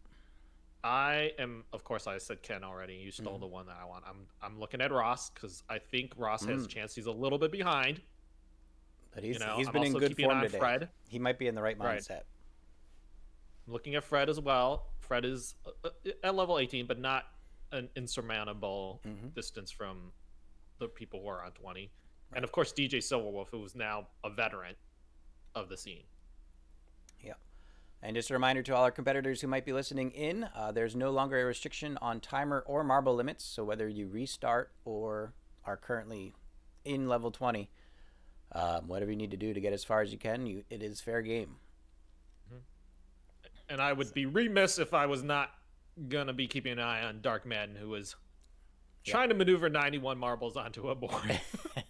I am, of course, I said Ken already. You stole the one that I want. I'm looking at Ross because I think Ross has a chance. He's a little bit behind. But he's been in good form today. Fred. He might be in the right mindset. I'm looking at Fred as well. Fred is at level 18, but not an insurmountable distance from the people who are on 20. Right. And of course, DJSilverWolfe, who is now a veteran of the scene. Yeah. And just a reminder to all our competitors who might be listening in, there's no longer a restriction on timer or marble limits. So whether you restart or are currently in level 20, whatever you need to do to get as far as you can, it is fair game. And I would be remiss if I was not going to be keeping an eye on Dark Madden, who was trying to maneuver 91 marbles onto a board.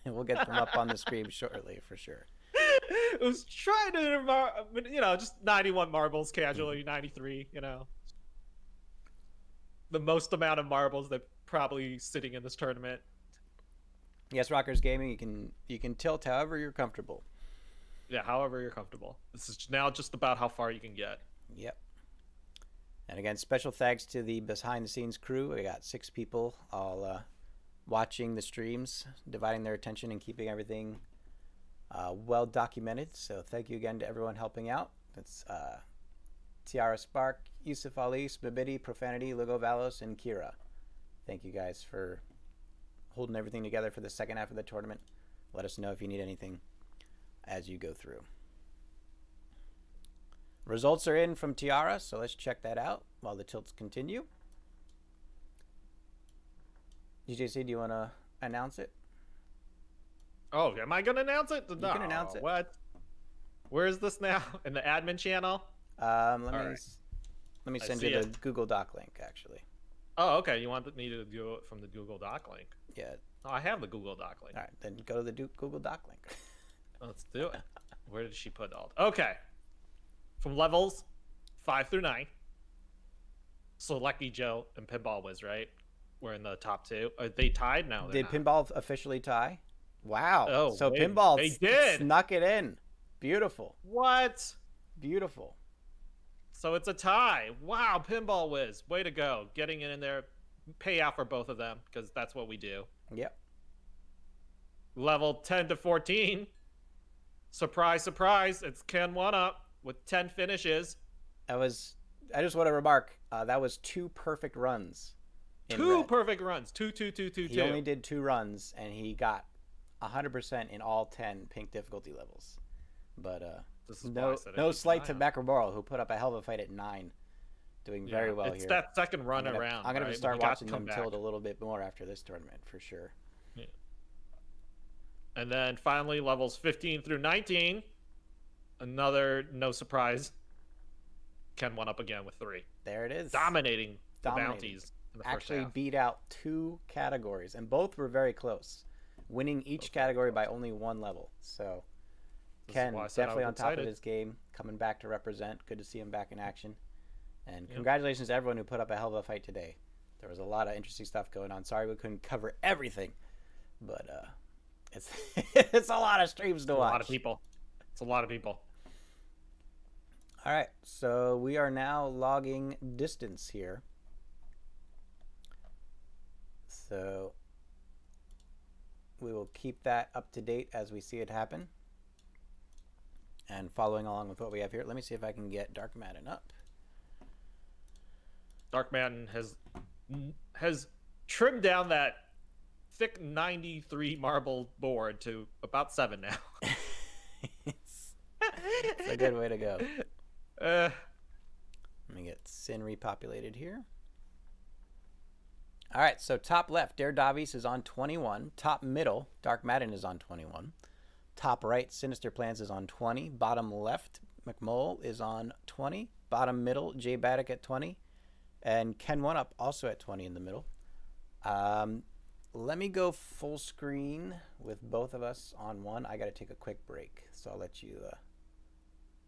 We'll get them up on the screen shortly, for sure. It was trying to, just 91 marbles casually, 93, the most amount of marbles that probably sitting in this tournament. Yes, Rockers Gaming, you can tilt however you're comfortable. Yeah, however you're comfortable. This is now just about how far you can get. Yep. And again, special thanks to the behind-the-scenes crew. We got 6 people all watching the streams, dividing their attention and keeping everything well documented. So thank you again to everyone helping out. That's TiarraSpark, Yusuf Ali, Spabidi, Profanity, Lugo Valos, and Kira. Thank you guys for holding everything together for the second half of the tournament. Let us know if you need anything as you go through. Results are in from Tiara, so let's check that out while the tilts continue. DJC, do you want to announce it? Oh, am I going to announce it? You can announce it. What? Where is this now? In the admin channel? Let me send you the Google Doc link, actually. Oh, okay. You want me to do it from the Google Doc link? Yeah. Oh, I have the Google Doc link. All right, then go to the Google Doc link. Let's do it. Where did she put all? Okay. From levels 5 through 9. Salekijo and Pinball Wiz, right? We're in the top 2. Are they tied now? Did Pinball officially tie? Wow. Oh, so wait, Pinball they did. Snuck it in. Beautiful. What? Beautiful. So it's a tie. Wow, Pinball Wiz. Way to go. Getting in there. Pay out for both of them, because that's what we do. Yep. Level 10 to 14. Surprise, surprise. It's kenONEup with 10 finishes. I just want to remark, that was 2 perfect runs. Two perfect runs. Two. He only did 2 runs, and he got 100% in all 10 pink difficulty levels. But no slight to mkermoal, who put up a hell of a fight at 9. Doing very well here. It's that second run around. I'm going to start watching them tilt a little bit more after this tournament, for sure. Yeah. And then finally, levels 15 through 19. Another, no surprise, kenONEup again with 3. There it is. Dominating the bounties in the first Actually half. beat out 2 categories, and both were very close. Winning each category by only 1 level. So Ken definitely on top of his game, coming back to represent. Good to see him back in action. And congratulations to everyone who put up a hell of a fight today. There was a lot of interesting stuff going on. Sorry we couldn't cover everything, but it's it's a lot of streams to watch. A lot of people. It's a lot of people. All right, so we are now logging distance here. So we will keep that up to date as we see it happen. And following along with what we have here, let me see if I can get Dark Madden up. Dark Madden has trimmed down that thick 93 marble board to about 7 now. It's a good way to go. Let me get Sin repopulated here. All right, so top left, Dare Davies is on 21. Top middle, Dark Madden is on 21. Top right, SiNiSTeRPLaNZ is on 20. Bottom left, mkermoal is on 20. Bottom middle, Jay Baddock at 20. And kenONEup also at 20 in the middle. Let me go full screen with both of us on one. I got to take a quick break, so I'll let you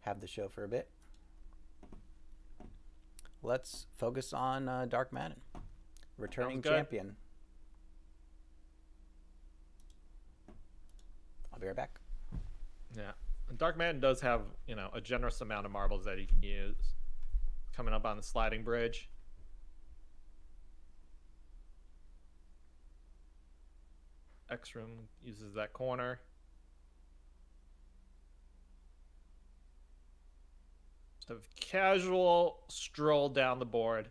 have the show for a bit. Let's focus on Dark Madden, returning champion. I'll be right back. Yeah, and Dark Madden does have, you know, a generous amount of marbles that he can use. Coming up on the sliding bridge. X-Room uses that corner. Just a casual stroll down the board.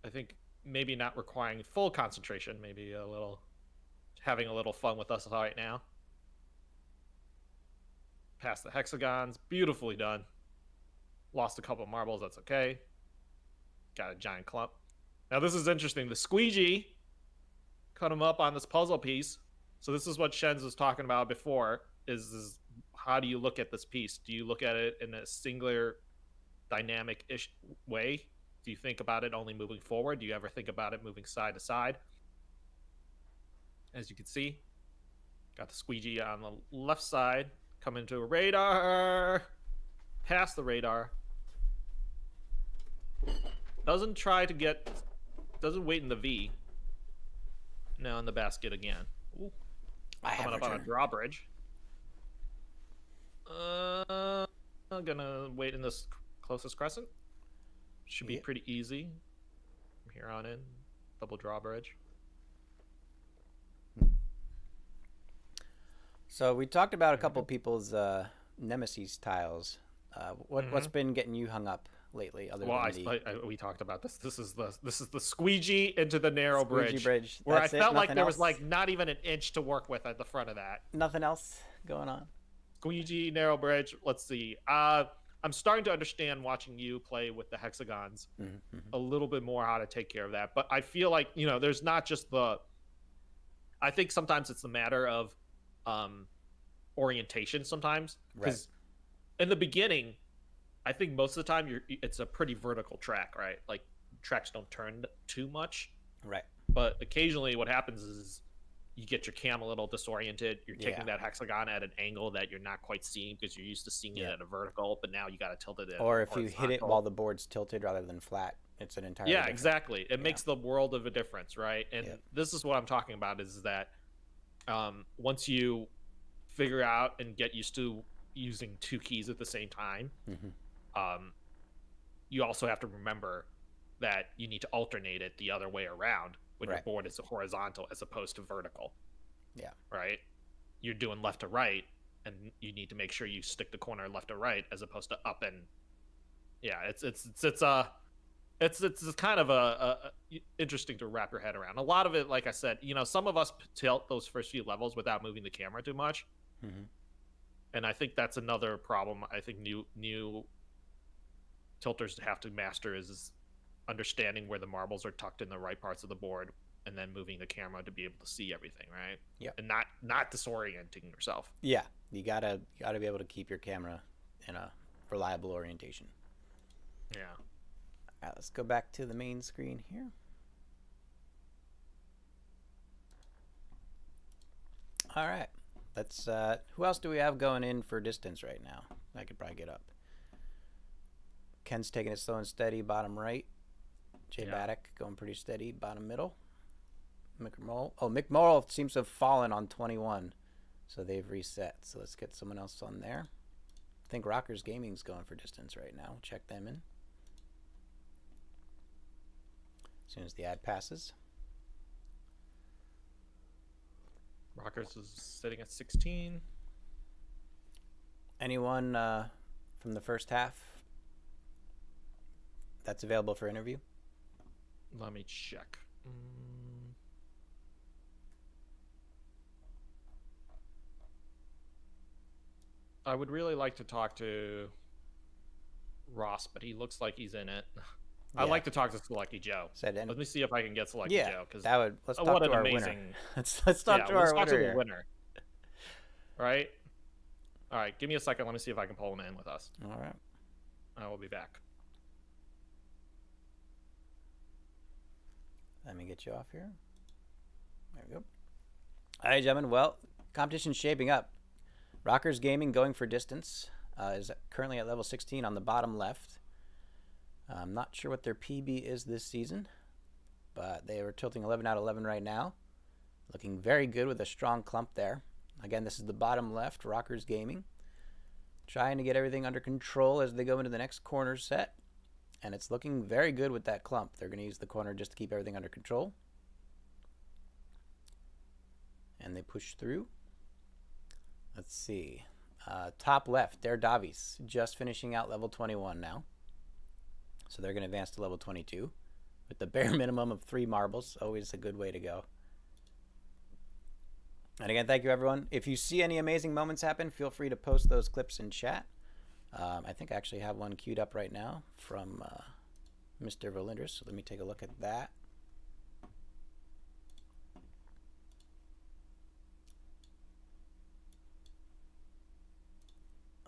I think maybe not requiring full concentration, maybe a little, having a little fun with us right now. Past the hexagons, beautifully done. Lost a couple marbles, that's okay. Got a giant clump. Now this is interesting. The squeegee cut him up on this puzzle piece. So this is what Shenz was talking about before, is how do you look at this piece? Do you look at it in a singular dynamic-ish way? Do you think about it only moving forward? Do you ever think about it moving side to side? As you can see, got the squeegee on the left side, coming to a radar, past the radar. Doesn't try to get, doesn't wait in the V. Now in the basket again. Ooh. Coming up on a drawbridge. I'm gonna wait in this closest crescent. Should be pretty easy from here on in. Double drawbridge. So we talked about a couple people's Nemesis tiles. What's been getting you hung up lately? Other than we talked about this. This is the squeegee into the narrow bridge. Where I felt like there was like not even an inch to work with at the front of that. Nothing else going on. Squeegee, narrow bridge. Let's see. I'm starting to understand, watching you play with the hexagons, a little bit more how to take care of that. But I feel like, you know, there's not just the. I think sometimes it's a matter of orientation. Sometimes, because in the beginning, I think most of the time it's a pretty vertical track, right? Like tracks don't turn too much, right? But occasionally, what happens is you get your cam a little disoriented. You're taking that hexagon at an angle that you're not quite seeing because you're used to seeing it at a vertical, but now you got to tilt it. Or if you hit it while the board's tilted rather than flat, it's an entirely different. Exactly. It makes the world of a difference, right? And this is what I'm talking about: is that once you figure out and get used to using two keys at the same time, you also have to remember that you need to alternate it the other way around when your board is horizontal as opposed to vertical. Yeah. Right? You're doing left to right, and you need to make sure you stick the corner left to right as opposed to up and it's kind of a interesting to wrap your head around. A lot of it, like I said, you know, some of us tilt those first few levels without moving the camera too much. And I think that's another problem I think new tilters have to master is understanding where the marbles are tucked in the right parts of the board and then moving the camera to be able to see everything, right? Yeah. And not disorienting yourself. Yeah. You gotta be able to keep your camera in a reliable orientation. Yeah. All right, let's go back to the main screen here. All right. Let's who else do we have going in for distance right now? I could probably get up. Ken's taking it slow and steady, bottom right. Jay Baddock going pretty steady, bottom middle. mkermoal. Oh, mkermoal seems to have fallen on 21, so they've reset. So let's get someone else on there. I think rockersgaming's going for distance right now. Check them in. As soon as the ad passes. Rockers is sitting at 16. Anyone from the first half that's available for interview? Let me check. I would really like to talk to Ross, but he looks like he's in it. I'd like to talk to Salekijo. Let me see if I can get Salekijo. Yeah, that would. Let's talk to our winner. Let's talk to our winner. Right. All right. Give me a second. Let me see if I can pull him in with us. All right. I will be back. Let me get you off here. There we go. All right, gentlemen. Well, competition's shaping up. Rockers Gaming going for distance is currently at level 16 on the bottom left. I'm not sure what their PB is this season, but they are tilting 11 out of 11 right now. Looking very good with a strong clump there. Again, this is the bottom left, Rockers Gaming. Trying to get everything under control as they go into the next corner set. And it's looking very good with that clump. They're going to use the corner just to keep everything under control. And they push through. Let's see. Top left, they're Davies, just finishing out level 21 now. So they're going to advance to level 22 with the bare minimum of 3 marbles. Always a good way to go. And again, thank you, everyone. If you see any amazing moments happen, feel free to post those clips in chat. I think I actually have one queued up right now from Mr. Volinders. So let me take a look at that.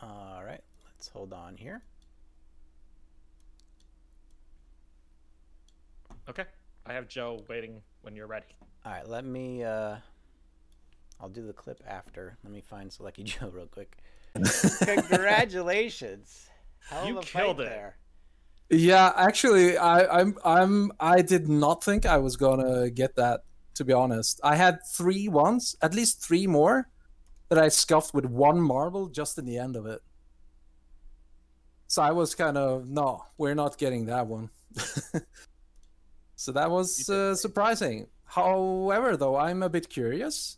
All right, let's hold on here. Okay, I have Joe waiting when you're ready. All right, let me, I'll do the clip after. Let me find Salekijo real quick. Congratulations. Hell You of a killed fight it. there. Yeah, actually, I did not think I was gonna get that, to be honest. I had 3 ones, at least 3 more, that I scuffed with 1 marble just in the end of it. So I was kind of, no, we're not getting that one. So that was surprising. However, though, I'm a bit curious.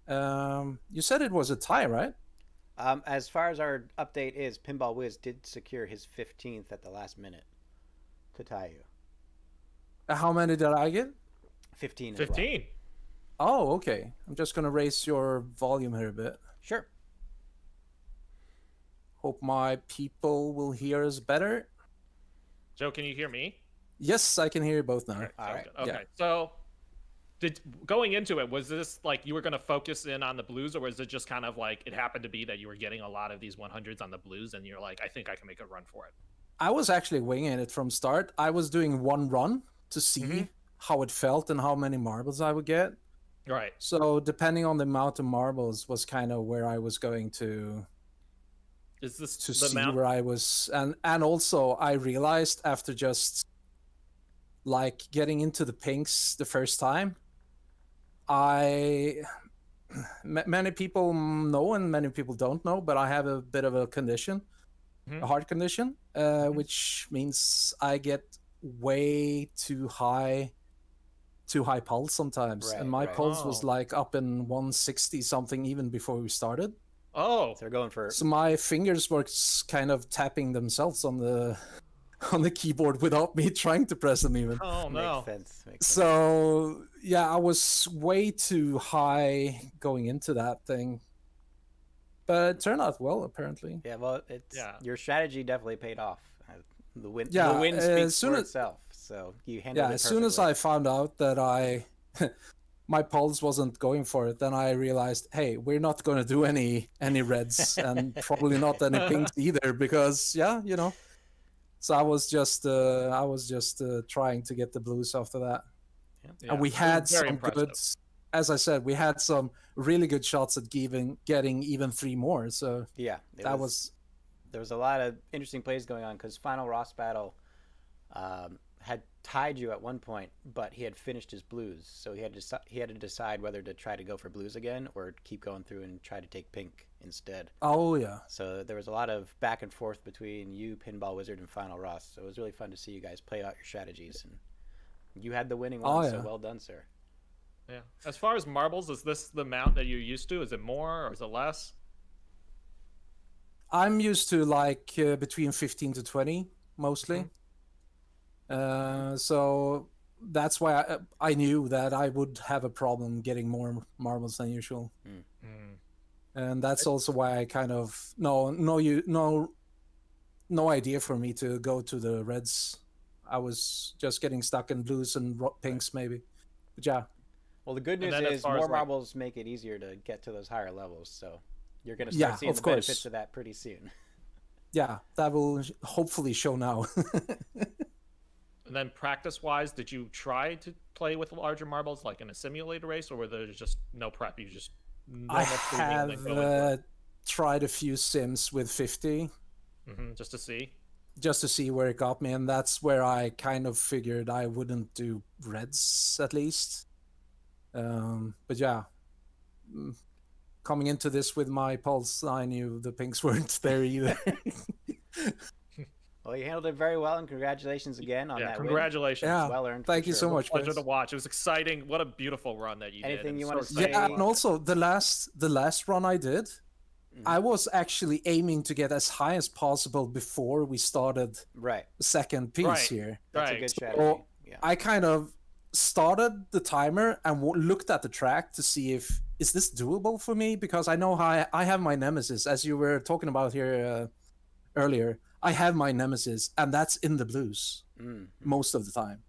You said it was a tie, right? As far as our update is, Pinball Wiz did secure his 15th at the last minute to tie you. How many did I get? 15. 15. Oh, okay. I'm just gonna raise your volume here a bit. Sure. Hope my people will hear us better. Joe, can you hear me? Yes, I can hear you both now. All right. Okay. Yeah. So, going into it, was this like you were going to focus in on the blues, or was it just kind of like it happened to be that you were getting a lot of these 100s on the blues, and you're like, I think I can make a run for it? I was actually winging it from start. I was doing 1 run to see how it felt and how many marbles I would get. Right. So depending on the amount of marbles was kind of where I was going to Is this to the see amount? where I was, and also I realized after just like getting into the pinks the first time, many people know and many people don't know, but I have a bit of a condition, a heart condition, which means I get way too high pulse sometimes, and my pulse was like up in 160 something even before we started. Oh, So they're going for. So my fingers were kind of tapping themselves on the keyboard without me trying to press them even. oh no. Makes sense. Makes sense. So yeah, I was way too high going into that thing, but it turned out well apparently. Yeah, well, it's your strategy definitely paid off. The win speaks for itself. So you handled it as soon as perfectly. I found out that my pulse wasn't going for it, then I realized, hey, we're not going to do any reds and probably not any pinks either, because you know. So I was just trying to get the blues after that. Yeah. And we had some impressive. good, as I said, we had some really good shots at getting even 3 more. So yeah, that was there was a lot of interesting plays going on because FinalRossBattle had tied you at one point, but he had finished his blues, so he had to decide whether to try to go for blues again or keep going through and try to take pink instead. Oh yeah. So there was a lot of back and forth between you, Pinball Wizard, and Final Ross. So it was really fun to see you guys play out your strategies, and you had the winning one. So well done, sir. Yeah. As far as marbles, is this the amount that you're used to? Is it more or is it less? I'm used to like between 15 to 20 mostly. So that's why I knew that I would have a problem getting more marbles than usual. And that's also why I kind of no idea for me to go to the reds. I was just getting stuck in blues and pinks maybe. But yeah. Well, the good news is more marbles make it easier to get to those higher levels. So you're going to start seeing the benefits of that pretty soon. Yeah, that will hopefully show now. And then practice-wise, did you try to play with larger marbles like in a simulator race, or were there just no prep. You just I have tried a few sims with 50. Just to see. Just to see where it got me, and that's where I kind of figured I wouldn't do reds at least. But yeah, coming into this with my pulse, I knew the pinks weren't there either. Well, you handled it very well, and congratulations again on that congratulations. win. Well earned. Thank you so much. Pleasure to watch. It was exciting. What a beautiful run that you did. Anything you want to say? Yeah, and also the last run I did, I was actually aiming to get as high as possible before we started the second piece here. That's a good strategy. So I kind of started the timer and looked at the track to see if is this doable for me, because I know how I have my nemesis, as you were talking about here earlier. I have my nemesis, and that's in the blues most of the time,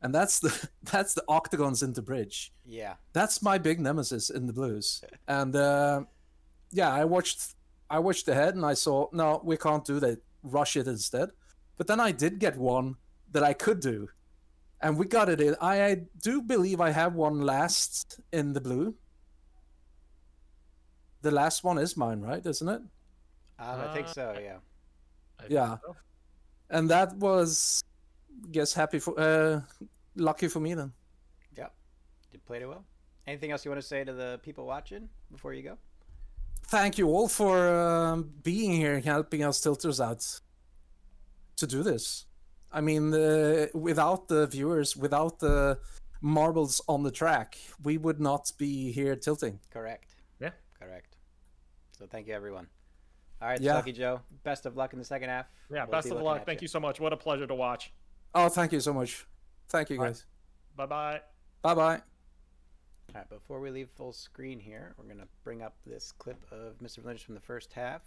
and that's the octagons in the bridge. Yeah, that's my big nemesis in the blues. And yeah, I watched ahead and I saw, no, we can't do that. Rush it instead. But then I did get one that I could do, and we got it in. I do believe I have one last in the blue. The last one is mine, right? Isn't it? I think so. Yeah. Yeah, and that was, guess, lucky for me then. Yep, you played it well. Anything else you want to say to the people watching before you go? Thank you all for being here and helping us tilters out to do this. I mean, without the viewers, without the marbles on the track, we would not be here tilting. Correct. Yeah. Correct. So thank you, everyone. All right, Salekijo, best of luck in the second half. Yeah, best of luck. Thank you so much. What a pleasure to watch. Oh, thank you so much. Thank you, guys. Bye-bye. Bye-bye. All right, before we leave full screen here, we're going to bring up this clip of Mr. Lynch from the first half.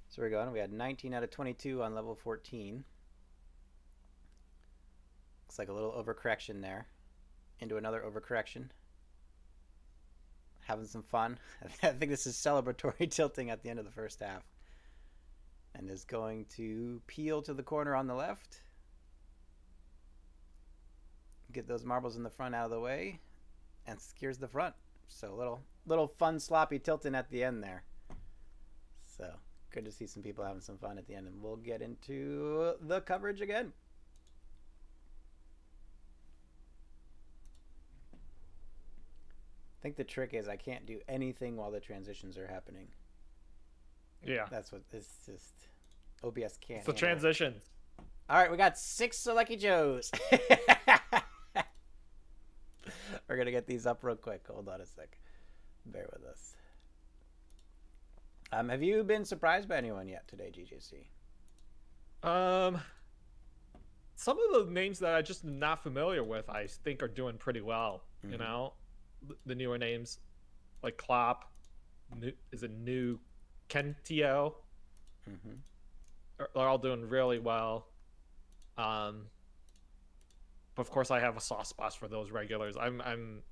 So we're going. We had 19 out of 22 on level 14. Looks like a little overcorrection there. Into another overcorrection. Having some fun. I think this is celebratory tilting at the end of the first half. And is going to peel to the corner on the left. Get those marbles in the front out of the way. And secures the front. So little fun sloppy tilting at the end there. So good to see some people having some fun at the end. And we'll get into the coverage again. I think the trick is I can't do anything while the transitions are happening. Yeah. That's what it's just OBS can't. It's the transition. All right, we got 6 Salekijo's. We're gonna get these up real quick. Hold on a sec. Bear with us. Have you been surprised by anyone yet today, GJC? Some of the names that I just not familiar with, I think, are doing pretty well. You know, the newer names like Klop, is it Noukentio? Are all doing really well. Of course, I have a soft spot for those regulars. I'm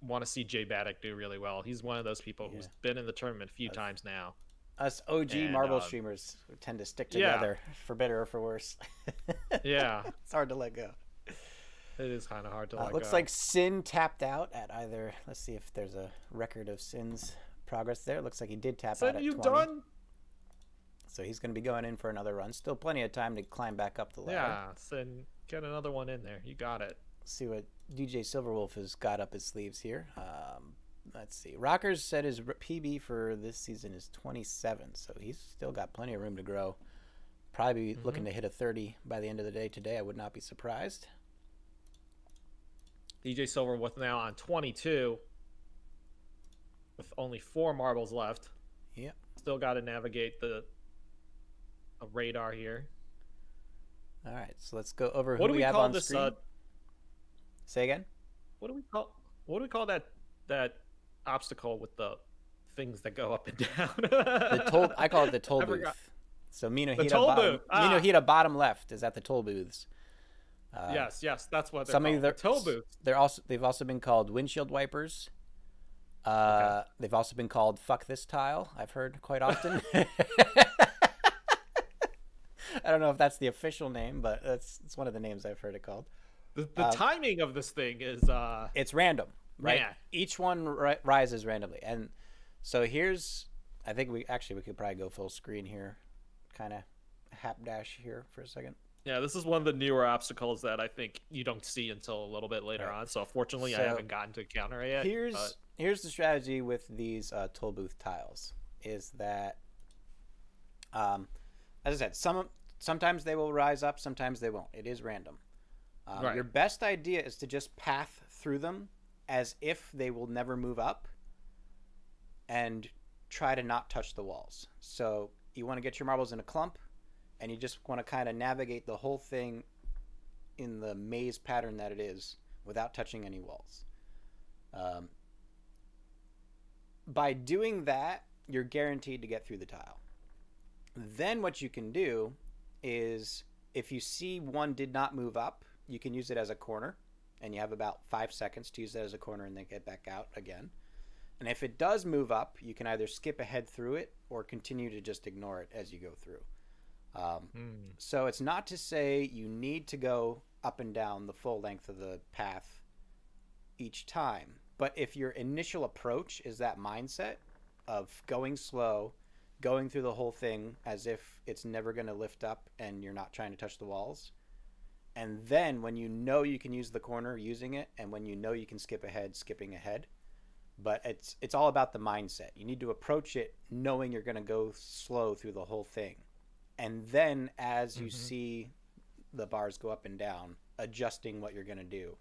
want to see Jay Baddock do really well. He's one of those people who's been in the tournament a few times now. Us OG marble streamers tend to stick together for better or for worse. Yeah, it's hard to let go. It is kind of hard to let go. Looks like Sin tapped out at either. Let's see if there's a record of Sin's progress there. Looks like he did tap out at 20. Done? So he's going to be going in for another run. Still plenty of time to climb back up the ladder. Yeah, Sin, get another one in there. You got it. Let's see what DJSilverWolfe has got up his sleeves here. Let's see. Rockers said his PB for this season is 27, so he's still got plenty of room to grow. Probably looking to hit a 30 by the end of the day today. I would not be surprised. DJSilverWolfe now on 22 with only 4 marbles left. Yep. Still got to navigate a radar here. All right, so let's go over who we have on screen. Say again? What do we call that obstacle with the things that go up and down? I call it the toll booth. So Minohita bottom left is at the toll booths. Yes, that's what they're called. Toll booths. They've also been called windshield wipers. They've also been called fuck this tile. I've heard quite often. I don't know if that's the official name, but it's one of the names I've heard it called. The timing of this thing is it's random. right? Yeah. Each one rises randomly. And so here's, I think we could probably go full screen here, kind of hapdash here for a second. Yeah, this is one of the newer obstacles that I think you don't see until a little bit later on. So fortunately, I haven't gotten to counter it yet. Here's the strategy with these toll booth tiles is that, as I said, sometimes they will rise up, sometimes they won't. It is random. Your best idea is to just path through them as if they will never move up and try to not touch the walls. So you want to get your marbles in a clump, and you just want to kind of navigate the whole thing in the maze pattern that it is without touching any walls. By doing that, you're guaranteed to get through the tile. Then what you can do is, if you see one did not move up, you can use it as a corner, and you have about 5 seconds to use it as a corner and then get back out again. And if it does move up, you can either skip ahead through it or continue to just ignore it as you go through. So it's not to say you need to go up and down the full length of the path each time. But if your initial approach is that mindset of going slow, going through the whole thing as if it's never going to lift up and you're not trying to touch the walls, and then when you know you can use the corner, using it, and when you know you can skip ahead, skipping ahead. But it's all about the mindset. You need to approach it knowing you're going to go slow through the whole thing. And then as you see the bars go up and down, adjusting what you're going to do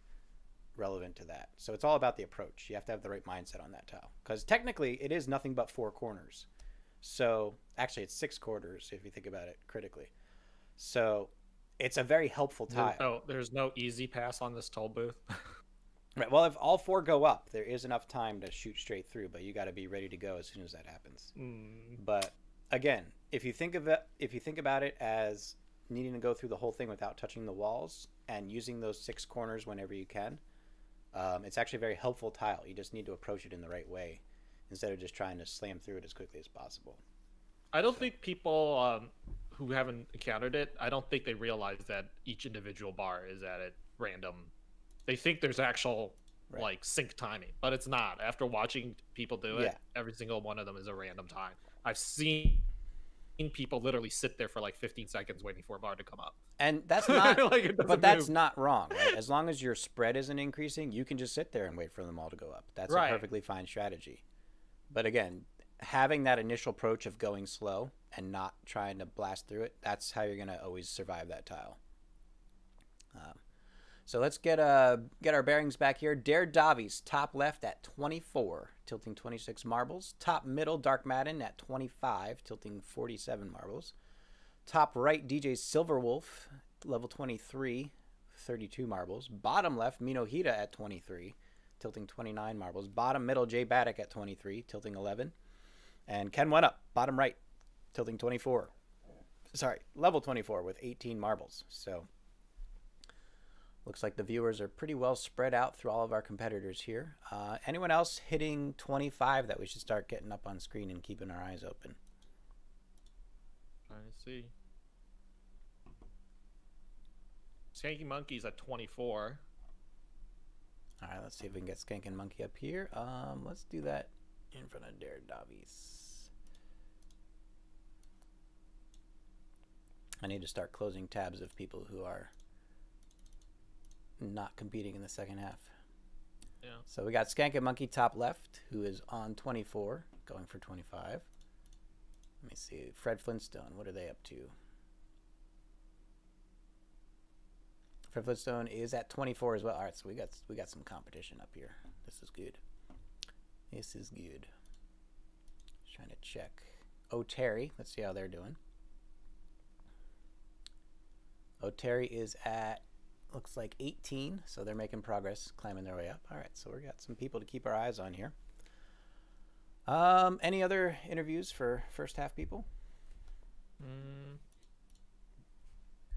relevant to that. So it's all about the approach. You have to have the right mindset on that tile. Because technically, it is nothing but 4 corners. So actually, it's 6 quarters if you think about it critically. So it's a very helpful tile. There's no easy pass on this toll booth. Right. Well, if all 4 go up, there is enough time to shoot straight through, but you got to be ready to go as soon as that happens. But again, if you think about it as needing to go through the whole thing without touching the walls and using those 6 corners whenever you can, it's actually a very helpful tile. You just need to approach it in the right way instead of just trying to slam through it as quickly as possible. I don't think people who haven't encountered it, I don't think they realize that each individual bar is at a random. They think there's actual like sync timing, but it's not. After watching people do it, every single one of them is a random time. I've seen people literally sit there for like 15 seconds waiting for a bar to come up. And that's not, but that's not wrong, right? As long as your spread isn't increasing, you can just sit there and wait for them all to go up. That's a perfectly fine strategy. But again, having that initial approach of going slow and not trying to blast through it, that's how you're going to always survive that tile. So let's get our bearings back here. Davies, top left at 24, tilting 26 marbles. Top middle, Dark Madden at 25, tilting 47 marbles. Top right, DJSilverWolfe, level 23, 32 marbles. Bottom left, Minohita at 23, tilting 29 marbles. Bottom middle, Jay Baddock at 23, tilting 11. And kenONEup, bottom right, tilting 24. Sorry, level 24 with 18 marbles. So looks like the viewers are pretty well spread out through all of our competitors here. Anyone else hitting 25 that we should start getting up on screen and keeping our eyes open? Trying to see. SkankinMonkee's at 24. All right, let's see if we can get SkankinMonkee up here. Let's do that in front of Davies. I need to start closing tabs of people who are not competing in the second half. Yeah. So we got SkankinMonkee top left, who is on 24, going for 25. Let me see. Fred Flintstone, what are they up to? Fred Flintstone is at 24 as well. All right, so we got some competition up here. This is good. This is good. Just trying to check. OhTary, let's see how they're doing. OhTary is at, looks like 18, so they're making progress, climbing their way up. All right, so we got some people to keep our eyes on here. Any other interviews for first half people?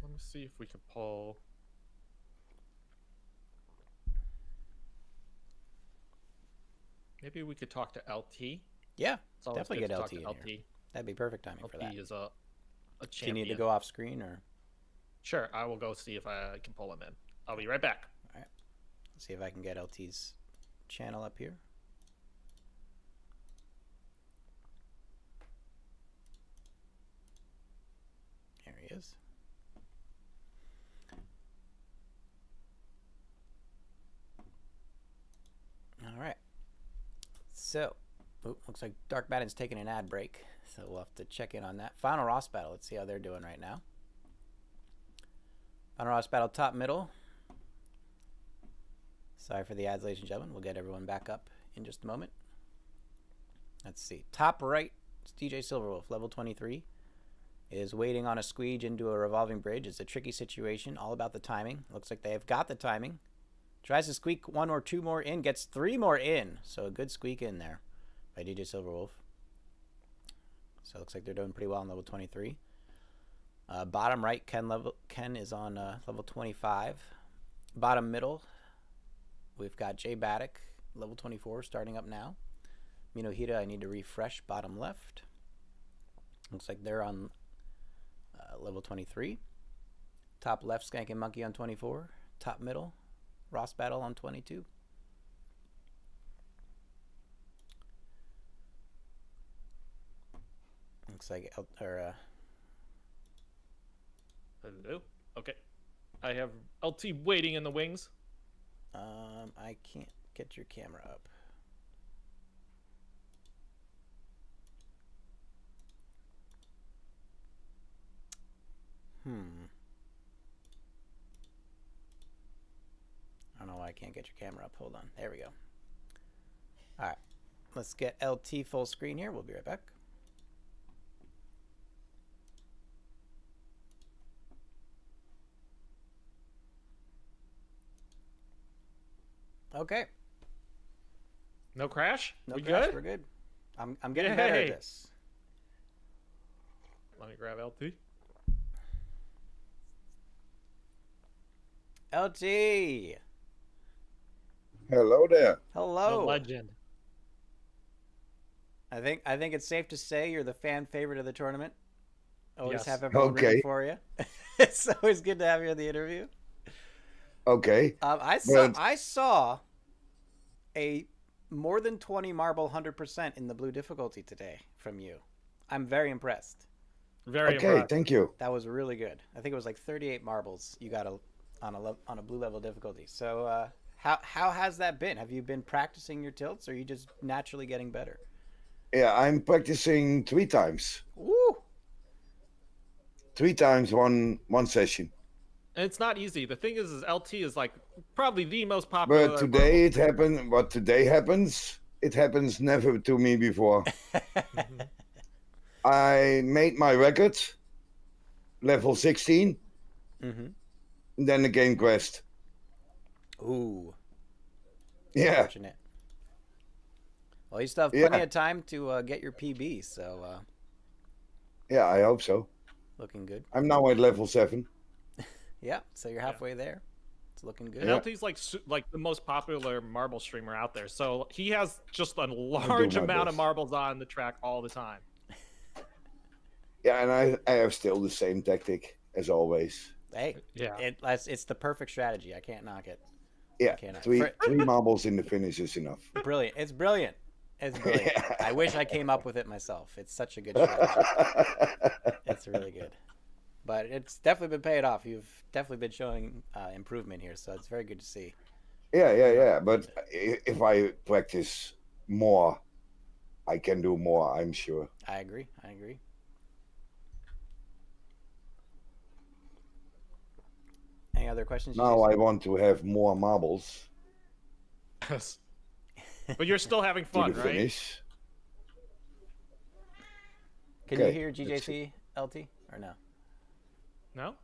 Let me see if we can pull. Maybe we could talk to LT. Yeah, definitely get LT in here. That'd be perfect timing for that. LT is a champion. Do you need to go off screen or? Sure, I will go see if I can pull him in. I'll be right back. All right. Let's see if I can get LT's channel up here. There he is. All right. So, looks like Dark Madden's taking an ad break, so we'll have to check in on that. FinalRossBattle, let's see how they're doing right now. FinalRossBattle top middle. Sorry for the ads, ladies and gentlemen. We'll get everyone back up in just a moment. Let's see. Top right, DJSilverWolfe, level 23, is waiting on a squeege into a revolving bridge. It's a tricky situation, all about the timing. Looks like they have got the timing. Tries to squeak 1 or 2 more in, gets 3 more in. So a good squeak in there by DJSilverWolfe. So it looks like they're doing pretty well on level 23. Bottom right, Ken is on level 25. Bottom middle, we've got Jay Baddock, level 24, starting up now. Minohita, I need to refresh. Bottom left. Looks like they're on level 23. Top left, SkankinMonkee on 24. Top middle, RossBattle on 22. Looks like Hello. Okay. I have LT waiting in the wings. I can't get your camera up. I don't know why I can't get your camera up. Hold on. There we go. All right. Let's get LT full screen here. We'll be right back. Okay. No crash? No we crash. good? We're good. I'm getting better at this. Let me grab LT. LT. Hello there. Hello. The legend. I think it's safe to say you're the fan favorite of the tournament. Always Yes. have everyone rooting for you. It's always good to have you in the interview. Okay. I saw a more than 20 marble 100% in the blue difficulty today from you. I'm very impressed. Very okay. impressed. Thank you. That was really good. I think it was like 38 marbles you got on a blue level difficulty. So how has that been? Have you been practicing your tilts, or are you just naturally getting better? Yeah, I'm practicing 3 times. Woo! 3 times one session. And it's not easy. The thing is LT is like probably the most popular. But today it happened. What today happens, it happens never to me before. I made my record, level 16. Mm-hmm. Then the game crashed. Ooh. Yeah. Unfortunate. Well, you still have plenty of time to get your PB, so. Yeah, I hope so. Looking good. I'm now at level 7. Yeah, so you're halfway there. It's looking good. And LT's like the most popular marble streamer out there, so he has just a large amount of marbles on the track all the time. Yeah, and I have still the same tactic as always. Hey, yeah, it's the perfect strategy. I can't knock it. Yeah, three marbles in the finish is enough. Brilliant. It's brilliant. It's brilliant. Yeah. I wish I came up with it myself. It's such a good strategy. It's really good. But it's definitely been paying off. You've definitely been showing improvement here, so it's very good to see. Yeah. But if I practice more, I can do more, I'm sure. I agree. Any other questions? Now I want to have more marbles. Yes. But you're still having fun, to the right? Finish. Can you hear GJC, LT, or no? No?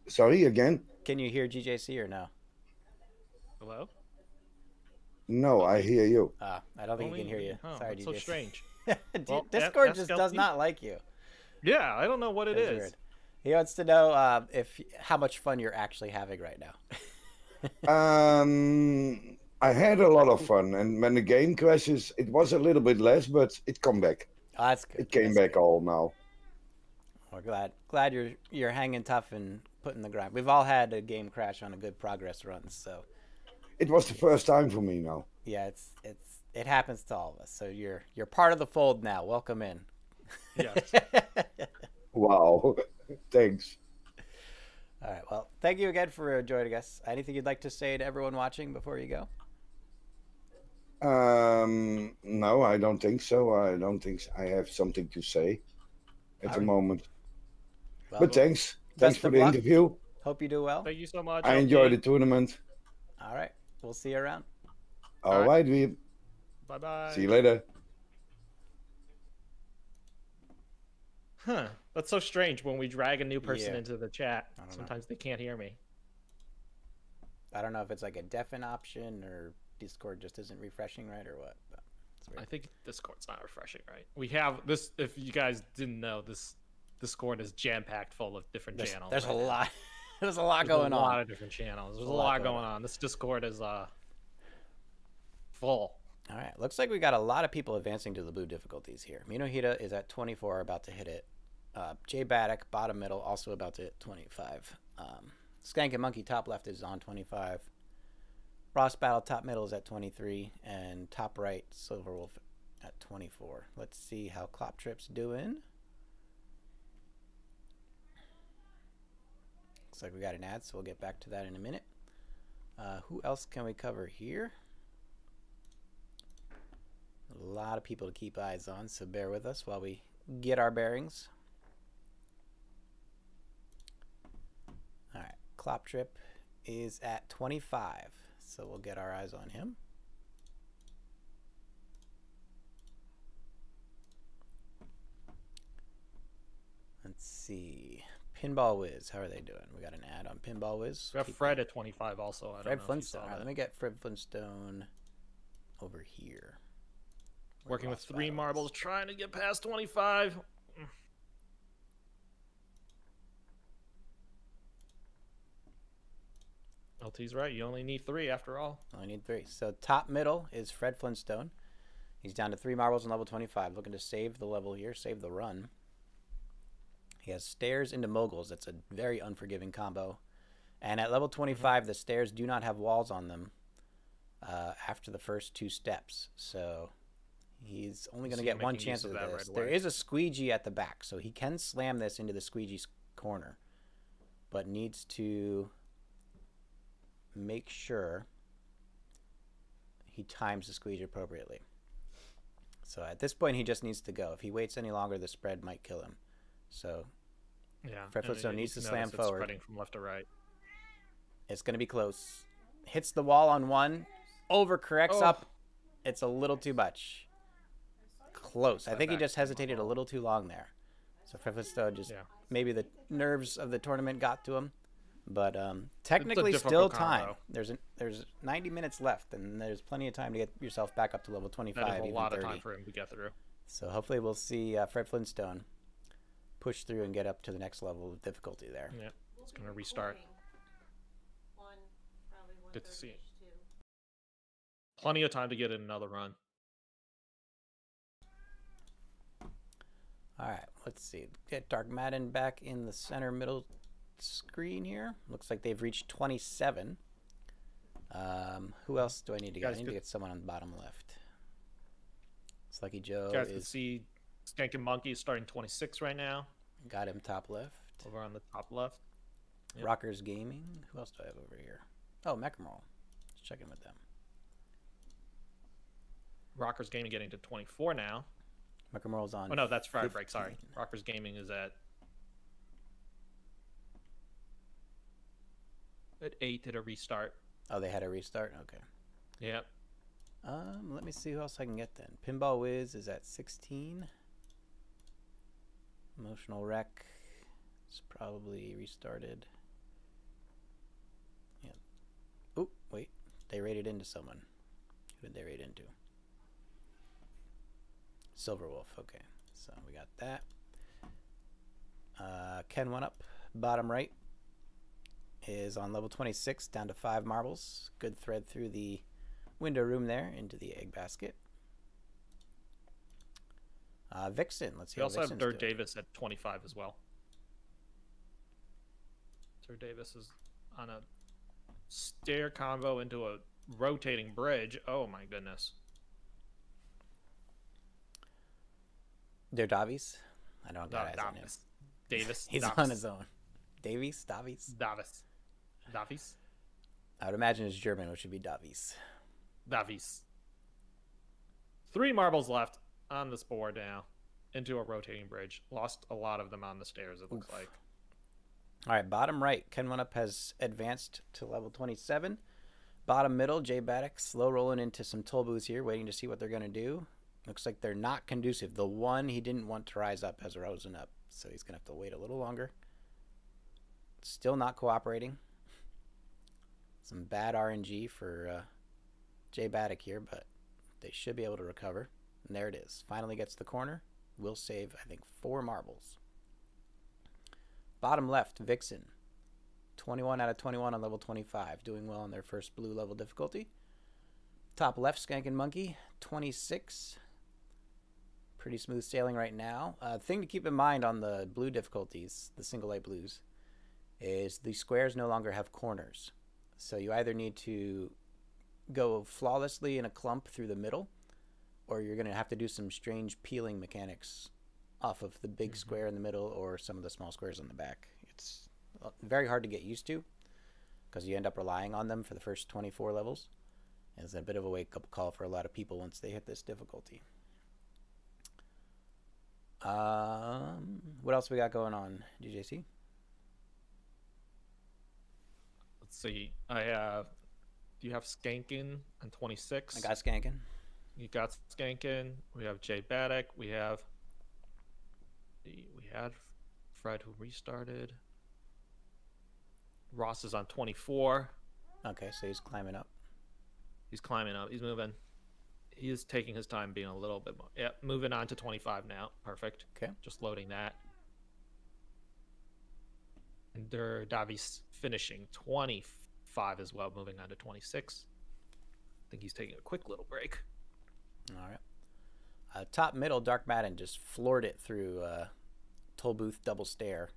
Sorry, again? Can you hear GJC or no? Hello? No, I hear you. I don't think he can hear you. Oh, Sorry, that's GJC. so strange. Discord just does not like you. Yeah, I don't know what it is. Weird. He wants to know how much fun you're actually having right now. I had a lot of fun, and when the game crashes, it was a little bit less, but it come back. Oh, that's good. It came back all now. We're glad you're hanging tough and putting the grind. We've all had a game crash on a good progress run, so It was the first time for me now. Yeah, it happens to all of us. So you're part of the fold now. Welcome in. Yes. Wow. Thanks. All right. Well, thank you again for joining us. Anything you'd like to say to everyone watching before you go? No, I don't think so. I don't think I have something to say at the moment. Well, but thanks for the interview. Hope you do well. Thank you so much. I enjoyed the tournament. All right. We'll see you around. All right, Weeb. Bye-bye. See you later. Huh. That's so strange when we drag a new person into the chat. Sometimes they can't hear me. I don't know if it's like a deafen option or Discord just isn't refreshing right or what. But it's weird. I think Discord's not refreshing right. We have this, if you guys didn't know, this Discord is jam-packed full of different channels. There's a lot. There's a lot going on. There's a lot of different channels. There's a lot going on. This Discord is full. All right. Looks like we got a lot of people advancing to the blue difficulties here. Minohita is at 24, about to hit it. J Baddock, bottom middle, also about to hit 25. SkankinMonkee, top left, is on 25. RossBattle, top middle, is at 23. And top right, SilverWolfe at 24. Let's see how Kloptrip's doing. Looks like we got an ad, so we'll get back to that in a minute. Who else can we cover here? A lot of people to keep eyes on, so bear with us while we get our bearings. All right, Kloptrip is at 25, so we'll get our eyes on him. Let's see. Pinball Wiz, how are they doing? We got an ad on Pinball Wiz. We have Fred at 25 also. Fred Flintstone. All right, let me get Fred Flintstone over here. Working with 3 marbles, trying to get past 25. LT's right. You only need 3 after all. Only need 3. So top middle is Fred Flintstone. He's down to 3 marbles on level 25. Looking to save the level here, save the run. He has stairs into moguls. That's a very unforgiving combo. And at level 25, the stairs do not have walls on them after the first 2 steps. So he's only going to get 1 chance of this. Right, there is a squeegee at the back, so he can slam this into the squeegee's corner, but needs to make sure he times the squeegee appropriately. So at this point, he just needs to go. If he waits any longer, the spread might kill him. So yeah, Fred Flintstone needs to slam forward. Spreading from left to right. It's going to be close. Hits the wall on 1. Overcorrects up. It's a little too much. Close. I think he just hesitated a little too long there. So Fred Flintstone just maybe the nerves of the tournament got to him. But technically still time. There's 90 minutes left, and there's plenty of time to get yourself back up to level 25. That is a even lot 30. of time for him to get through. So hopefully we'll see Fred Flintstone push through and get up to the next level of difficulty there. Yeah, it's going to restart. Good to see. Plenty of time to get in another run. All right, let's see. Get Dark Madden back in the center middle screen here. Looks like they've reached 27. Who else do I need to get? I need to get someone on the bottom left. Salekijo. You guys can see SkankinMonkee is starting 26 right now. Got him top left. Over on the top left. Yep. Rockersgaming. Who else do I have over here? Oh, mkermoal. Let's check in with them. rockersgaming getting to 24 now. mkermoal's on. Oh no, that's firebreakst. Sorry, rockersgaming is at 8 at a restart. Oh, they had a restart. Okay. Yep. Let me see who else I can get then. Pinball Wiz is at 16. Emotional Wreck is probably restarted. Yeah. Oh, wait. They raided into someone. Who did they raid into? SilverWolfe. Okay. So we got that. kenONEup, bottom right, is on level 26, down to 5 marbles. Good thread through the window room there into the egg basket. Vixen, let's see. We also have Dirt Davis at 25 as well. Dirt Davis is on a stair combo into a rotating bridge. Oh my goodness. They're Davies? I don't know. Davis. Davis. He's Davis. on his own. Davies? Davies? Davis. Davies? I would imagine it's German, which should be Davies. Davies. 3 marbles left on this board now. Into a rotating bridge. Lost a lot of them on the stairs, it looks like. All right, bottom right, kenONEup has advanced to level 27. Bottom middle, J-Batic slow rolling into some toll booths here, waiting to see what they're going to do. Looks like they're not conducive. The one he didn't want to rise up has risen up, so he's going to have to wait a little longer. Still not cooperating. Some bad RNG for J-Batic here, but they should be able to recover. And there it is. Finally gets the corner. Will save, I think, 4 marbles. Bottom left, Vixen. 21 out of 21 on level 25. Doing well on their first blue level difficulty. Top left, SkankinMonkee. 26. Pretty smooth sailing right now. Thing to keep in mind on the blue difficulties, the single light blues, is the squares no longer have corners. So you either need to go flawlessly in a clump through the middle, or you're going to have to do some strange peeling mechanics off of the big square in the middle or some of the small squares on the back. It's very hard to get used to because you end up relying on them for the first 24 levels. And it's a bit of a wake-up call for a lot of people once they hit this difficulty. What else we got going on, DJC? Let's see. I have... Do you have Skankin on 26? I got Skankin. You got Skankin. We have J-Batic. We had Fred who restarted. Ross is on 24. Okay, so he's climbing up. He's climbing up. He's moving. He is taking his time being a little bit more. Yeah, moving on to 25 now. Perfect. Okay. Just loading that. And Davies finishing 25 as well, moving on to 26. I think he's taking a quick little break. All right. Top middle, Dark Madden just floored it through toll booth double stair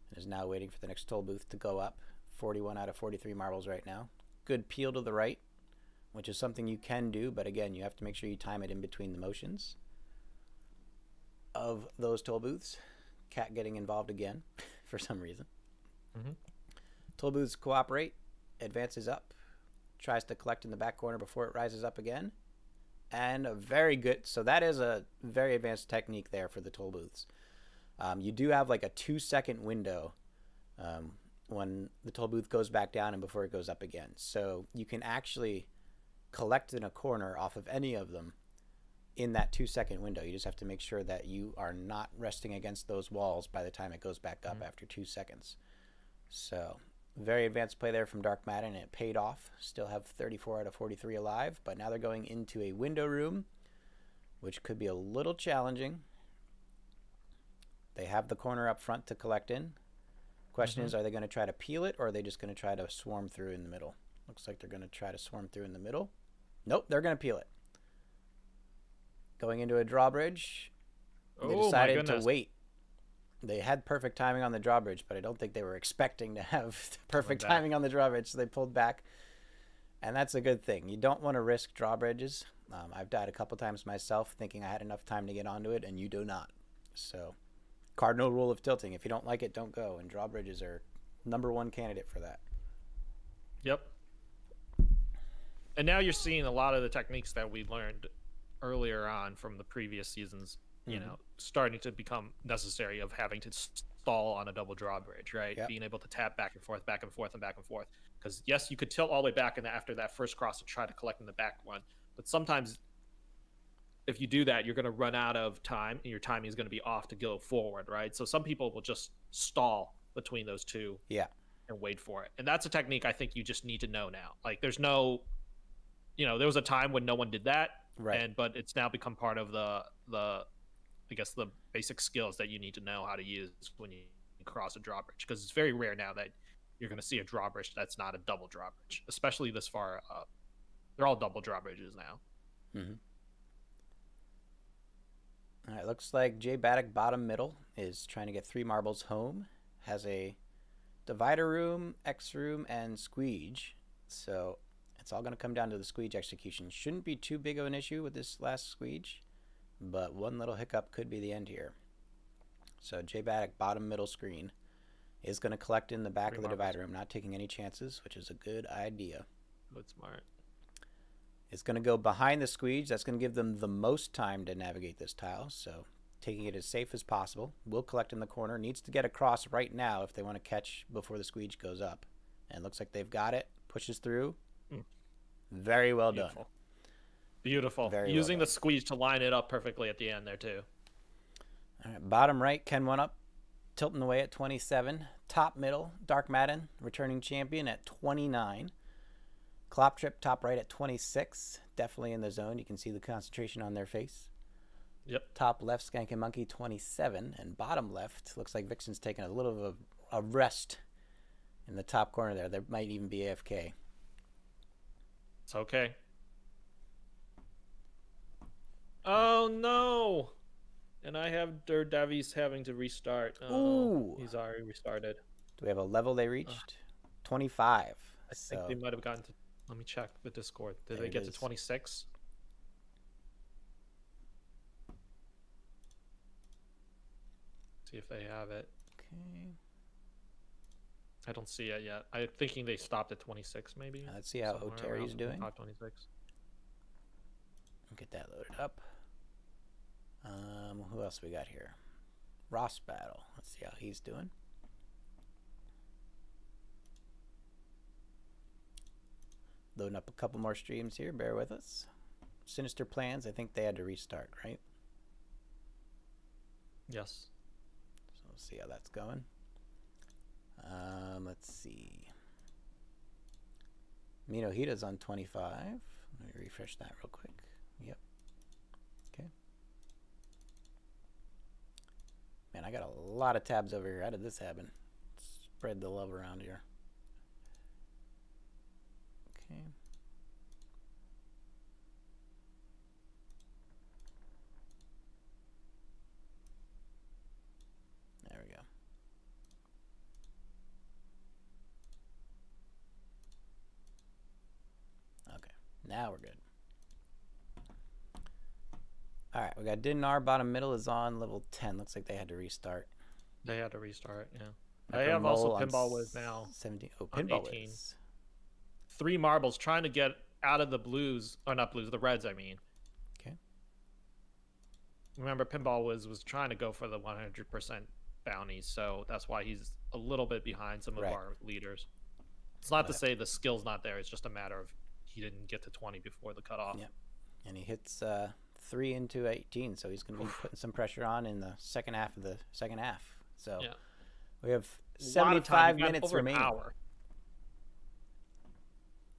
and is now waiting for the next toll booth to go up. 41 out of 43 marbles right now. Good peel to the right, which is something you can do, but again, you have to make sure you time it in between the motions of those toll booths. Cat getting involved again for some reason. Toll booths cooperate, advances up, tries to collect in the back corner before it rises up again. And a very good, so that is a very advanced technique there for the toll booths. You do have like a 2-second window when the toll booth goes back down and before it goes up again. So you can actually collect in a corner off of any of them in that 2-second window. You just have to make sure that you are not resting against those walls by the time it goes back up after 2 seconds. So very advanced play there from Dark Madden, and it paid off. Still have 34 out of 43 alive, but now they're going into a window room, which could be a little challenging. They have the corner up front to collect in. Question is, are they going to try to peel it, or are they just going to try to swarm through in the middle? Looks like they're going to try to swarm through in the middle. Nope, they're going to peel it. Going into a drawbridge, they decided to wait. They had perfect timing on the drawbridge, but I don't think they were expecting to have perfect timing on the drawbridge, so they pulled back. And that's a good thing. You don't want to risk drawbridges. I've died a couple times myself thinking I had enough time to get onto it, and you do not. So, cardinal rule of tilting. If you don't like it, don't go. And drawbridges are #1 candidate for that. Yep. And now you're seeing a lot of the techniques that we learned earlier on from the previous seasons, you know, starting to become necessary, of having to stall on a double drawbridge, right? Yep. Being able to tap back and forth, back and forth, and back and forth. Because yes, you could tilt all the way back after that first cross to try to collect in the back one, but sometimes if you do that, you're going to run out of time, and your timing is going to be off to go forward, right? So some people will just stall between those two, and wait for it. And that's a technique I think you just need to know now. Like, there's no, you know, there was a time when no one did that, right? But it's now become part of the I guess the basic skills that you need to know how to use when you cross a drawbridge, because it's very rare now that you're going to see a drawbridge that's not a double drawbridge, especially this far up. They're all double drawbridges now. All right, looks like J-Batic bottom middle is trying to get 3 marbles home. Has a divider room, X room, and squeege. So It's all going to come down to the squeege execution. Shouldn't be too big of an issue with this last squeege, but one little hiccup could be the end here. So JBatic, bottom middle screen, is going to collect in the back of the divider room, not taking any chances, which is a good idea. Good, smart. It's going to go behind the squeege. That's going to give them the most time to navigate this tile, so taking it as safe as possible. Will collect in the corner. Needs to get across right now if they want to catch before the squeege goes up. And it looks like they've got it. Pushes through. Very well done. Beautiful. Very Using well the squeeze to line it up perfectly at the end there, too. All right, bottom right, kenONEup, tilting away at 27. Top middle, Dark Madden, returning champion at 29. Kloptrip, top right at 26. Definitely in the zone. You can see the concentration on their face. Yep. Top left, SkankinMonkee, 27. And bottom left, looks like Vixen's taking a little of a rest in the top corner there. There might even be AFK. It's okay. Oh, no. And I have Davies having to restart. Ooh. He's already restarted. Do we have a level they reached? 25. I think they might have gotten to... Let me check the Discord. Did they get to 26? See if they have it. Okay. I don't see it yet. I'm thinking they stopped at 26, maybe. Let's see how OhTary's doing. 26. Get that loaded up. Who else we got here? RossBattle. Let's see how he's doing. Loading up a couple more streams here. Bear with us. SiNiSTeRPLaNZ. I think they had to restart, right? Yes. So we'll see how that's going. Let's see. Minohita's on 25. Let me refresh that real quick. Yep. Okay. Man, I got a lot of tabs over here. How did this happen? Spread the love around here. Okay. There we go. Okay, now we're good. All right, we got Didinarr, bottom middle is on level 10. Looks like they had to restart. They had to restart, yeah. I have also Pinball Wiz now. 17. Oh, Pinball Wiz. 3 marbles trying to get out of the blues, or not blues, the reds, I mean. Okay. Remember, Pinball was trying to go for the 100% bounties, so that's why he's a little bit behind some of our leaders. It's not to say the skill's not there. It's just a matter of he didn't get to 20 before the cutoff. Yep. And he hits 3 into 18, so he's going to be putting some pressure on in the second half of the second half. So we have 75 minutes remaining.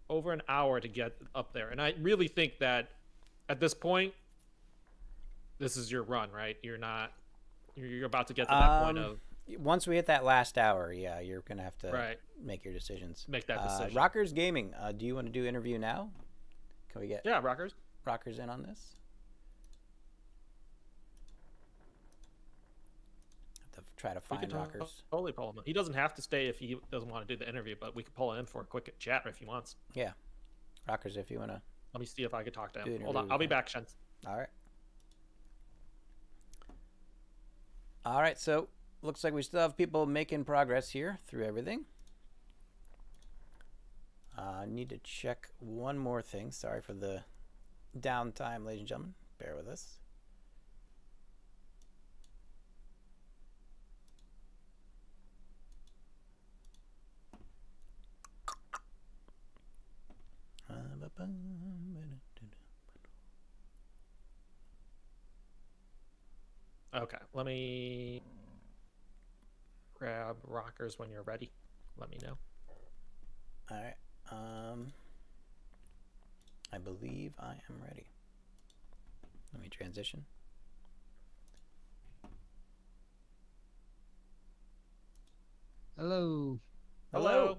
Over an hour to get up there. And I really think that at this point, this is your run, right? You're about to get to that point of... Once we hit that last hour, yeah, you're going to have to make your decisions. Make that decision. Rockers Gaming, do you want to do interview now? Can we get Rockers in on this? Have to try to find Rockers. Totally pull him in. He doesn't have to stay if he doesn't want to do the interview, but we can pull him in for a quick chat if he wants. Yeah. Rockers, if you want to. Let me see if I can talk to him. Hold on. I'll be back, Shens. All right. All right, so looks like we still have people making progress here through everything. I need to check one more thing. Sorry for the downtime, ladies and gentlemen. Bear with us. Okay, let me grab Rockers when you're ready. Let me know. All right. I believe I am ready. Let me transition. Hello. Hello.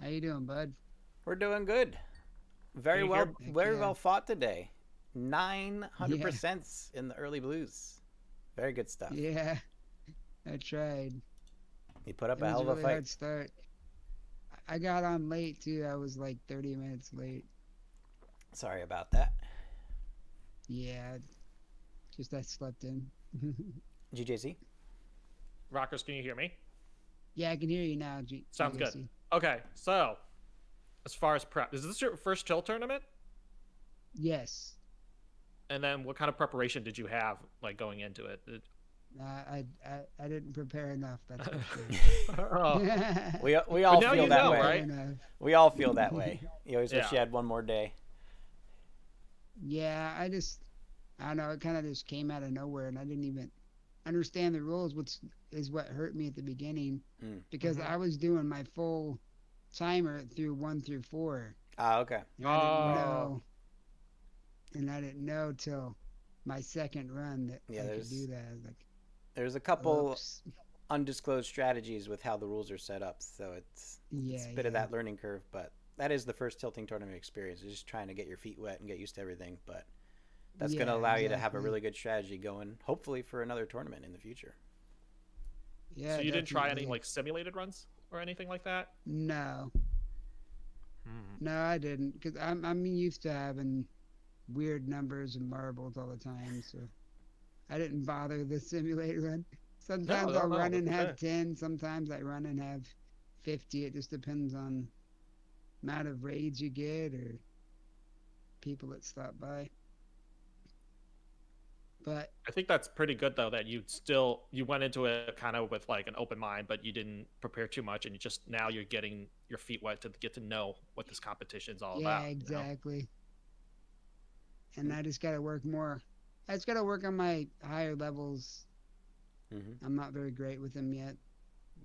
How you doing, bud? We're doing good. Very well fought today. 900% in the early blues. Very good stuff. Yeah, I tried. You put up a hell of a fight. Hard start. I got on late too. I was like 30 minutes late. Sorry about that. Yeah, just I slept in. GJC? Rockers, can you hear me? Yeah, I can hear you now. Sounds good. Okay, so as far as prep, is this your first Tilt tournament? Yes. And then what kind of preparation did you have, like, going into it? I didn't prepare enough. That's for sure. Oh. We all feel that way. Right? We all feel that way. You always wish you had one more day. Yeah, I don't know. It kind of just came out of nowhere, and I didn't even understand the rules, which is what hurt me at the beginning, because I was doing my full timer through 1 through 4. Ah, okay. And I didn't know till my second run that I could do that. I was like, there's a couple undisclosed strategies with how the rules are set up, so it's a bit of that learning curve, but that is the first tilting tournament experience. It's just trying to get your feet wet and get used to everything, but that's going to allow you to have a really good strategy going, hopefully, for another tournament in the future. Yeah. So you didn't try any like simulated runs or anything like that? No. No, I didn't, because I'm used to having weird numbers and marbles all the time, so I didn't bother the simulator run. Sometimes I'll run and have 10, sometimes I run and have 50. It just depends on amount of raids you get or people that stop by. But I think that's pretty good though, that you went into it kind of with like an open mind, but you didn't prepare too much, and now you're getting your feet wet to get to know what this competition's all about. Yeah, exactly. You know? And I just got to work more. I just got to work on my higher levels. I'm not very great with them yet.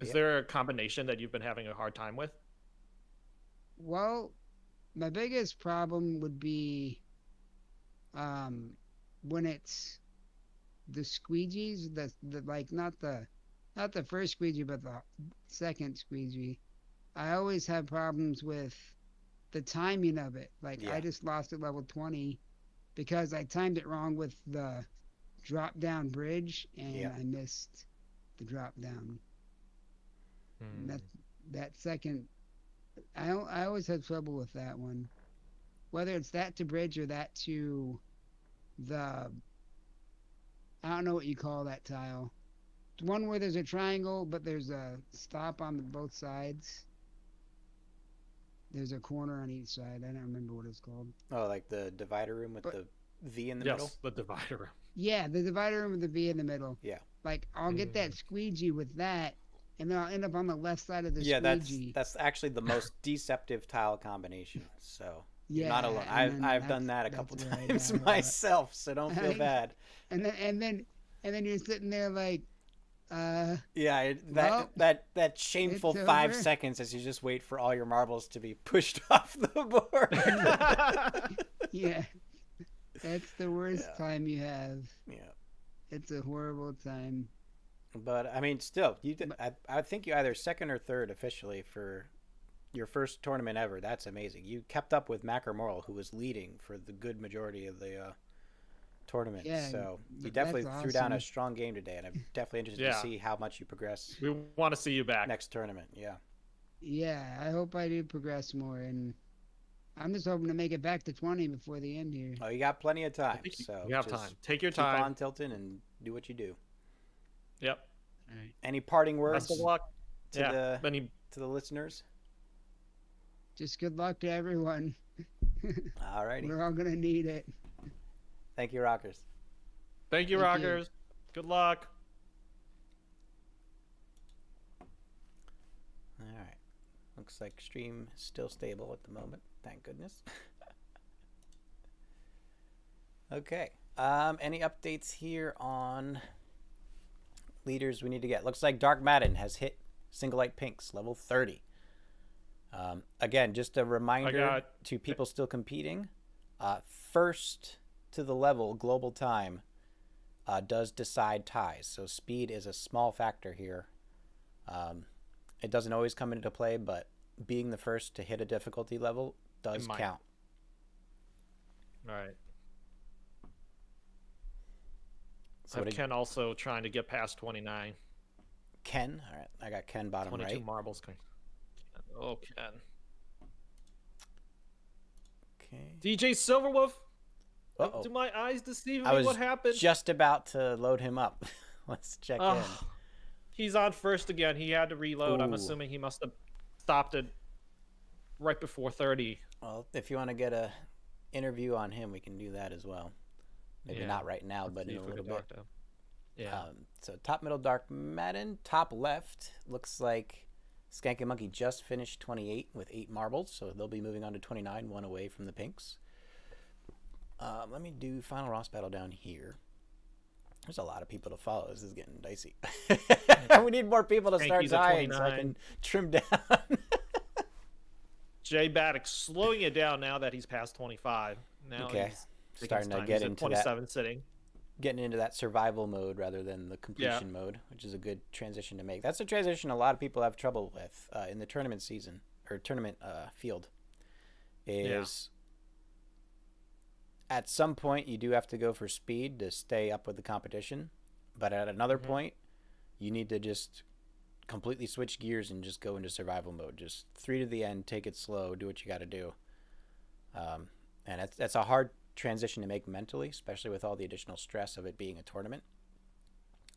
Is there a combination that you've been having a hard time with? Well, my biggest problem would be when it's the squeegees, the like not the first squeegee, but the second squeegee. I always have problems with the timing of it. Like I just lost at level 20 because I timed it wrong with the drop down bridge, and I missed the drop down. And that second, I always had trouble with that one. Whether it's that to bridge or that to the, I don't know what you call that tile. The one where there's a triangle, but there's a stop on both sides. There's a corner on each side. I don't remember what it's called. Oh, like the divider room with the V in the middle? Yes, the divider room. Yeah, the divider room with the V in the middle. Yeah. Like, I'll get that squeegee with that, and then I'll end up on the left side of the squeegee. Yeah, that's actually the most deceptive tile combination, so you're not alone. I've done that a couple times myself, so don't feel bad. And then you're sitting there like, that shameful 5 seconds as you just wait for all your marbles to be pushed off the board. Yeah, that's the worst time you have. Yeah, it's a horrible time. But I mean, still, I think you either second or third officially for your first tournament ever. That's amazing. You kept up with mkermoal, who was leading for the good majority of the tournament. Yeah, so you definitely threw down a strong game today, and I'm definitely interested to see how much you progress. We want to see you back next tournament. Yeah. Yeah, I hope I do progress more, and I'm just hoping to make it back to 20 before the end here. Oh, you got plenty of time. So you have time. Take your time. Keep on tilting and do what you do. Yep. All right. Any parting words? Best of luck to the listeners. Just good luck to everyone. All righty. We're all gonna need it. Thank you, Rockers. Thank you, Rockers. Good luck. All right. Looks like stream is still stable at the moment. Thank goodness. Okay. Any updates here on leaders we need to get? Looks like Dark Madden has hit Single Light Pinks, level 30. Again, just a reminder to people still competing. First to the level, global time, does decide ties. So speed is a small factor here. It doesn't always come into play, but being the first to hit a difficulty level does count. All right. So Ken also trying to get past 29. Ken? All right. I got Ken bottom 22 right. 22 marbles. Oh, Ken. Okay. DJSilverWolfe. Uh-oh. Do my eyes deceive me? I was What happened? just about to load him up. Let's check in. He's on first again. He had to reload. Ooh. I'm assuming he must have stopped it right before 30. Well, if you want to get a interview on him, we can do that as well. Maybe not right now, but in a little bit. Yeah. So top middle dark Madden, top left looks like SkankinMonkee just finished 28 with 8 marbles, so they'll be moving on to 29, one away from the pinks. Let me do FinalRossBattle down here. There's a lot of people to follow. This is getting dicey. We need more people to start dying so I can trim down. Jay Baddock slowing it down now that he's past 25. Now he's starting to get into 27 that, sitting. Getting into that survival mode rather than the completion mode, which is a good transition to make. That's a transition a lot of people have trouble with in the tournament season or tournament field. At some point, you do have to go for speed to stay up with the competition. But at another point, you need to just completely switch gears and just go into survival mode. Just 3 to the end, take it slow, do what you got to do. And that's a hard transition to make mentally, especially with all the additional stress of it being a tournament.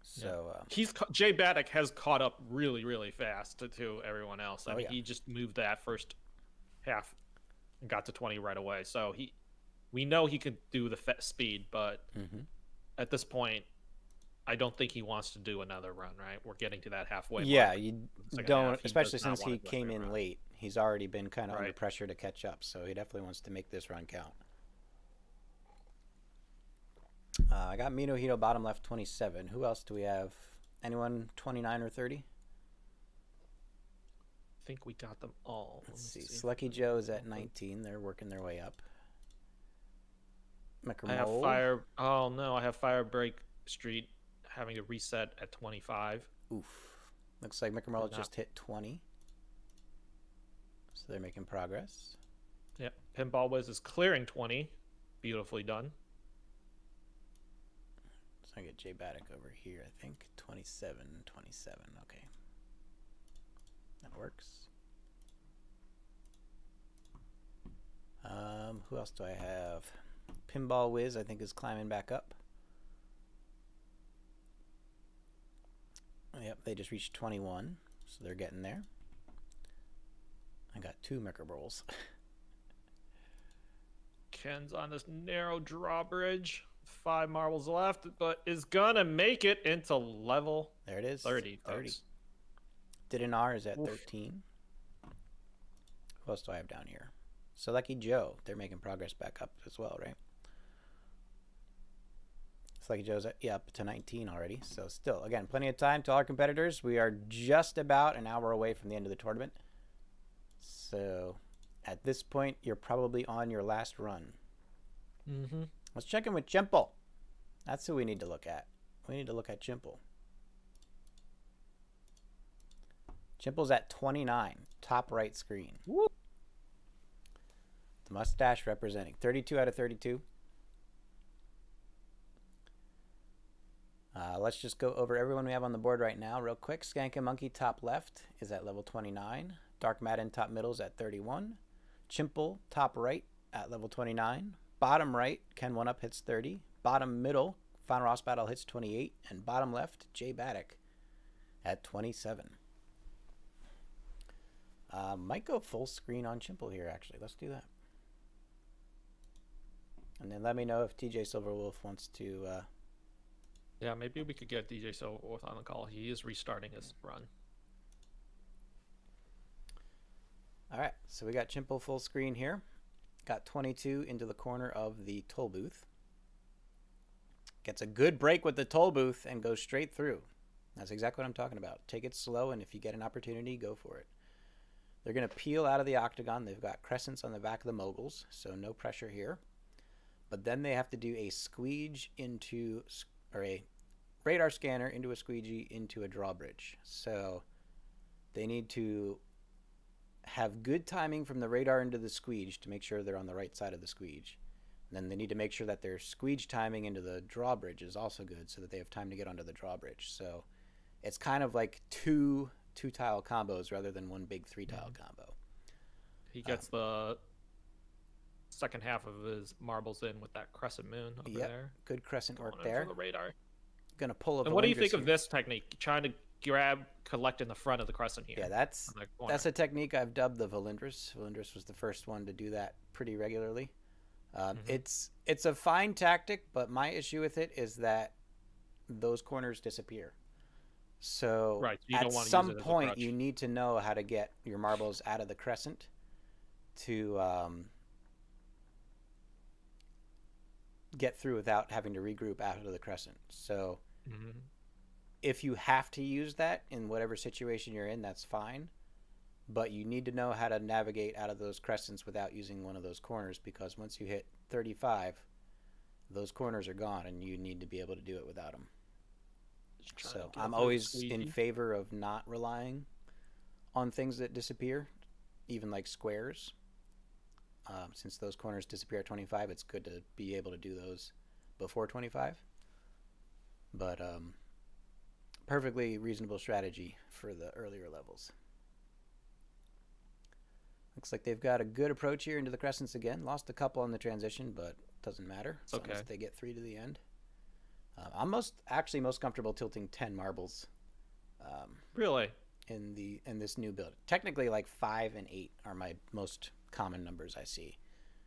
So Jay Baddock has caught up really, really fast to everyone else. I mean, he just moved that first half and got to 20 right away. So we know he could do the speed, but at this point, I don't think he wants to do another run, right? We're getting to that halfway mark. Yeah, you don't, especially since he came in late. He's already been kind of under pressure to catch up, so he definitely wants to make this run count. I got Minohita bottom left 27. Who else do we have? Anyone 29 or 30? I think we got them all. Let's see. Salekijo is at 19. They're working their way up. I have I have firebreakst having to reset at 25. Oof. Looks like mkermoal just hit 20. So they're making progress. Yep. Pinball Wiz is clearing 20. Beautifully done. So I get Jay Baddock over here, I think. 27. Okay. That works. Who else do I have? Pinball Wiz, I think, is climbing back up. Yep, they just reached 21, so they're getting there. I got 2 mkermoals. Ken's on this narrow drawbridge. 5 marbles left, but is gonna make it into level. There it is. 30. Didinarr is at 13. Who else do I have down here? Salekijo. They're making progress back up as well, right? Salekijo's up to 19 already. So still, again, plenty of time to all our competitors. We are just about an hour away from the end of the tournament. So at this point, you're probably on your last run. Let's check in with Chimple. That's who we need to look at. We need to look at Chimple. Chimple's at 29, top right screen. Woo. The mustache representing 32 out of 32. Let's just go over everyone we have on the board right now real quick. SkankinMonkee top left is at level 29. Dark Madden top middle is at 31. Chimple top right at level 29. Bottom right, kenONEup hits 30. Bottom middle, FinalRossBattle hits 28. And bottom left, Jay Baddock at 27. Might go full screen on Chimple here, actually. Let's do that. And then let me know if DJSilverWolfe wants to... Yeah, maybe we could get DJSilverWolfe on the call. He is restarting his run. All right, so we got Chimple full screen here. Got 22 into the corner of the toll booth. Gets a good break with the toll booth and goes straight through. That's exactly what I'm talking about. Take it slow, and if you get an opportunity, go for it. They're going to peel out of the octagon. They've got crescents on the back of the moguls, so no pressure here. But then they have to do a squeege into, or a radar scanner into a squeegee into a drawbridge. So they need to have good timing from the radar into the squeege to make sure they're on the right side of the squeege. And then they need to make sure that their squeege timing into the drawbridge is also good so that they have time to get onto the drawbridge. So it's kind of like 2 2-tile combos rather than one big 3-tile combo. He gets the second half of his marbles in with that crescent moon over there. Good crescent work Going there. For the radar. Gonna pull a And what do you think here. of this technique? Trying to collect in the front of the crescent here. Yeah, that's a technique I've dubbed the Valindris. Valindris was the first one to do that pretty regularly. It's a fine tactic, but my issue with it is that those corners disappear. So at some point, you need to know how to get your marbles out of the crescent to get through without having to regroup out of the crescent. So if you have to use that in whatever situation you're in, that's fine. But you need to know how to navigate out of those crescents without using one of those corners, because once you hit 35, those corners are gone and you need to be able to do it without them. So I'm always in favor of not relying on things that disappear, even like squares. Since those corners disappear at 25, it's good to be able to do those before 25. But perfectly reasonable strategy for the earlier levels. Looks like they've got a good approach here into the crescents again. Lost a couple on the transition, but doesn't matter. As long as they get 3 to the end. I'm actually most comfortable tilting 10 marbles. Really? In this new build. Technically, like 5 and 8 are my most common numbers I see.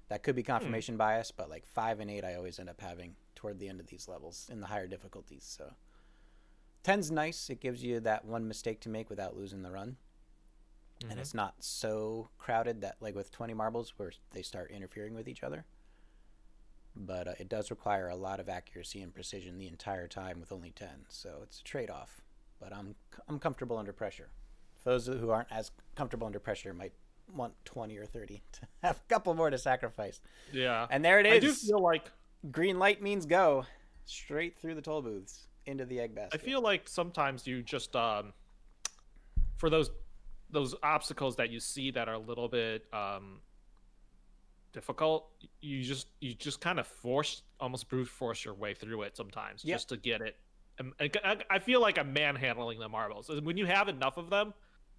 That could be confirmation bias, but like 5 and 8 I always end up having toward the end of these levels in the higher difficulties. So 10's nice. It gives you that one mistake to make without losing the run. And it's not so crowded that, like with 20 marbles, where they start interfering with each other. But it does require a lot of accuracy and precision the entire time with only 10. So it's a trade-off. But I'm comfortable under pressure. For those who aren't as comfortable under pressure might want 20 or 30 to have a couple more to sacrifice. Yeah. And there it is. I do feel like green light means go straight through the toll booths into the egg basket. I feel like sometimes you just for those obstacles that you see that are a little bit difficult, you just kind of almost brute force your way through it sometimes just to get it. And I feel like I'm manhandling the marbles. When you have enough of them,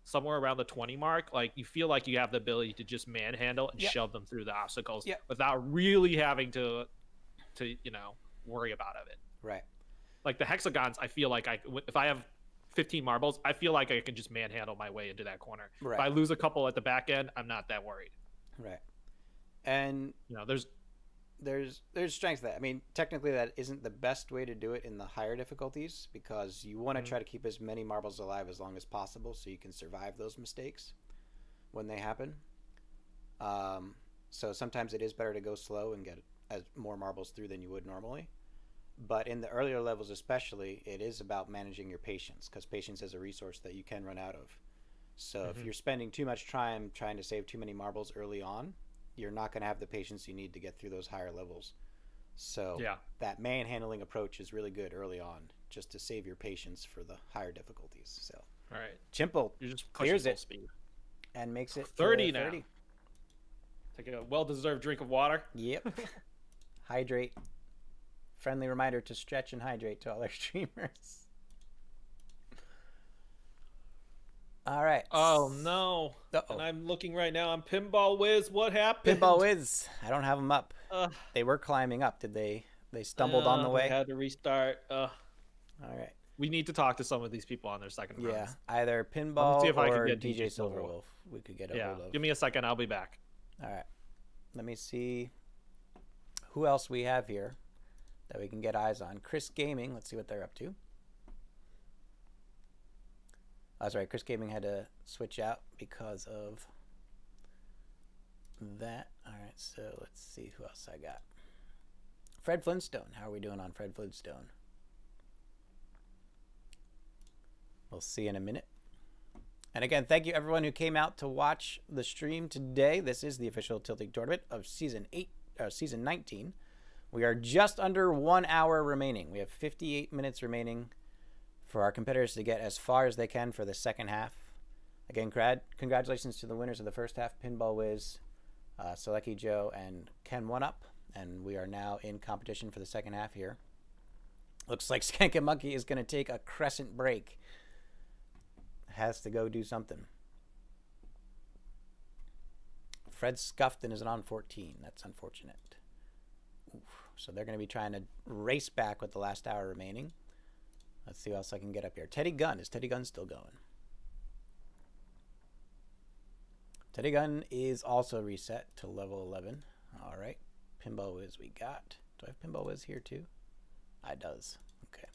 somewhere around the 20 mark, like you feel like you have the ability to just manhandle and shove them through the obstacles without really having to worry about it. Right. Like the hexagons, I feel like if I have 15 marbles, I feel like I can just manhandle my way into that corner. Right. If I lose a couple at the back end, I'm not that worried. Right. And there's strength to that. I mean, technically that isn't the best way to do it in the higher difficulties, because you want to try to keep as many marbles alive as long as possible so you can survive those mistakes when they happen. So sometimes it is better to go slow and get as more marbles through than you would normally. But in the earlier levels especially, it is about managing your patience, because patience is a resource that you can run out of. So if you're spending too much time trying to save too many marbles early on, you're not going to have the patience you need to get through those higher levels. So that manhandling approach is really good early on, just to save your patience for the higher difficulties. So Chimple clears it and makes it 30 now. Take a well-deserved drink of water. Yep. Hydrate. Friendly reminder to stretch and hydrate to all our streamers. All right. Oh no! And I'm looking right now on Pinball Wiz. What happened? Pinball Wiz. I don't have them up. They were climbing up. Did they? They stumbled on the way. They had to restart. All right. We need to talk to some of these people on their second rounds. Yeah, either Pinball or DJSilverWolfe. We could get a hold of. Give me a second. I'll be back. All right. Let me see who else we have here that we can get eyes on. Chris Gaming. Let's see what they're up to. Oh, that's right. Chris Gaming had to switch out because of that. All right. So let's see who else I got. Fred Flintstone. How are we doing on Fred Flintstone? We'll see in a minute. And again, thank you everyone who came out to watch the stream today. This is the official Tilting Tournament of Season 19. We are just under 1 hour remaining. We have 58 minutes remaining for our competitors to get as far as they can for the second half. Again, congratulations to the winners of the first half, Pinball Wiz, Salekijo, and kenONEup. And we are now in competition for the second half here. Looks like SkankinMonkee is going to take a crescent break. has to go do something. Fred Scuffton is on 14. That's unfortunate. Oof. So they're going to be trying to race back with the last hour remaining. Let's see what else I can get up here. Teddy Gunn. Is Teddy Gunn still going? Teddy Gunn is also reset to level 11. All right. Pinball Wiz we got. Do I have Pinball Wiz here too? I does. Okay.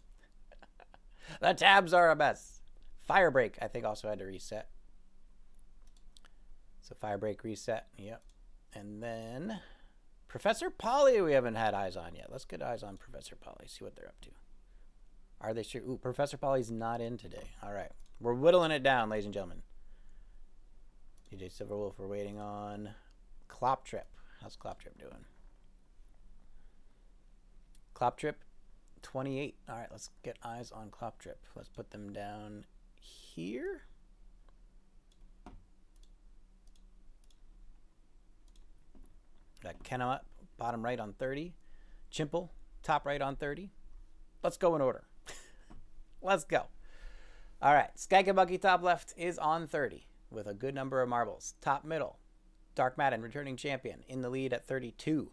The tabs are a mess. Firebreak, I think, also had to reset. So Firebreak reset. Yep. And then Professor Polly we haven't had eyes on yet. Let's get eyes on Professor Polly, see what they're up to. Are they sure? Ooh, Professor Polly's not in today. All right. We're whittling it down, ladies and gentlemen. DJSilverWolfe, we're waiting on Kloptrip. How's Kloptrip doing? Kloptrip, 28. All right, let's get eyes on Kloptrip. Let's put them down here. Got kenONEup, bottom right on 30. Chimple, top right on 30. Let's go in order. Let's go. All right, SkankinMonkee top left is on 30 with a good number of marbles. Top middle, Dark Madden, returning champion, in the lead at 32.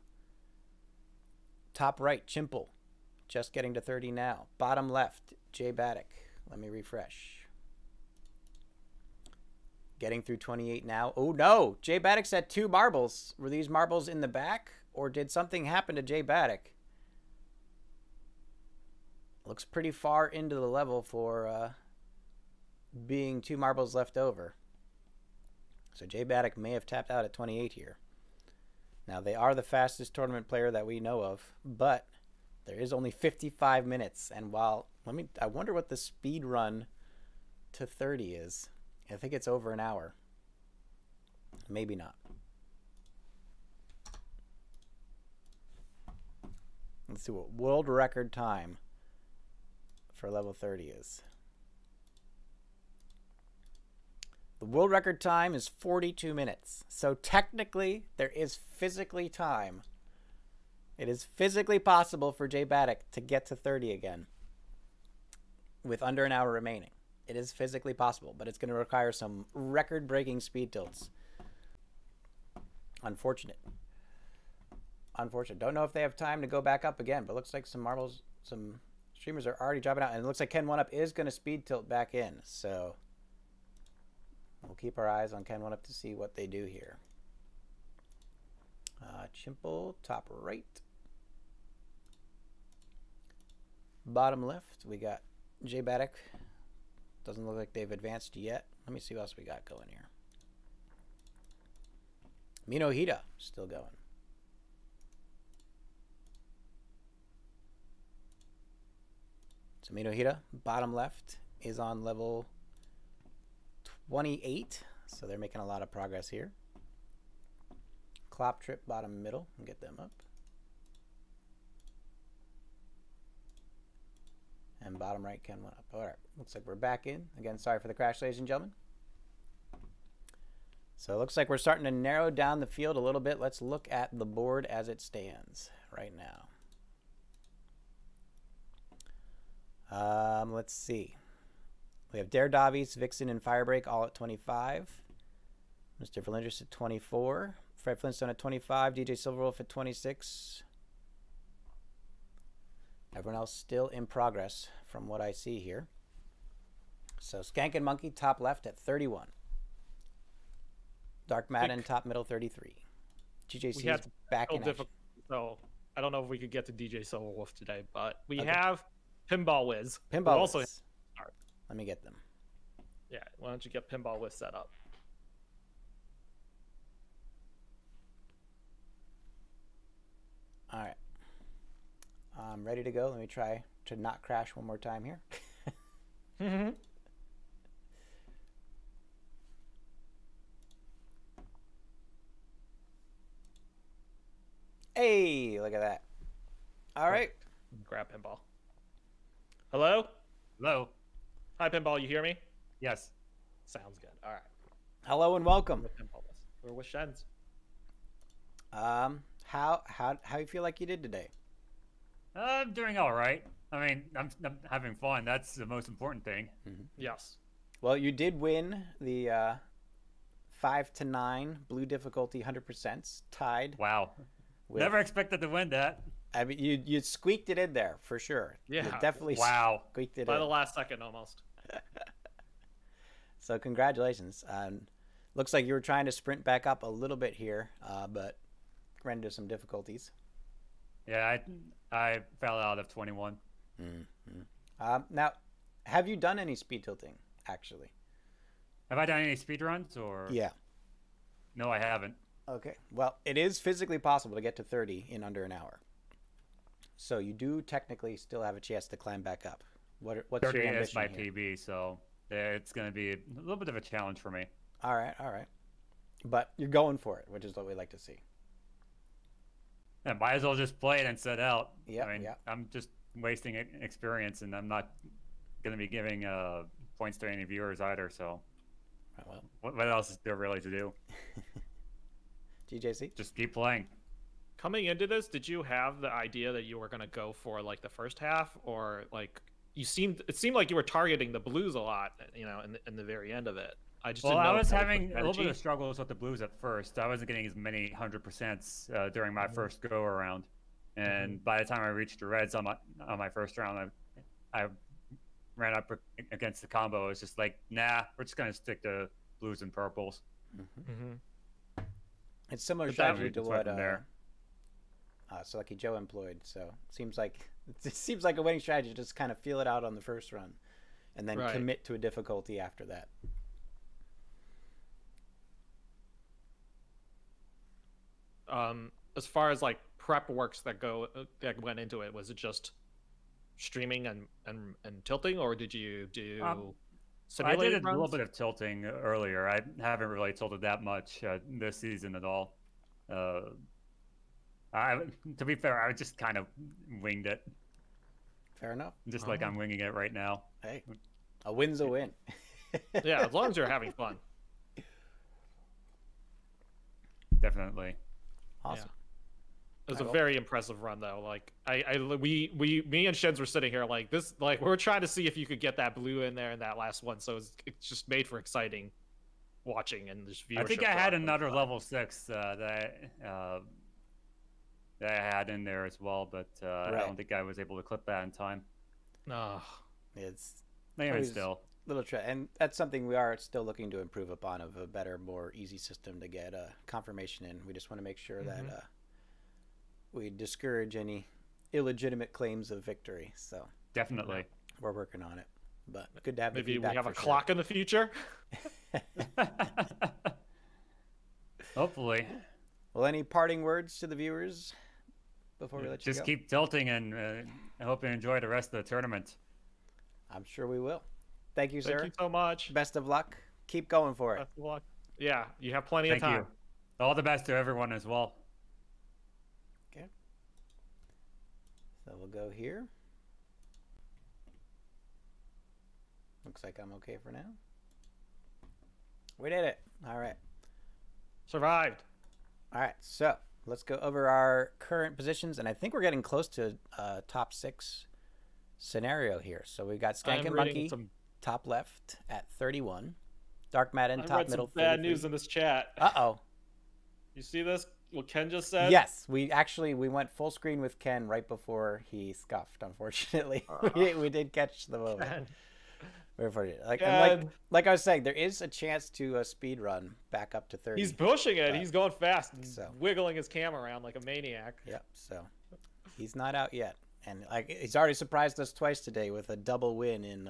Top right, Chimple, just getting to 30 now. Bottom left, Jay Baddock. Let me refresh. Getting through 28 now. Oh no, Jay Baddock's at 2 marbles. Were these marbles in the back, or did something happen to Jay Baddock? Looks pretty far into the level for being 2 marbles left over. So Jay Baddock may have tapped out at 28 here. Now, they are the fastest tournament player that we know of, but there is only 55 minutes. And while, I wonder what the speed run to 30 is. I think it's over an hour. Maybe not. Let's see what world record time for level 30 is. The world record time is 42 minutes. So technically, there is physically time. It is physically possible for Jay Baddock to get to 30 again with under an hour remaining. It is physically possible, but it's going to require some record-breaking speed tilts. Unfortunate. Unfortunate. Don't know if they have time to go back up again, but looks like some marbles, some streamers are already dropping out, and it looks like kenONEup is going to speed tilt back in, so we'll keep our eyes on kenONEup to see what they do here. Chimple, top right. Bottom left, we got Jay Baddock. Doesn't look like they've advanced yet. Let me see what else we got going here. Minohita, still going. So Minohita, bottom left, is on level 28. So they're making a lot of progress here. Kloptrip, bottom middle, and get them up. And bottom right, kenONEup. All right, looks like we're back in. Again, sorry for the crash, ladies and gentlemen. So it looks like we're starting to narrow down the field a little bit. Let's look at the board as it stands right now. Let's see. We have Daredavies, Vixen, and Firebreak all at 25. Mr. Valindris at 24. Fred Flintstone at 25. DJSilverWolfe at 26. Everyone else still in progress from what I see here. So SkankinMonkee top left at 31. Dark Madden top middle 33. GJC is back in action. So I don't know if we could get to DJSilverWolfe today, but we have Pinball Wiz. Pinball also Wiz. Let me get them. Yeah, why don't you get Pinball Wiz set up? All right. I'm ready to go. Let me try to not crash one more time here. Hey, look at that. All right. Grab Pinball. Hello? Hello. Hi, Pinball. You hear me? Yes. Sounds good. All right. Hello and welcome. We're with Shens. How you feel like you did today? I'm doing all right. I mean, I'm having fun. That's the most important thing. Yes. Well, you did win the 5-9 blue difficulty 100%, tied. Wow. With, never expected to win that. I mean, you squeaked it in there for sure. Yeah. You definitely squeaked it by in. the last second almost. So congratulations. Looks like you were trying to sprint back up a little bit here, but ran into some difficulties. Yeah, I fell out of 21. Now, have you done any speed tilting, actually? Have I done any speedruns or? Yeah. No, I haven't. Okay. Well, it is physically possible to get to 30 in under an hour. So you do technically still have a chance to climb back up. What's your ambition is my here? PB, so it's going to be a little bit of a challenge for me. All right, all right. But you're going for it, which is what we like to see. Yeah, might as well just play it and set out. Yeah, I mean, I'm just wasting experience, and I'm not going to be giving points to any viewers either. So, well, what else is there really to do? DJC, just keep playing. Coming into this, did you have the idea that you were going to go for like the first half, or like it seemed like you were targeting the blues a lot, you know, in the very end of it? I just didn't know I was if having a little bit of struggles with the blues at first. I wasn't getting as many 100% during my first go around, and by the time I reached the reds on my first round, I ran up against the combo. It was just like, nah, we're just gonna stick to blues and purples. It's similar strategy to what Salekijo employed. So it seems like a winning strategy to just kind of feel it out on the first run, and then commit to a difficulty after that. As far as like prep works that went into it, was it just streaming and tilting, or did you do I did a little bit of tilting earlier. I haven't really tilted that much this season at all. To be fair, I just kind of winged it. Fair enough. Just like I'm winging it right now. Hey, a win's a win. Yeah, as long as you're having fun. Definitely. Awesome. Yeah. It was a very impressive run, though. Like me and Sheds were sitting here like this, like we were trying to see if you could get that blue in there in that last one. So it's just made for exciting watching and just viewership. I think I had another level 6 that I had in there as well, but I don't think I was able to clip that in time. No, it's still little and that's something we are still looking to improve upon, of a better, more easy system to get confirmation in. We just want to make sure that we discourage any illegitimate claims of victory. So definitely, we're working on it. But good to have maybe we have a clock in the future. Hopefully. Well, any parting words to the viewers before we let you go? Just keep tilting, and I hope you enjoy the rest of the tournament. I'm sure we will. Thank you, sir. Thank you so much. Best of luck. Keep going for it. Best of luck. Yeah, you have plenty of time. You. All the best to everyone as well. Okay. So we'll go here. Looks like I'm okay for now. We did it. All right. Survived. All right. So let's go over our current positions, and I think we're getting close to top 6 scenario here. So we got SkankinMonkee top left at 31. Dark Madden top middle. Bad news in this chat. Uh-oh. You see this? What Ken just said? Yes, we went full screen with Ken right before he scuffed. Unfortunately, we did catch the moment. Very fortunate. Like I was saying, there is a chance to speed run back up to 30. He's pushing it. He's going fast. He's wiggling his cam around like a maniac. Yep. So he's not out yet, and he's already surprised us twice today with a double win in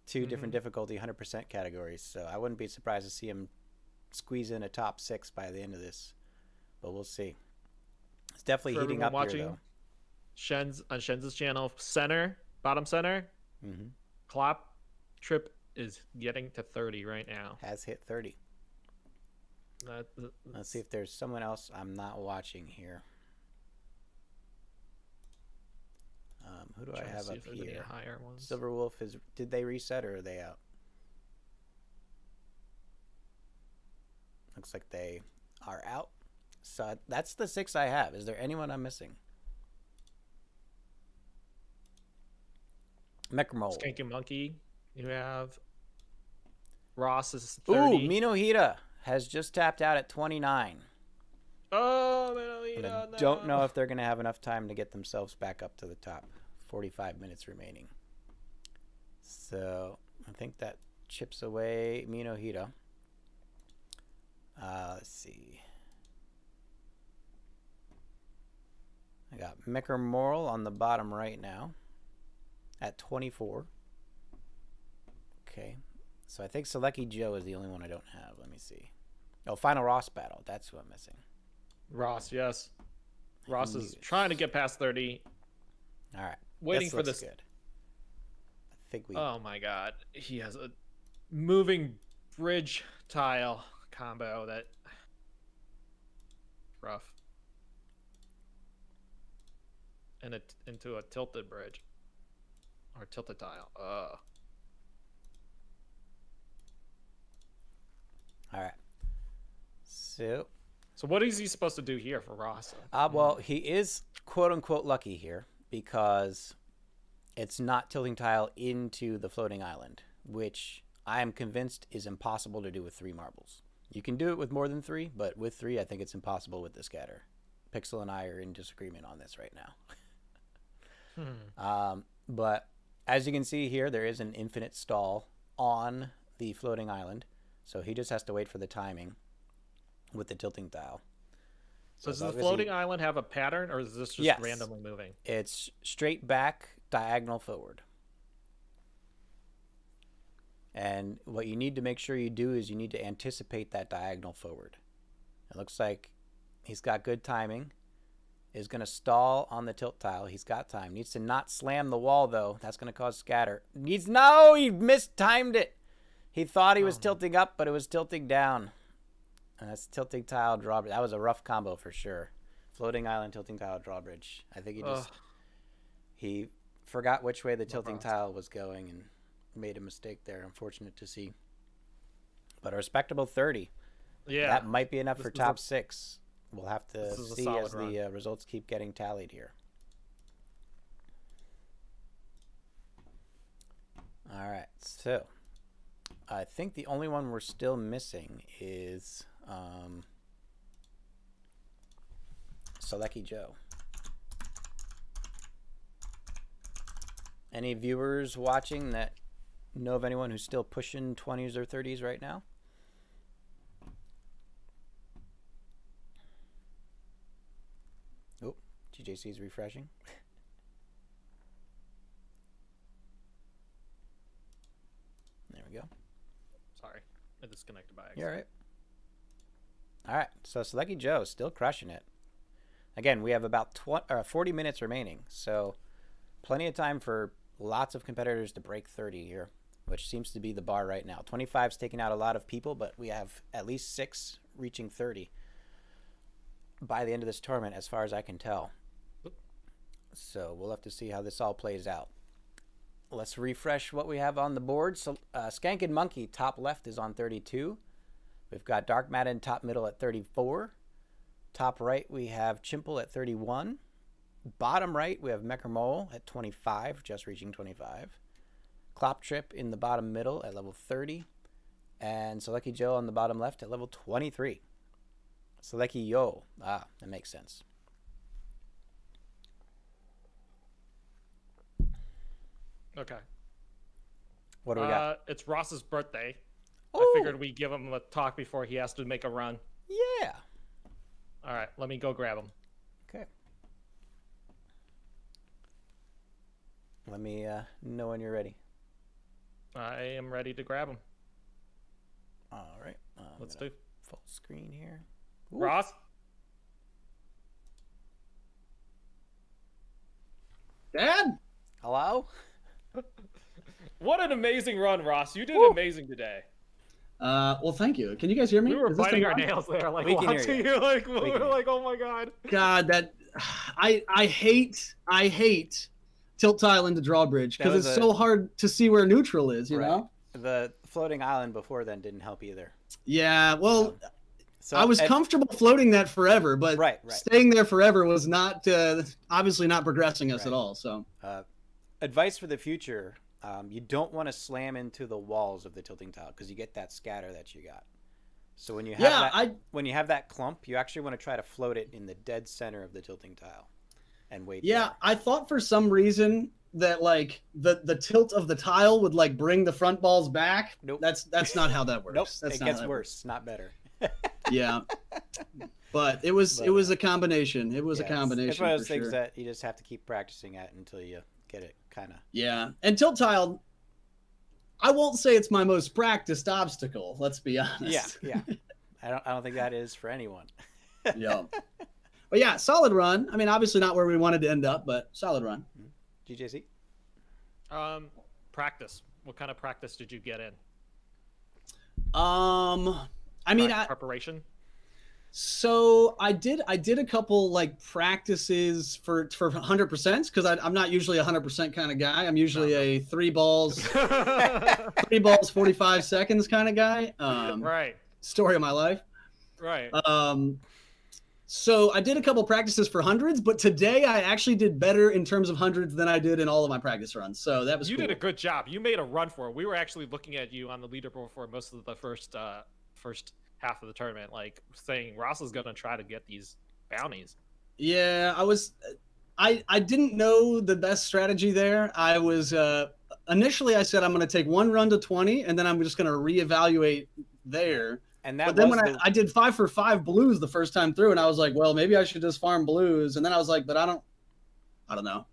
2 different difficulty 100% categories. So I wouldn't be surprised to see him squeeze in a top 6 by the end of this, but we'll see. It's definitely heating up here, though. Shenz's channel, bottom center. Kloptrip is getting to 30 right now. Has hit 30. Let's see if there's someone else I'm not watching here. Who do I have up here? SilverWolfe did they reset, or are they out? Looks like they are out. So that's the 6 I have. Is there anyone I'm missing? mkermoal. SkankinMonkee. You have Ross is 30. Ooh, Minohita has just tapped out at 29. Oh, Minohita, I don't know if they're going to have enough time to get themselves back up to the top. 45 minutes remaining. So I think that chips away Minohita. Let's see. I got mkermoal on the bottom right now at 24. Okay. So I think Salekijo is the only one I don't have. Let me see. Oh, FinalRossBattle. That's who I'm missing. Ross, yes. Ross is trying to get past 30. All right. Waiting for this. Good. I think we. Oh my God, he has a moving bridge tile combo that rough, and into a tilted bridge or tilted tile. All right. So what is he supposed to do here for Ross? Well, he is quote unquote lucky here because it's not tilting tile into the floating island, which I am convinced is impossible to do with 3 marbles. You can do it with more than 3, but with 3, I think it's impossible with the scatter. Pixel and I are in disagreement on this right now. But as you can see here, there is an infinite stall on the floating island, so he just has to wait for the timing with the tilting tile. So does the floating island have a pattern, or is this just randomly moving? It's straight back, diagonal forward. And what you need to make sure you do is you need to anticipate that diagonal forward. It looks like he's got good timing. Is going to stall on the tilt tile. He's got time. Needs to not slam the wall, though. That's going to cause scatter. No, he mistimed it. He thought he was tilting up, but it was tilting down. And that's tilting tile drawbridge. That was a rough combo for sure. Floating island, tilting tile drawbridge. I think he forgot which way the tilting tile was going and made a mistake there. Unfortunate to see. But a respectable 30. Yeah. That might be enough for top 6. We'll have to see as the results keep getting tallied here. All right. So I think the only one we're still missing is Salekijo. Any viewers watching that know of anyone who's still pushing 20s or 30s right now? Oh, GJC is refreshing. There we go. Sorry, I disconnected by accident. You're all right. All right, so Salekijo still crushing it. Again, we have about 40 minutes remaining, so plenty of time for lots of competitors to break 30 here, which seems to be the bar right now. 25's taking out a lot of people, but we have at least 6 reaching 30 by the end of this tournament, as far as I can tell. So we'll have to see how this all plays out. Let's refresh what we have on the board. So SkankinMonkee top left is on 32. We've got Dark Madden top middle at 34. Top right we have Chimple at 31. Bottom right we have mkermoal at 25, just reaching 25. Kloptrip in the bottom middle at level 30. And Salekijo on the bottom left at level 23. Salekijo. Ah, that makes sense. Okay. What do we got? It's Ross's birthday. Ooh. I figured we'd give him a talk before he has to make a run. Yeah. All right, let me go grab him. Okay. Let me know when you're ready. I am ready to grab him. All right. Let's do full screen here. Ooh. Ross? Dad? Hello? What an amazing run, Ross. You did amazing today. Well, thank you. Can you guys hear me? We were biting our nails there, like watching you. Like we were like, oh my god. God, that I hate tilt tile into drawbridge because it's so hard to see where neutral is. You know. The floating island before then didn't help either. Yeah, well, so I was comfortable floating that forever, but staying there forever was not obviously not progressing us at all. So, advice for the future: you don't want to slam into the walls of the tilting tile because you get that scatter that you got. So when you have when you have that clump, you actually want to try to float it in the dead center of the tilting tile, and wait. Yeah, there. I thought for some reason that like the tilt of the tile would like bring the front balls back. Nope. That's not how that works. Nope. That's it gets worse, not better. Yeah. But it was a combination. It was a combination. It's one of those things that you just have to keep practicing at until you get it kind of. Yeah, and tilt tile, I won't say it's my most practiced obstacle. Let's be honest. Yeah. I don't think that is for anyone. Yeah. But yeah, solid run. I mean, obviously not where we wanted to end up, but solid run. GJC? Practice. What kind of practice did you get in? I mean, preparation. So I did a couple like practices for 100% because I'm not usually a 100% kind of guy. I'm usually a 3 balls 45 seconds kind of guy. Right. Story of my life. Right. So I did a couple practices for hundreds, but today I actually did better in terms of hundreds than I did in all of my practice runs. So that was You cool. did a good job. You made a run for it. We were actually looking at you on the leaderboard for most of the first half of the tournament, like saying Ross is gonna try to get these bounties. Yeah, I didn't know the best strategy there. I was initially I said I'm gonna take 1 run to 20 and then I'm just gonna reevaluate there. And that but then when I did 5 for 5 blues the first time through, and I was like, well, maybe I should just farm blues. And then I was like, but I don't know.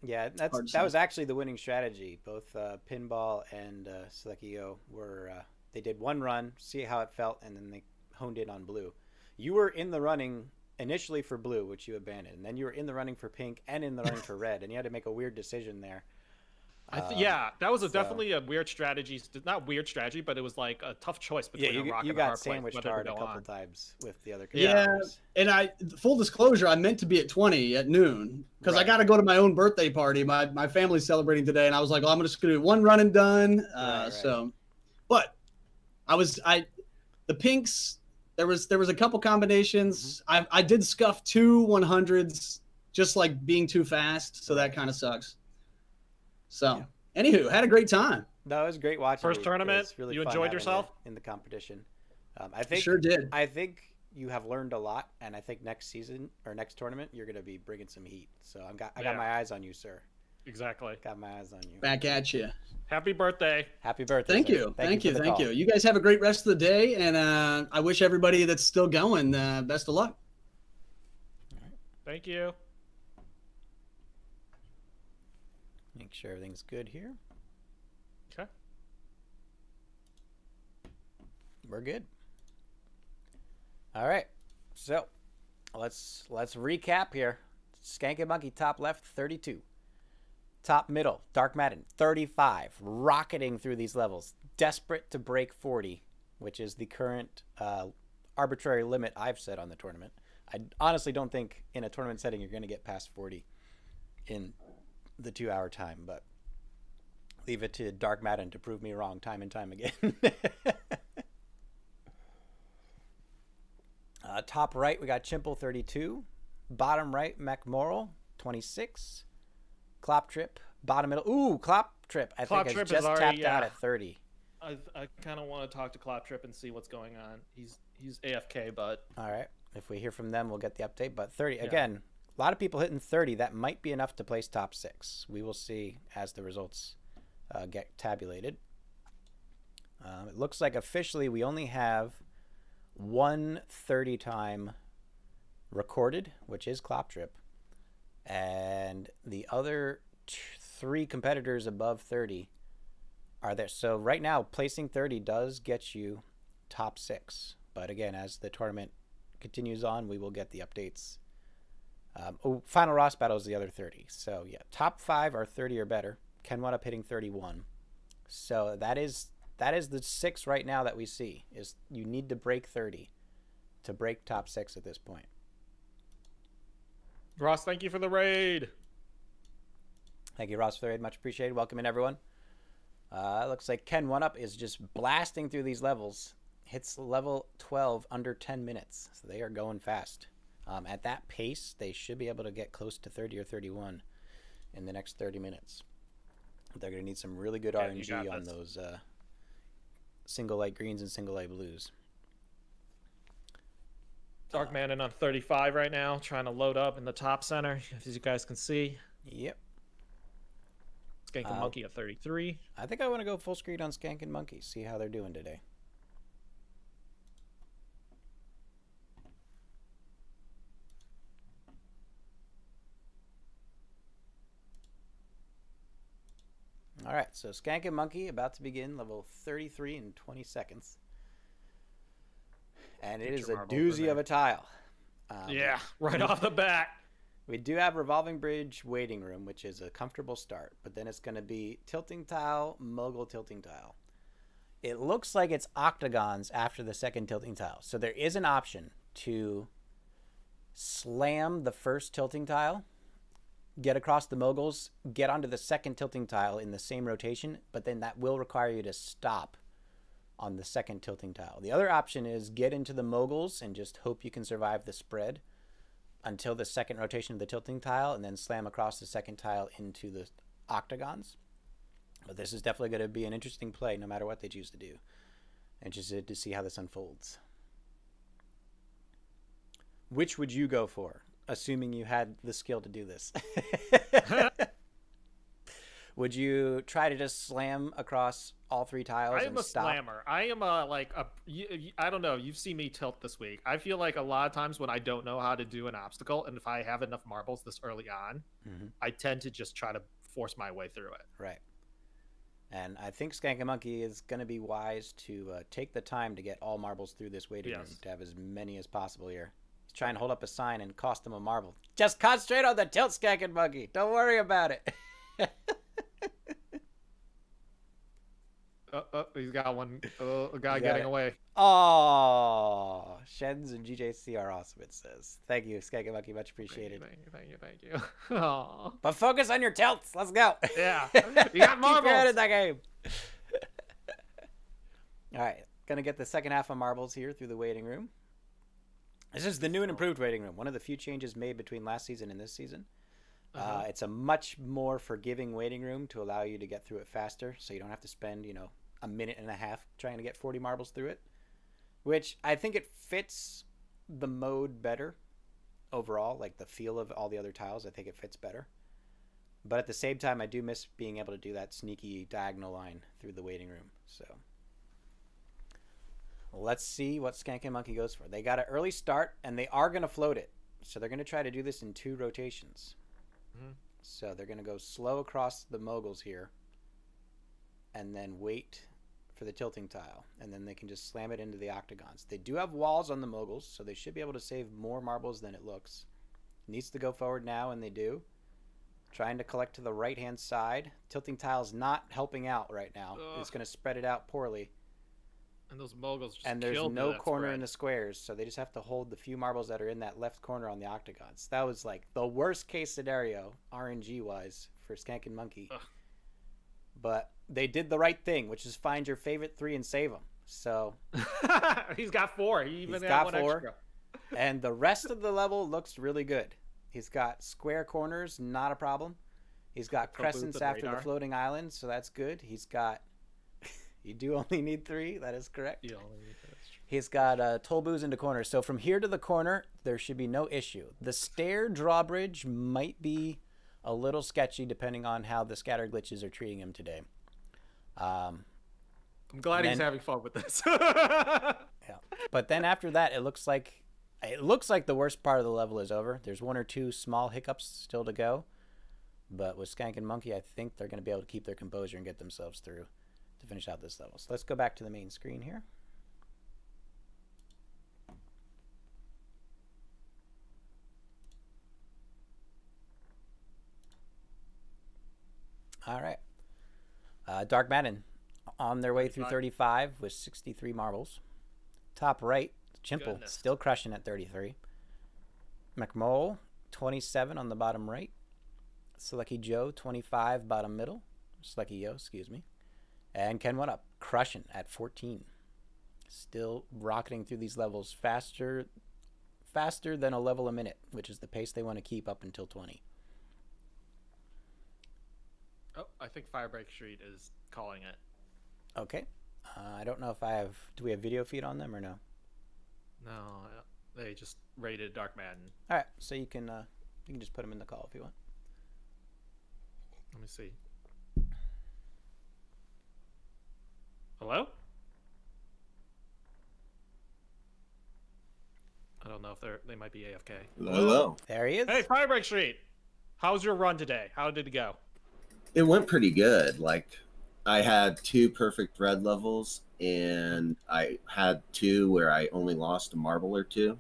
Yeah, that was actually the winning strategy. Both Pinball and Salekijo were they did 1 run, see how it felt, and then they honed in on blue. You were in the running initially for blue, which you abandoned, and then you were in the running for pink and in the running for red, and you had to make a weird decision there. Yeah, that was definitely a weird strategy. Not weird strategy, but it was like a tough choice between a rock and a hard got sandwiched hard a couple times with the other characters. Yeah, and full disclosure, I meant to be at 20 at noon because I got to go to my own birthday party. My family's celebrating today, and I was like, well, I'm just gonna do 1 run and done. So, but the pinks. There was a couple combinations. I did scuff 2 100s just like being too fast, so that kind of sucks. So, anywho, had a great time. No, it was great watching. First tournament, really you enjoyed yourself in the competition. I think sure did. I think you have learned a lot, and I think next season or next tournament you're going to be bringing some heat. So I got my eyes on you, sir. Exactly. Got my eyes on you. Back at you. Happy birthday. Happy birthday. Thank you. Thank you. You guys have a great rest of the day, and I wish everybody that's still going best of luck. Thank you. Make sure everything's good here. Okay. We're good. All right. So let's recap here. SkankinMonkee top left 32. Top middle, Dark Madden 35. Rocketing through these levels. Desperate to break 40, which is the current arbitrary limit I've set on the tournament. I honestly don't think in a tournament setting you're going to get past 40 in the 2-hour time, but leave it to Dark Madden to prove me wrong time and time again. Top right, we got Chimple 32. Bottom right, mkermoal 26. Kloptrip, bottom middle. Ooh, Kloptrip. I think has just tapped out at 30. I kind of want to talk to Kloptrip and see what's going on. He's AFK, but all right. If we hear from them, we'll get the update. But 30 again. A lot of people hitting 30. That might be enough to place top 6. We will see as the results get tabulated. It looks like officially we only have 1 30 time recorded, which is Kloptrip. And the other 3 competitors above 30 are there. So right now, placing 30 does get you top 6. But again, as the tournament continues on, we will get the updates. FinalRossBattle is the other 30. So yeah, top 5 are 30 or better. kenONEup hitting 31. So that is the 6 right now that we see. Is you need to break 30 to break top 6 at this point. Ross, thank you for the raid. Thank you, Ross, for the raid. Much appreciated. Welcome in, everyone. Looks like kenONEup is just blasting through these levels. Hits level 12 under 10 minutes. So they are going fast. At that pace, they should be able to get close to 30 or 31 in the next 30 minutes. They're going to need some really good Yeah, you RNG got on this. those single light greens and single light blues. Dark Mannon on 35 right now, trying to load up in the top center, as you guys can see. Yep. SkankinMonkee at 33. I think I want to go full screen on SkankinMonkee, see how they're doing today. All right, so SkankinMonkee about to begin level 33 in 20 seconds. And it is a doozy of a tile. Yeah, right off the bat. We do have Revolving Bridge Waiting Room, which is a comfortable start. But then it's going to be Tilting Tile, Mogul Tilting Tile. It looks like it's octagons after the second Tilting Tile. So there is an option to slam the first Tilting Tile, get across the moguls, get onto the second Tilting Tile in the same rotation, but then that will require you to stop on the second Tilting Tile. The other option is get into the moguls and just hope you can survive the spread until the second rotation of the Tilting Tile, and then slam across the second tile into the octagons. But this is definitely going to be an interesting play no matter what they choose to do. Interested to see how this unfolds. Which would you go for, assuming you had the skill to do this? Would you try to just slam across all three tiles I am and a stop? slammer. I am I don't know. You've seen me tilt this week. I feel like a lot of times when I don't know how to do an obstacle, and if I have enough marbles this early on, I tend to just try to force my way through it. Right. And I think SkankinMonkee is going to be wise to take the time to get all marbles through this waiting room, to have as many as possible here. He's trying to hold up a sign and cost him a marble. Just concentrate on the tilt, SkankinMonkee. Don't worry about it. He's got one. A guy getting away. Oh, Shens and GJC are awesome, it says. Thank you, SkankinMonkee. Much appreciated. Thank you. Aww. But focus on your tilts. Let's go. Yeah. You got marbles. Keep your head in that game. All right. Going to get the second half of marbles here through the waiting room. This is the new and improved waiting room. One of the few changes made between last season and this season. It's a much more forgiving waiting room to allow you to get through it faster, so you don't have to spend, a minute and a half trying to get 40 marbles through it, which I think it fits the mode better overall, like the feel of all the other tiles. I think it fits better. But at the same time, I do miss being able to do that sneaky diagonal line through the waiting room. So let's see what SkankinMonkee goes for. They got an early start, and they are going to float it. So they're going to try to do this in 2 rotations. So they're going to go slow across the moguls here and then wait for the tilting tile. And then they can just slam it into the octagons. They do have walls on the moguls, so they should be able to save more marbles than it looks. Needs to go forward now, and they do. Trying to collect to the right-hand side. Tilting tile's not helping out right now. It's going to spread it out poorly. And those moguls just and there's killed no that corner spread. in the squares, so they just have to hold the few marbles that are in that left corner on the octagons. That was like the worst case scenario, RNG-wise, for SkankinMonkee. But they did the right thing, which is find your favorite 3 and save them. So he's got 4. He even he's had got one 4. extra. And the rest of the level looks really good. He's got square corners, not a problem. He's got crescents after the floating island, so that's good. He's got... You do only need 3. That is correct. You only need 3. He's got toll booths into corners. So from here to the corner, there should be no issue. The stair drawbridge might be a little sketchy depending on how the scatter glitches are treating him today. I'm glad he's having fun with this. Yeah. But then after that, it looks like the worst part of the level is over. There's 1 or 2 small hiccups still to go. But with SkankinMonkee, I think they're going to be able to keep their composure and get themselves through to finish out this level. So let's go back to the main screen here. All right. Dark Madden on their way through 35 with 63 marbles. Top right, Chimple still crushing at 33. mkermoal 27 on the bottom right. Salekijo 25 bottom middle. Salekijo, excuse me. And kenONEup crushing at 14. Still rocketing through these levels faster than a level a minute, which is the pace they want to keep up until 20. Oh, I think firebreakst is calling it. Okay. I don't know if I have. Do we have video feed on them or no? No, they just raided Dark Madden. All right, so you can just put them in the call if you want. Let me see. Hello? I don't know if they might be AFK. Hello. There he is. Hey, firebreakst. How's your run today? How did it go? It went pretty good. Like, I had 2 perfect red levels, and I had 2 where I only lost a marble or 2.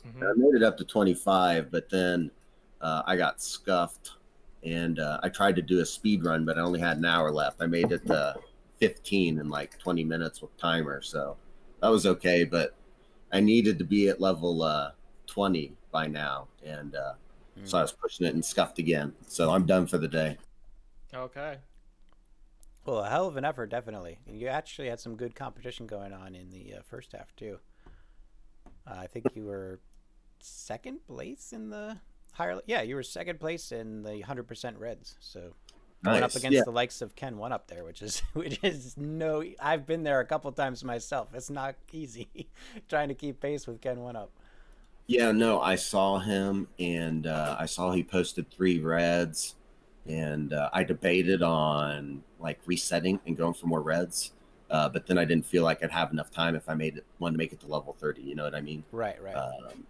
Mm-hmm. I made it up to 25, but then I got scuffed, and I tried to do a speed run, but I only had an hour left. I made it to 15 in like 20 minutes with timer, so that was okay, but I needed to be at level 20 by now, and so I was pushing it and scuffed again. So I'm done for the day. Okay. Well, a hell of an effort, definitely. And you actually had some good competition going on in the first half, too. I think you were second place in the higher... Yeah, you were second place in the 100% reds. So going up against the likes of kenONEup there, which is no... I've been there a couple times myself. It's not easy trying to keep pace with kenONEup. Yeah, no, I saw him, and I saw he posted 3 reds, and I debated on like resetting and going for more reds, but then I didn't feel like I'd have enough time if I wanted to make it to level 30. You know what I mean? Right.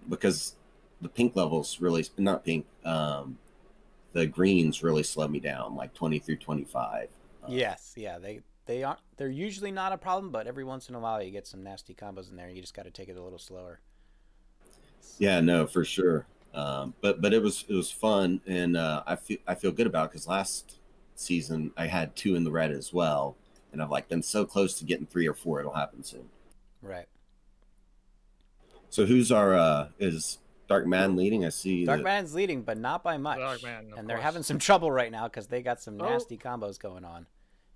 Because the pink levels really not pink. The greens really slow me down, like 20 through 25. Yes, yeah, they aren't. They're usually not a problem, but every once in a while you get some nasty combos in there. And you just got to take it a little slower. Yeah, no, for sure. But it was fun, and I feel good about it because last season I had 2 in the red as well, and I've like been so close to getting 3 or 4. It'll happen soon. Right. So who's our is Dark Madden leading? I see Dark Madden's leading, but not by much. Dark Madden, and they're having some trouble right now because they got some nasty combos going on.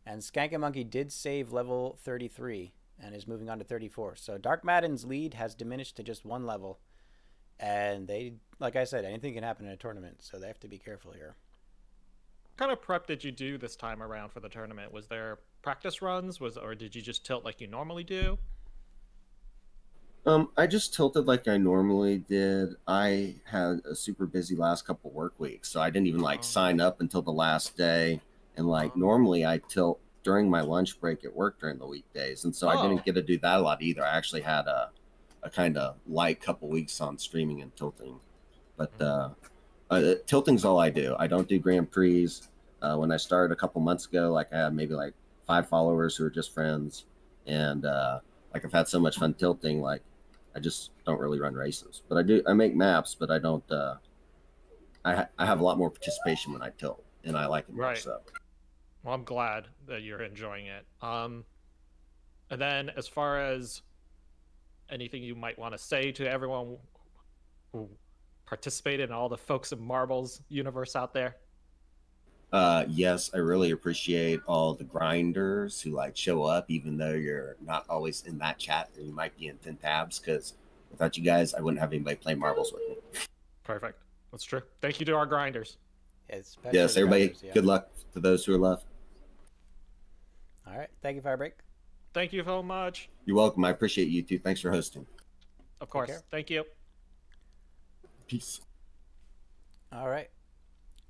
And SkankinMonkee did save level 33 and is moving on to 34. So Dark Madden's lead has diminished to just 1 level. And they, like I said, anything can happen in a tournament, so they have to be careful here. What kind of prep did you do this time around for the tournament? Was there practice runs, or did you just tilt like you normally do? I just tilted like I normally did. I had a super busy last couple work weeks, so I didn't even like sign up until the last day. And like normally I tilt during my lunch break at work during the weekdays, and so I didn't get to do that a lot either. I actually had a kind of light couple weeks on streaming and tilting, but tilting's all I do. I don't do Grand Prix. When I started a couple months ago, like I had maybe like 5 followers who are just friends, and like I've had so much fun tilting, like I just don't really run races. But I make maps, but I don't. I have a lot more participation when I tilt, and I like it more. So. Well, I'm glad that you're enjoying it. And then as far as anything you might want to say to everyone who participated in all the folks in Marbles universe out there? Yes, I really appreciate all the grinders who like show up, even though you're not always in that chat and you might be in 10 tabs, because without you guys, I wouldn't have anybody play Marbles with me. Perfect. That's true. Thank you to our grinders. Yes, everybody, good luck to those who are left. All right. Thank you, Firebreak. Thank you so much. You're welcome. I appreciate you too. Thanks for hosting. Of course. Thank you. Peace. All right.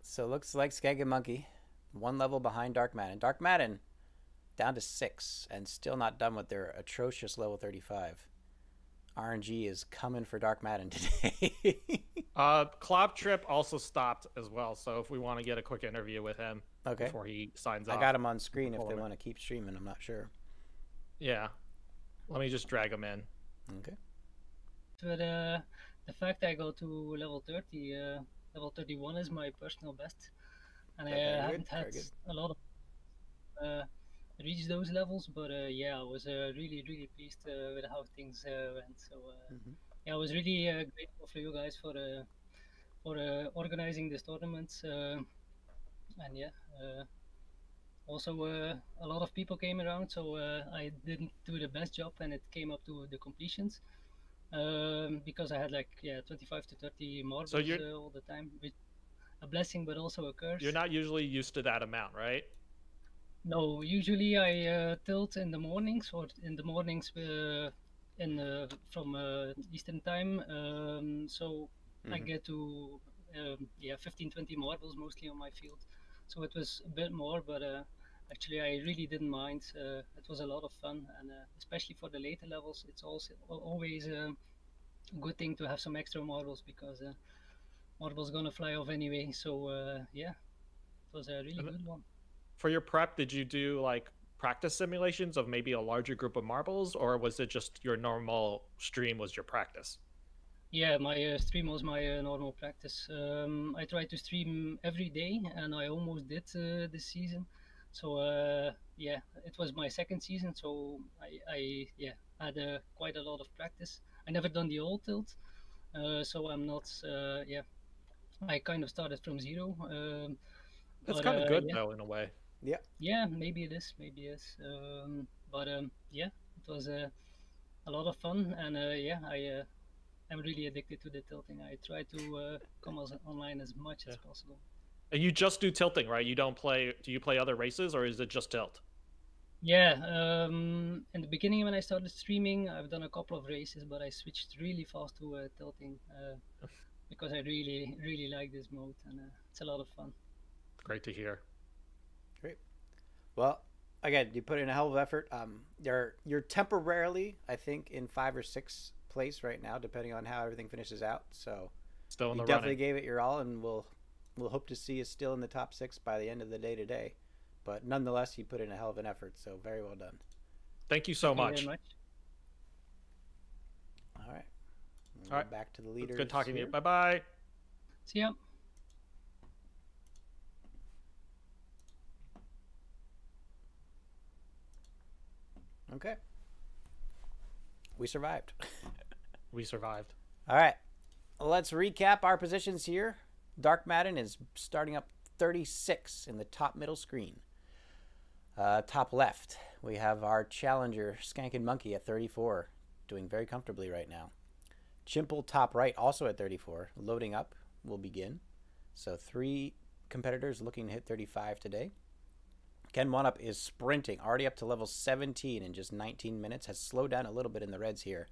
So looks like SkankinMonkee 1 level behind Dark Madden. Dark Madden down to 6 and still not done with their atrocious level 35. RNG is coming for Dark Madden today. Kloptrip also stopped as well, so if we want to get a quick interview with him before he signs off. I got him on screen if they want to keep streaming. I'm not sure. Yeah. Let me just drag him in. Okay. But the fact I go to level 30, level 31 is my personal best. And I haven't had a lot of reach those levels, but yeah, I was really pleased with how things went. So yeah, I was really grateful for you guys for organizing this tournament. And yeah, also a lot of people came around, so I didn't do the best job when it came up to the completions, because I had like 25 to 30 marbles all the time, which a blessing but also a curse. You're not usually used to that amount, right? No, usually I tilt in the mornings, or in the mornings from Eastern time. So I get to 15-20 marbles mostly on my field. So it was a bit more, but actually I really didn't mind. It was a lot of fun, and especially for the later levels, it's also always a good thing to have some extra marbles, because marbles gonna fly off anyway. So yeah, it was a really good one. For your prep, did you do like practice simulations of maybe a larger group of marbles, or was it just your normal stream was your practice? Yeah, my stream was my normal practice. I tried to stream every day, and I almost did this season. So yeah, it was my second season, so I had quite a lot of practice. I never done the old tilt, so I'm not yeah. I kind of started from zero. That's kind of good though, in a way. Yeah. Yeah, maybe it is. Maybe it is. But yeah, it was a lot of fun, and yeah, I'm really addicted to the tilting. I try to come online as much as possible. And you just do tilting, right? You don't play. Do you play other races, or is it just tilt? Yeah. In the beginning, when I started streaming, I've done a couple of races, but I switched really fast to tilting because I really like this mode, and it's a lot of fun. Great to hear. Great. Well, again, you put in a hell of effort. You're temporarily, I think, in 5 or 6 place right now, depending on how everything finishes out. So still in the definitely running. Gave it your all, and we'll hope to see you still in the top 6 by the end of the day today. But nonetheless, you put in a hell of an effort. So very well done. Thank you so much. Very much. All right. All right. Back to the leaders. Good talking here. to you. Bye bye. See ya. Okay. We survived. We survived. All right. Let's recap our positions here. Dark Madden is starting up 36 in the top middle screen. Top left, we have our challenger, SkankinMonkee, at 34, doing very comfortably right now. Chimple, top right, also at 34. Loading up will begin. So 3 competitors looking to hit 35 today. kenONEup is sprinting, already up to level 17 in just 19 minutes. Has slowed down a little bit in the reds here,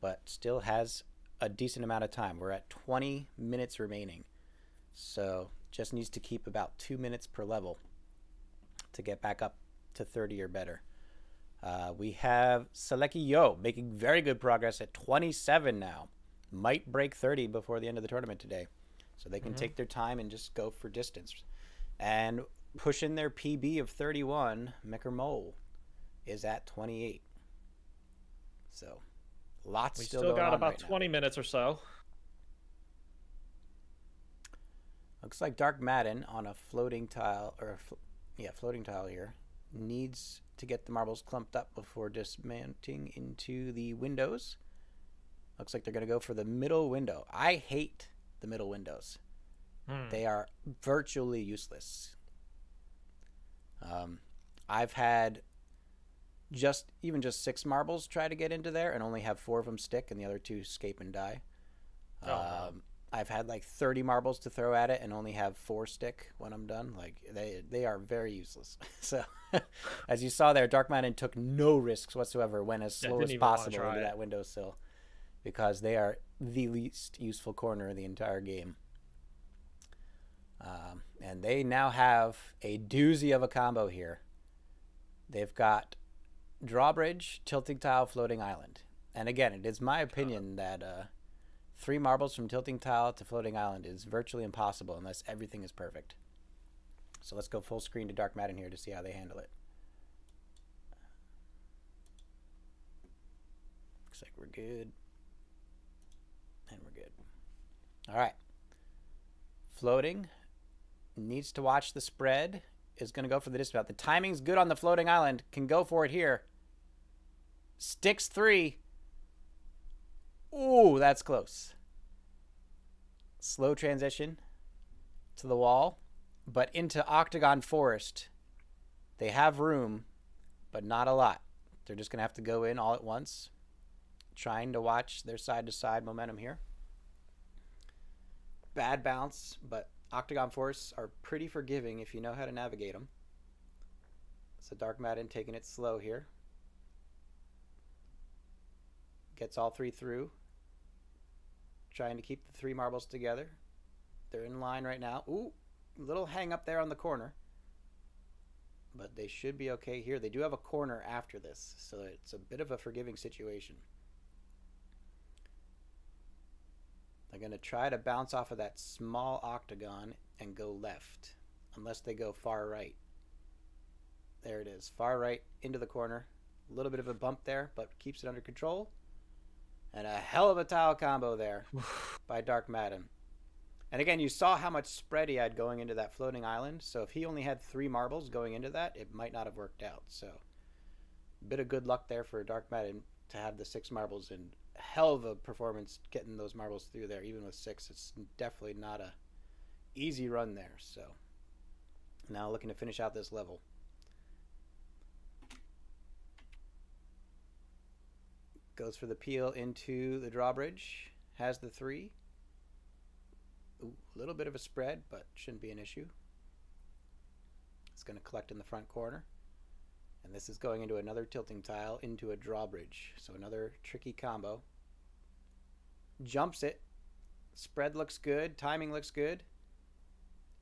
but still has a decent amount of time. We're at 20 minutes remaining. So just needs to keep about 2 minutes per level to get back up to 30 or better. We have Salekijo making very good progress at 27 now. Might break 30 before the end of the tournament today. So they can take their time and just go for distance. And pushing their PB of 31, mkermoal is at 28. So lots we still still going got on about right 20 minutes or so. Looks like Dark Madden on a floating tile, or floating tile here, needs to get the marbles clumped up before dismounting into the windows. Looks like they're going to go for the middle window. I hate the middle windows. They are virtually useless. I've had just 6 marbles try to get into there and only have 4 of them stick, and the other 2 escape and die. I've had like 30 marbles to throw at it and only have 4 stick when I'm done. Like they are very useless. So as you saw there, Dark Madden took no risks whatsoever, went as slow as possible into that windowsill, because they are the least useful corner of the entire game. And they now have a doozy of a combo here. They've got drawbridge, tilting tile, floating island. And again, it is my opinion that 3 marbles from tilting tile to floating island is virtually impossible unless everything is perfect. So let's go full screen to Dark Madden here to see how they handle it. Looks like we're good. And we're good. All right. Floating needs to watch the spread. Is going to go for the dismount. The timing's good on the floating island. Can go for it here. Sticks 3. Ooh, that's close. Slow transition to the wall, but into Octagon Forest. They have room, but not a lot. They're just going to have to go in all at once, trying to watch their side-to-side momentum here. Bad bounce, but Octagon Forests are pretty forgiving if you know how to navigate them. So Dark Madden taking it slow here. Gets all three through. Trying to keep the three marbles together. They're in line right now. Ooh, little hang up there on the corner. But they should be okay here. They do have a corner after this, so it's a bit of a forgiving situation. They're going to try to bounce off of that small octagon and go left, unless they go far right. There it is, far right into the corner. A little bit of a bump there, but keeps it under control. And a hell of a tile combo there by Dark Madden. And again, you saw how much spread he had going into that floating island. So if he only had 3 marbles going into that, it might not have worked out. So a bit of good luck there for Dark Madden to have the 6 marbles, and hell of a performance getting those marbles through there. Even with 6, it's definitely not a easy run there. So now looking to finish out this level. Goes for the peel into the drawbridge. Has the 3. Ooh, a little bit of a spread, but shouldn't be an issue. It's going to collect in the front corner. And this is going into another tilting tile into a drawbridge. So another tricky combo. Jumps it. Spread looks good. Timing looks good.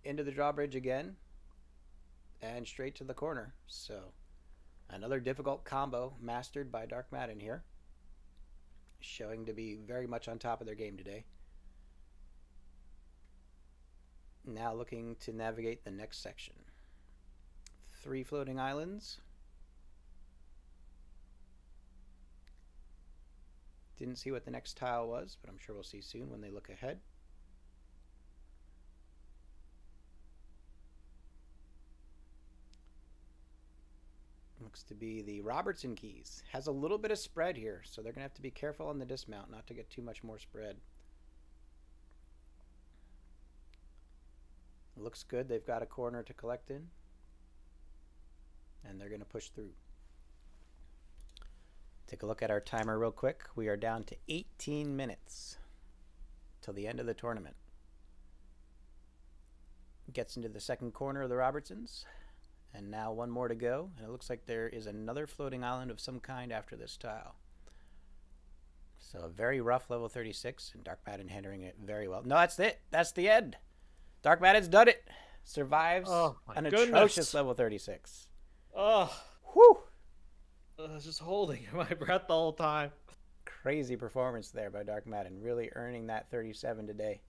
Into the drawbridge again. And straight to the corner. So another difficult combo mastered by Dark Madden here. Showing to be very much on top of their game today. Now looking to navigate the next section. 3 floating islands. Didn't see what the next tile was, but I'm sure we'll see soon when they look ahead. Looks to be the Robertson keys. Has a little bit of spread here, so they're going to have to be careful on the dismount not to get too much more spread. Looks good. They've got a corner to collect in. And they're going to push through. Take a look at our timer real quick. We are down to 18 minutes till the end of the tournament. Gets into the second corner of the Robertsons. And now 1 more to go. And it looks like there is another floating island of some kind after this tile. So a very rough level 36. And Dark Madden handling it very well. No, that's it. That's the end. Dark Madden's done it. Survives an atrocious level 36. Oh. Whew. I was just holding my breath the whole time. Crazy performance there by Dark Madden. Really earning that 37 today.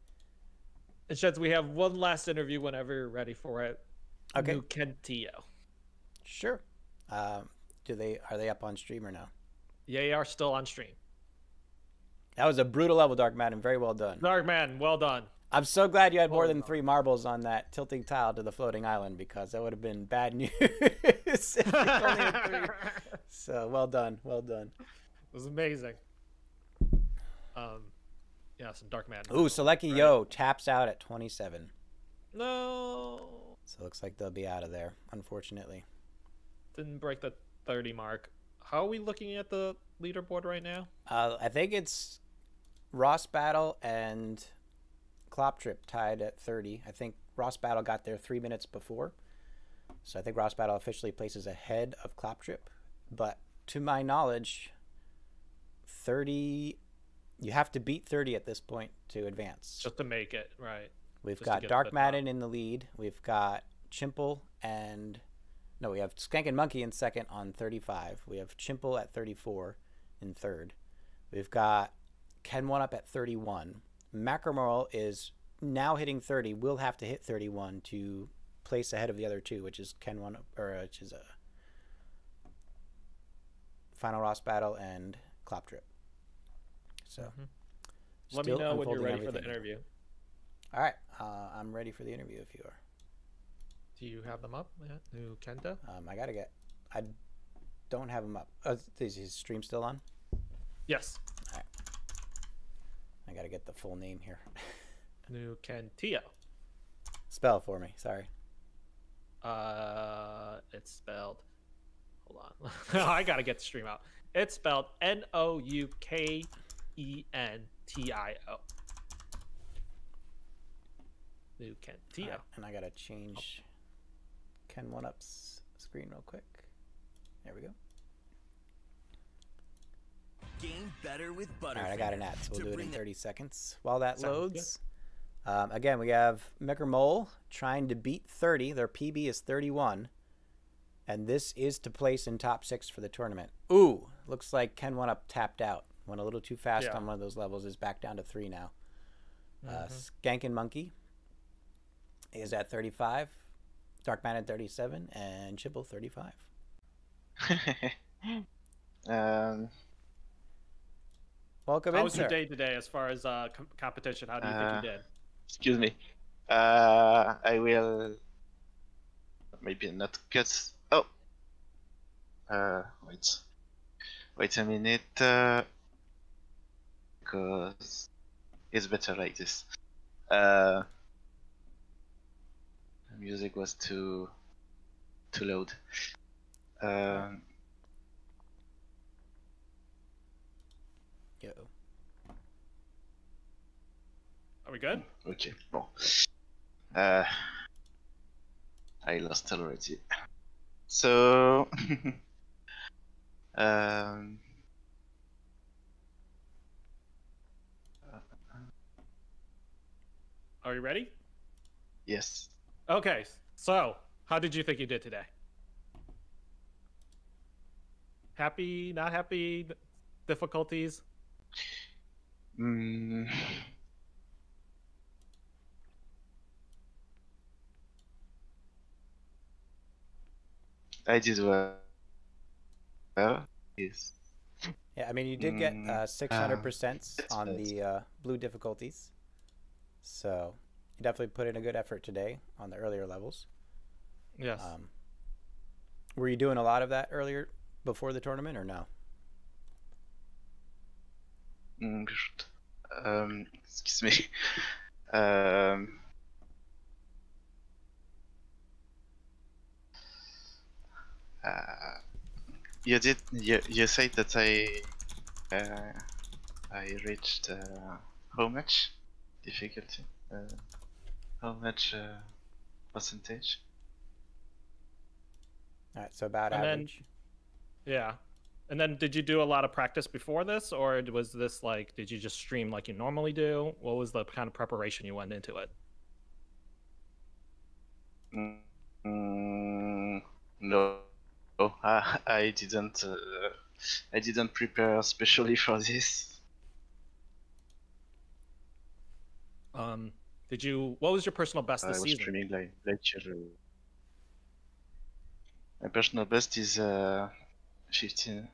And Sheds, we have one last interview whenever you're ready for it. Okay. Noukentio. Sure. Are they up on stream or no? Yeah, they are still on stream. That was a brutal level, Dark Madden. Very well done. Dark Madden, well done. I'm so glad you had more than 3 marbles on that tilting tile to the floating island, because that would have been bad news if you only had 3. So well done, well done. It was amazing. Yeah, some Dark Madden. Ooh, Salekijo taps out at 27. No. So it looks like they'll be out of there, unfortunately. Didn't break the 30 mark. How are we looking at the leaderboard right now? I think it's RossBattle and Kloptrip tied at 30. I think RossBattle got there 3 minutes before. So I think RossBattle officially places ahead of Kloptrip. But to my knowledge, 30, you have to beat 30 at this point to advance. Just to make it, right. We've got Dark Madden in the lead. We've got Chimple and... No, we have SkankinMonkee in second on 35. We have Chimple at 34 in third. We've got kenONEup at 31. mkermoal is now hitting 30. We'll have to hit 31 to place ahead of the other 2, which is kenONEup, or which is a FinalRossBattle and Kloptrip. So, let me know when you're ready for the interview. All right, I'm ready for the interview if you are. Do you have them up? Yeah. Noukentio? I don't have them up. Is his stream still on? Yes. All right. I gotta get the full name here. Noukentio. Spell it for me. Sorry. It's spelled. Hold on. I gotta get the stream out. It's spelled Noukentio. Noukentio. Right, and I gotta change kenONEup's screen real quick. There we go. Game better with Butterfinger. All right, I got an ad, so we'll do it in 30 seconds. While that loads, again, we have mkermoal trying to beat 30. Their PB is 31. And this is to place in top 6 for the tournament. Ooh, looks like kenONEup tapped out. Went a little too fast on one of those levels. Is back down to 3 now. SkankinMonkee is at 35. Darkman at 37. And Chibble 35. Welcome How in, was sir. your day today as far as competition? How do you think you did? Excuse me. I will maybe not cut. Oh. Wait a minute. Because it's better like this. The music was too loud. Yo. Are we good? Okay, bon. I lost already. So, Are you ready? yes. Okay, so how did you think you did today? Happy, not happy, difficulties? I did well. Yes. Yeah, I mean, you did get 600% on the blue difficulties. So you definitely put in a good effort today on the earlier levels. Yes. Were you doing a lot of that earlier before the tournament or no? Excuse me. You did. You said that I reached how much difficulty? How much percentage? All right, so about And average. then, yeah. And then did you do a lot of practice before this, or was this like, did you just stream like you normally do? What was the kind of preparation you went into it? No, I didn't. I didn't prepare especially for this. Did you? What was your personal best I this was season? streaming like usual. My personal best is 15.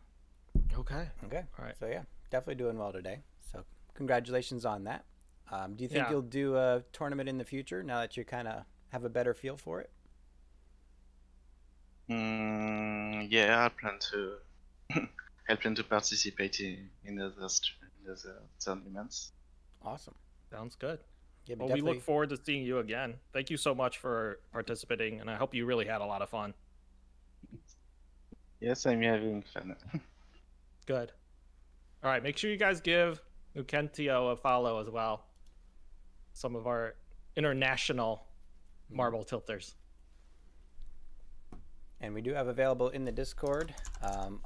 Okay. Okay. All right. So yeah, definitely doing well today. So congratulations on that. Do you think Yeah. you'll do a tournament in the future now that you kind of have a better feel for it? Yeah, I plan to participate in other tournaments. Awesome. Sounds good. Yeah, but Well, we definitely- look forward to seeing you again. Thank you so much for participating, and I hope you really had a lot of fun. Yes, I'm having fun. Good. All right, make sure you guys give Noukentio a follow as well. Some of our international marble tilters. And we do have available in the Discord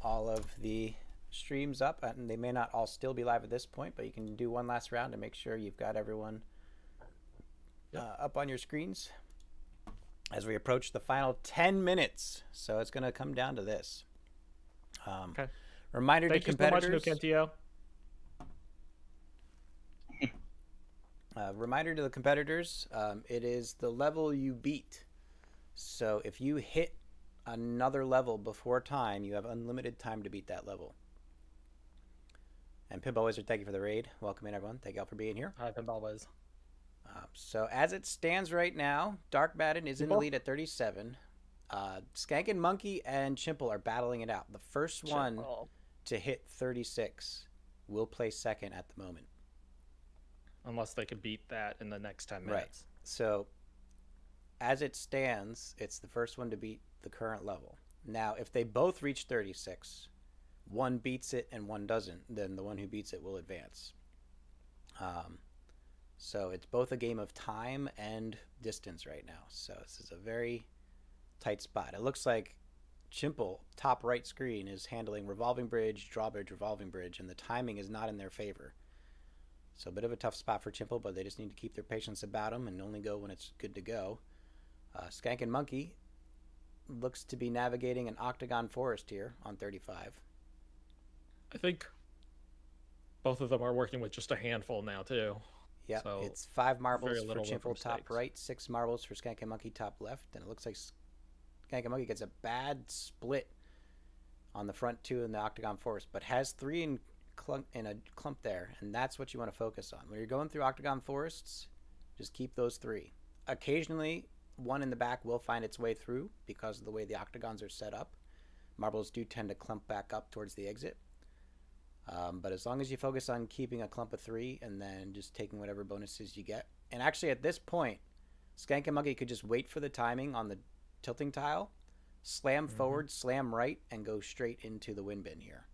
all of the streams up, and they may not all still be live at this point, but you can do one last round to make sure you've got everyone up on your screens as we approach the final 10 minutes. So it's going to come down to this. Okay. Reminder Thank to you so much, competitors. Noukentio. Reminder to the competitors, it is the level you beat. So if you hit another level before time, you have unlimited time to beat that level. And Pinball Wizard, thank you for the raid. Welcome in, everyone. Thank you all for being here. Hi, Pinball Wiz. So as it stands right now, Dark Madden is in the lead at 37. SkankinMonkee and Chimple are battling it out. The first one to hit 36 will place second at the moment. Unless they could beat that in the next 10 minutes. Right. So as it stands, it's the first one to beat the current level. Now, if they both reach 36, one beats it and one doesn't, then the one who beats it will advance. So it's both a game of time and distance right now. So this is a very tight spot. It looks like Chimple, top right screen, is handling revolving bridge, drawbridge, revolving bridge, and the timing is not in their favor. So a bit of a tough spot for Chimple, but they just need to keep their patience about them and only go when it's good to go. SkankinMonkee looks to be navigating an octagon forest here on 35. I think both of them are working with just a handful now, too. Yeah, so it's 5 marbles for room Chimple top mistakes. right, 6 marbles for SkankinMonkee top left, and it looks like SkankinMonkee gets a bad split on the front 2 in the octagon forest, but has 3 in a clump there, and that's what you want to focus on. When you're going through octagon forests, just keep those 3. Occasionally, one in the back will find its way through because of the way the octagons are set up. Marbles do tend to clump back up towards the exit. But as long as you focus on keeping a clump of 3 and then just taking whatever bonuses you get. And actually at this point, SkankinMonkee could just wait for the timing on the tilting tile, slam forward, slam right, and go straight into the win bin here.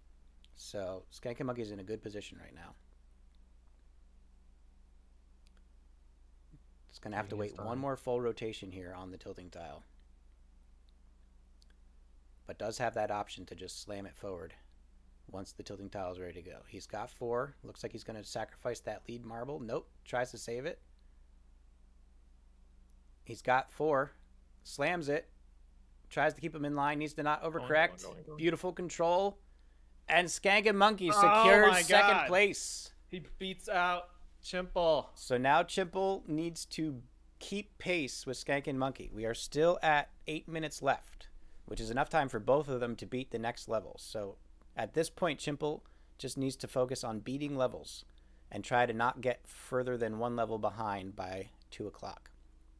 So SkankinMonkee is in a good position right now. It's going to have to wait one more full rotation here on the tilting tile. But does have that option to just slam it forward once the tilting tile is ready to go. He's got 4. Looks like he's going to sacrifice that lead marble. Nope. Tries to save it. He's got 4. Slams it. Tries to keep him in line. Needs to not overcorrect. Going. Beautiful control. And SkankinMonkee secures second place. He beats out Chimple. So now Chimple needs to keep pace with SkankinMonkee. We are still at 8 minutes left, which is enough time for both of them to beat the next level. So at this point, Chimple just needs to focus on beating levels and try to not get further than 1 level behind by 2 o'clock.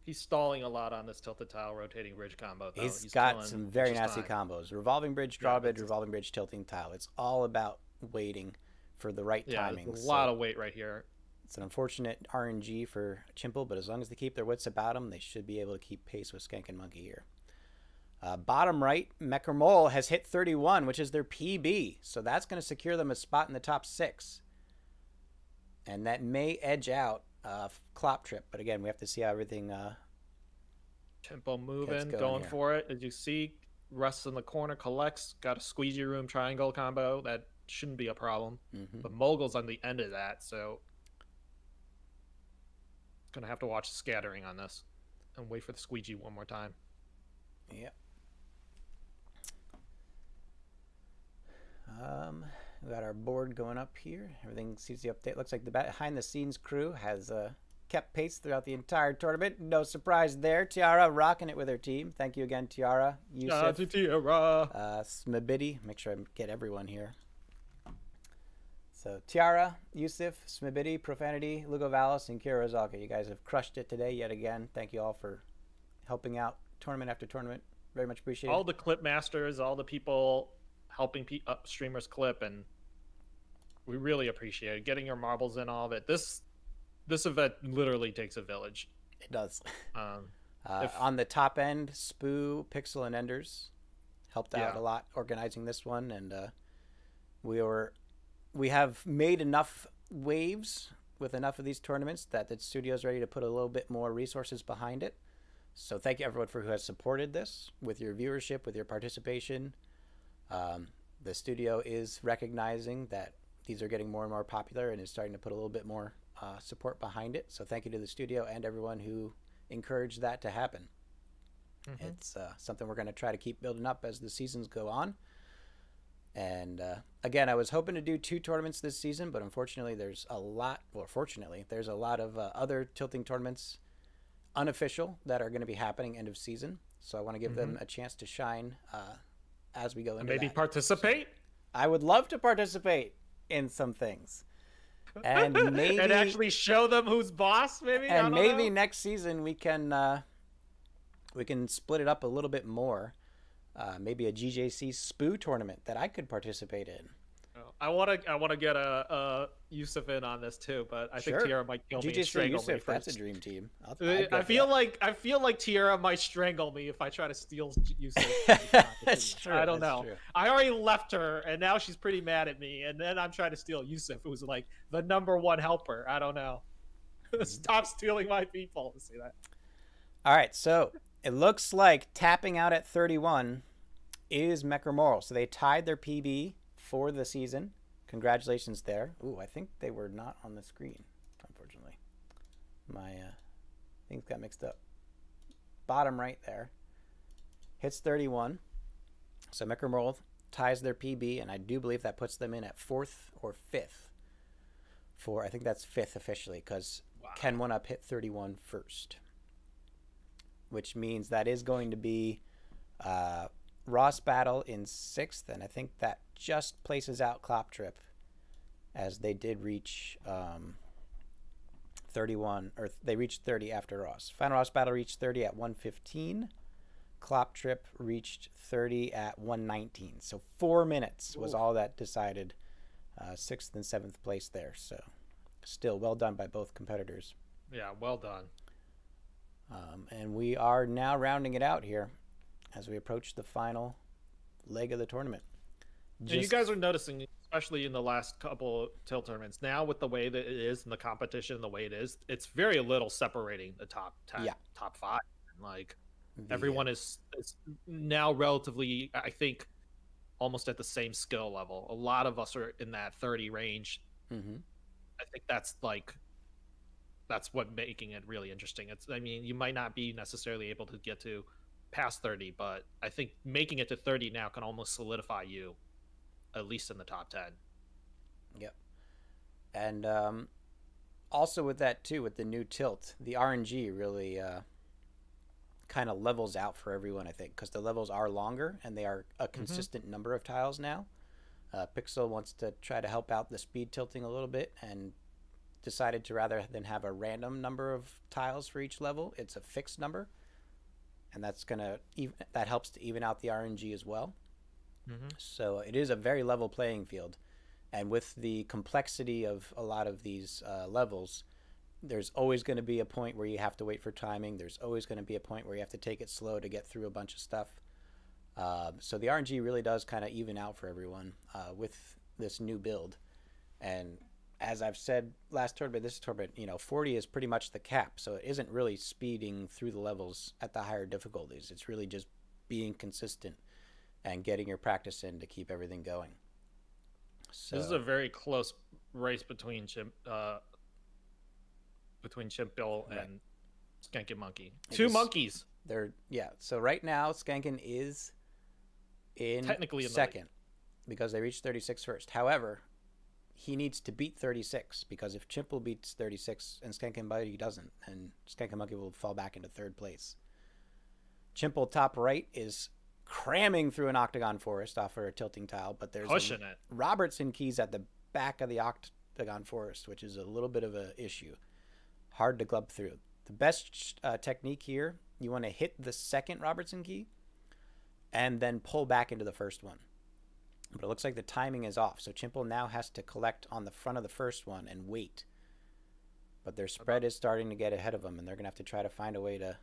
He's stalling a lot on this tilted tile rotating bridge combo, though. He's got some very nasty combos. Revolving bridge, drawbridge, revolving bridge, tilting tile. It's all about waiting for the right timing. There's a lot of weight right here. It's an unfortunate RNG for Chimple, but as long as they keep their wits about them, they should be able to keep pace with SkankinMonkee here. Bottom right, mkermoal has hit 31, which is their PB. So that's going to secure them a spot in the top 6. And that may edge out Kloptrip. But again, we have to see how everything Chimple moving, going here. for it. As you see, rests in the corner, collects, got a squeegee room triangle combo. That shouldn't be a problem. But Mogul's on the end of that, so going to have to watch the scattering on this and wait for the squeegee one more time. Yep. We got our board going up here. Everything seems to update. Looks like the behind-the-scenes crew has kept pace throughout the entire tournament. No surprise there. Tiara rocking it with her team. Thank you again, Tiara. Yusuf, Tiara. Smibidi. Make sure I get everyone here. So Tiara, Yusuf, Smibidi, Profanity, Lugo Valis, and KiraRusalka. You guys have crushed it today yet again. Thank you all for helping out tournament after tournament. Very much appreciated. All the clip masters, all the people helping streamers clip, and we really appreciate it. Getting your marbles in, all of it. This event literally takes a village. It does. On the top end, Spooo, Pixel, and Enders helped out a lot organizing this one, and we have made enough waves with enough of these tournaments that the studio's ready to put a little bit more resources behind it. So thank you everyone who has supported this with your viewership, with your participation. The studio is recognizing that these are getting more and more popular and is starting to put a little bit more support behind it. So thank you to the studio and everyone who encouraged that to happen. It's something we're going to try to keep building up as the seasons go on. And again, I was hoping to do 2 tournaments this season, but unfortunately there's a lot, well, fortunately, there's a lot of other tilting tournaments unofficial that are going to be happening end of season. So I want to give them a chance to shine as we go into maybe participate. I would love to participate in some things, and maybe and actually show them who's boss. Maybe, and maybe next season we can split it up a little bit more. Maybe a GJC Spooo tournament that I could participate in. I want to get a Yusuf in on this too, but I think Tiara might kill me and GJC strangle Yusuf, me first. that's a dream team. I feel like Tiara might strangle me if I try to steal Yusuf. That's true. I don't that's know. True. I already left her, and now she's pretty mad at me. And then I'm trying to steal Yusuf, who's like the #1 helper. I don't know. Stop stealing my people. See that? All right, so it looks like tapping out at 31 is mkermoal. So they tied their PB for the season. Congratulations there. Ooh, I think they were not on the screen, unfortunately. My things got mixed up. Bottom right there. Hits 31. So mkermoal ties their PB, and I do believe that puts them in at 4th or 5th. I think that's 5th officially, because kenONEup hit 31 first. Which means that is going to be RossBattle in 6th, and I think that just places out Kloptrip, as they did reach 31, or they reached 30 after Ross. FinalRossBattle reached 30 at 1:15. Kloptrip reached 30 at 1:19. So 4 minutes was all that decided 6th and 7th place there. So still well done by both competitors. Yeah, well done. And we are now rounding it out here as we approach the final leg of the tournament. And you guys are noticing, especially in the last couple tilt tournaments, now with the way that it is and the competition the way it is, it's very little separating the top 10, top 5. Like everyone is now relatively, I think, almost at the same skill level. A lot of us are in that 30 range. I think that's what making it really interesting. I mean, you might not be necessarily able to get to past 30, but I think making it to 30 now can almost solidify you at least in the top 10. Yep. And also with that too, with the new tilt, the RNG really kind of levels out for everyone, I think, because the levels are longer and they are a consistent number of tiles now. Pixel wants to try to help out the speed tilting a little bit and decided to, rather than have a random number of tiles for each level, it's a fixed number, and that helps to even out the RNG as well. So it is a very level playing field, and with the complexity of a lot of these levels, there's always going to be a point where you have to wait for timing. There's always going to be a point where you have to take it slow to get through a bunch of stuff. So the RNG really does kind of even out for everyone with this new build. And as I've said last tournament, this tournament, 40 is pretty much the cap. So it isn't really speeding through the levels at the higher difficulties. It's really just being consistent and getting your practice in to keep everything going. So this is a very close race between Chimpbill and SkankinMonkee. Two monkeys. So right now, Skankin is technically in second because they reached 36 first. However, he needs to beat 36, because if Chimpbill beats 36 and SkankinMonkee doesn't, then SkankinMonkee will fall back into 3rd place. Chimpbill top right is cramming through an octagon forest off of a tilting tile, but there's pushing it. Robertson keys at the back of the octagon forest, which is a little bit of an issue. Hard to glub through. The best technique here, you want to hit the second Robertson key and then pull back into the first one. But it looks like the timing is off, so Chimpbill now has to collect on the front of the first one and wait. But their spread is starting to get ahead of them, and they're going to have to try to find a way to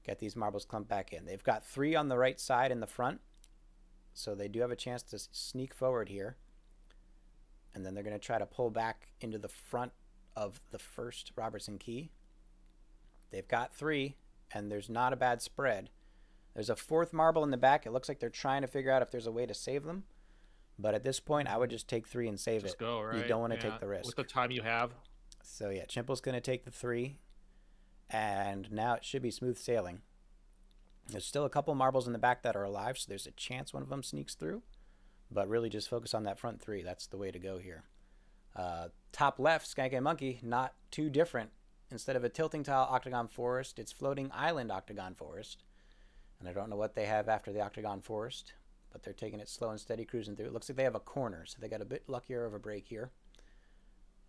get these marbles clumped back in. They've got 3 on the right side in the front, so they do have a chance to sneak forward here. And then they're going to try to pull back into the front of the first Robertson key. They've got 3, and there's not a bad spread. There's a 4th marble in the back. It looks like they're trying to figure out if there's a way to save them. But at this point, I would just take 3 and save it. Go, right? You don't want to take the risk. With the time you have. So yeah, Chimpbill's going to take the 3. And now it should be smooth sailing. There's still a couple marbles in the back that are alive, so there's a chance one of them sneaks through. But really just focus on that front 3. That's the way to go here. Top left, SkankinMonkee, not too different. Instead of a tilting tile octagon forest, it's floating island octagon forest. And I don't know what they have after the octagon forest, but they're taking it slow and steady, cruising through. It looks like they have a corner, so they got a bit luckier of a break here.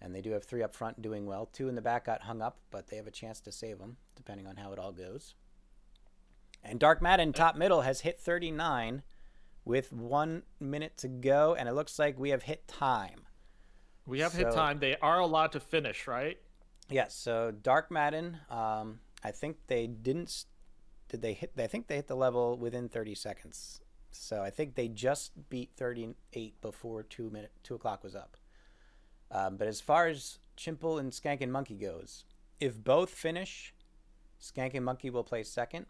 And they do have 3 up front doing well. 2 in the back got hung up, but they have a chance to save them, depending on how it all goes. And Dark Madden, top middle, has hit 39 with 1 minute to go, and it looks like we have hit time. We have hit time. They are allowed to finish, right? Yes. So Dark Madden, I think they didn't. Did they hit? I think they hit the level within 30 seconds. So I think they just beat 38 before 2 o'clock was up. But as far as Chimpbill and SkankinMonkee goes, if both finish, SkankinMonkee will play second.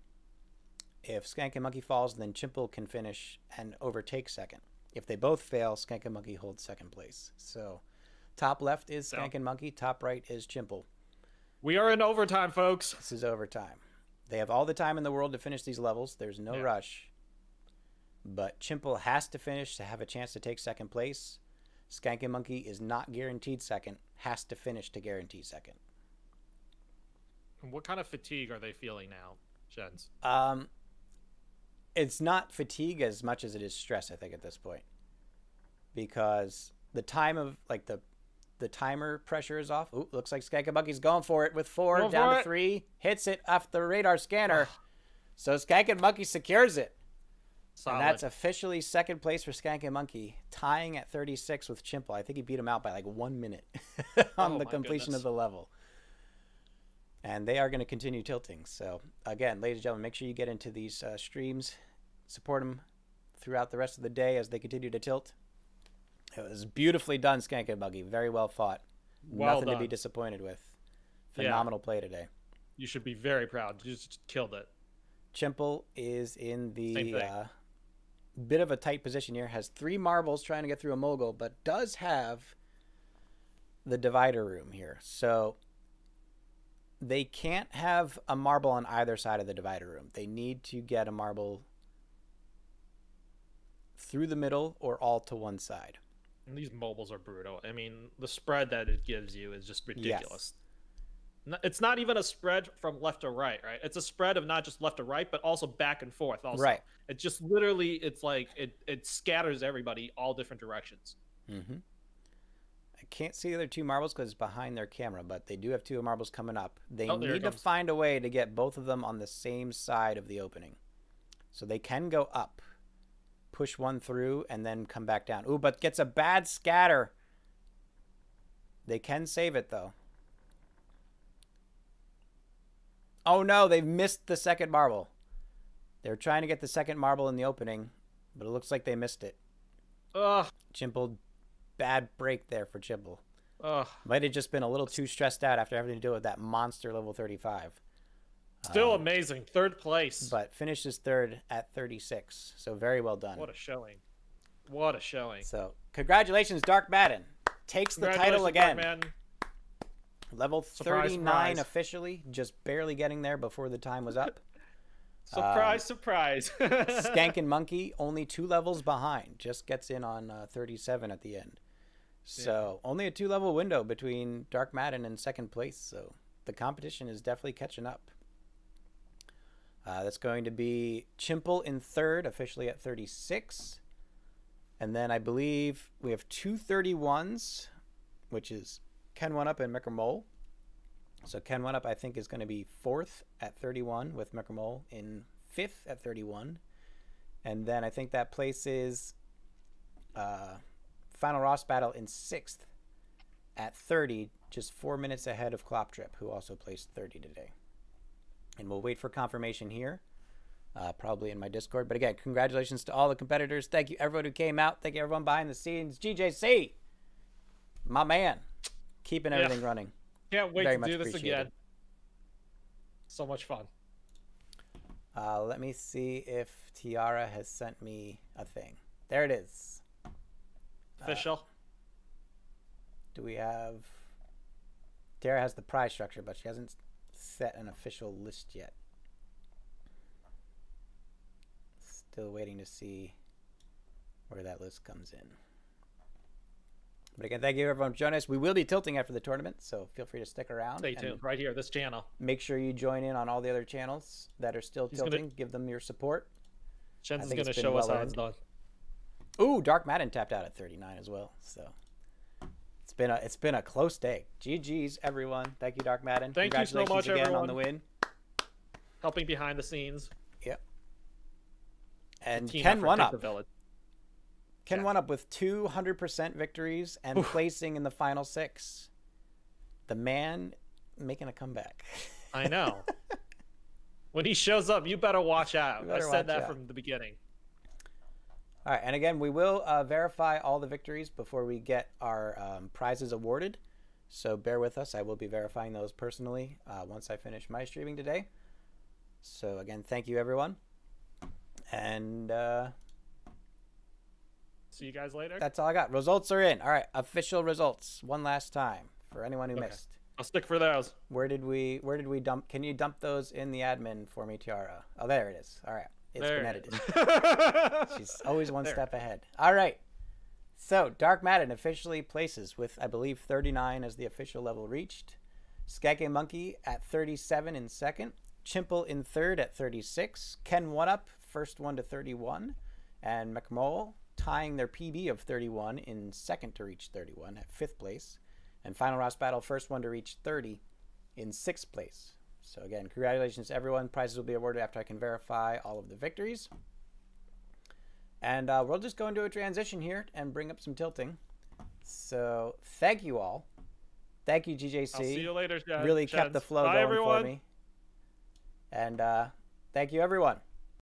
If SkankinMonkee falls, then Chimple can finish and overtake second. If they both fail, SkankinMonkee holds second place. So top left is SkankinMonkee, top right is Chimple. We are in overtime, folks. This is overtime. They have all the time in the world to finish these levels. There's no rush. But Chimple has to finish to have a chance to take second place. SkankinMonkee is not guaranteed second, has to finish to guarantee second. What kind of fatigue are they feeling now, Jens? It's not fatigue as much as it is stress, I think, at this point. Because the time of, like, the timer pressure is off. Ooh, looks like SkankinMonkee's going for it with 4, down to 3. Hits it off the radar scanner. So SkankinMonkee secures it. Solid. And that's officially second place for SkankinMonkee, tying at 36 with Chimple. I think he beat him out by like 1 minute on the completion of the level. And they are going to continue tilting. So, again, ladies and gentlemen, make sure you get into these streams. Support them throughout the rest of the day as they continue to tilt. It was beautifully done, SkankinMonkee. Very well fought. Nothing to be disappointed with. Phenomenal play today. You should be very proud. You just killed it. Chimple is in the bit of a tight position here. Has 3 marbles trying to get through a mogul, but does have the divider room here. So they can't have a marble on either side of the divider room. They need to get a marble through the middle or all to one side. And these mobiles are brutal. I mean, the spread that it gives you is just ridiculous. Yes. It's not even a spread from left to right, right? It's a spread of not just left to right, but also back and forth also. Right. It just literally, it's like, it scatters everybody all different directions. Mm-hmm. I can't see the other 2 marbles because it's behind their camera, but they do have 2 marbles coming up. They need to find a way to get both of them on the same side of the opening. So they can go up, push one through, and then come back down. Ooh, but gets a bad scatter. They can save it, though. Oh, no, they've missed the second marble. They're trying to get the second marble in the opening, but it looks like they missed it. Ugh. Chimple, bad break there for Chimple. Ugh. Might have just been a little too stressed out after having to deal with that monster level 35. Still amazing. 3rd place. But finishes 3rd at 36. So very well done. What a showing. What a showing. So congratulations, Dark Madden. Takes the title again. Level 39 officially. Just barely getting there before the time was up. Surprise, surprise. SkankinMonkee only 2 levels behind. Just gets in on 37 at the end. So only a 2-level window between Dark Madden and second place. So the competition is definitely catching up. That's going to be Chimple in 3rd, officially at 36. And then I believe we have 2 31s, which is kenONEup and mkermoal. So kenONEup, I think, is going to be 4th at 31 with mkermoal in 5th at 31. And then I think that places FinalRossBattle in 6th at 30, just 4 minutes ahead of Kloptrip, who also placed 30 today. And we'll wait for confirmation here, probably in my Discord. But again, congratulations to all the competitors. Thank you, everyone who came out. Thank you, everyone behind the scenes. GJC, my man, keeping everything running. Can't wait to do this again. So much fun. Let me see if Tiara has sent me a thing. There it is. Official. Do we have... Tiara has the prize structure, but she hasn't set an official list yet. Still waiting to see where that list comes in. But again, thank you everyone for joining us. We will be tilting after the tournament, so feel free to stick around. Stay tuned right here, this channel. Make sure you join in on all the other channels that are still tilting. Give them your support. Jens is going to show us how it's done. Ooh, Dark Madden tapped out at 39 as well. So it's been a close day. GG's everyone. Thank you, Dark Madden. Thank you so much, again everyone. on the win. Helping behind the scenes. Yep. And kenONEup. kenONEup with 200% victories and placing in the final 6. The man making a comeback. I know. When he shows up, you better watch out. I said that from the beginning. All right, and again, we will verify all the victories before we get our prizes awarded. So bear with us. I will be verifying those personally once I finish my streaming today. So again, thank you, everyone. And see you guys later. That's all I got. Results are in. All right, official results. One last time for anyone who missed. I'll stick for those. Where did we dump? Can you dump those in the admin for me, Tiara? Oh, there it is. All right, it's been edited. She's always one step ahead. All right. So Dark Madden officially places with, I believe, 39 as the official level reached. SkankinMonkee at 37 in second. Chimple in third at 36. kenONEup first one to 31, and mkermoal tying their PB of 31 in second to reach 31 at 5th place. And FinalRossBattle, first one to reach 30 in 6th place. So again, congratulations to everyone. Prizes will be awarded after I can verify all of the victories. And we'll just go into a transition here and bring up some tilting. So thank you all. Thank you, DJC. I'll see you later, Chad. Really kept the flow going for me. And thank you, everyone.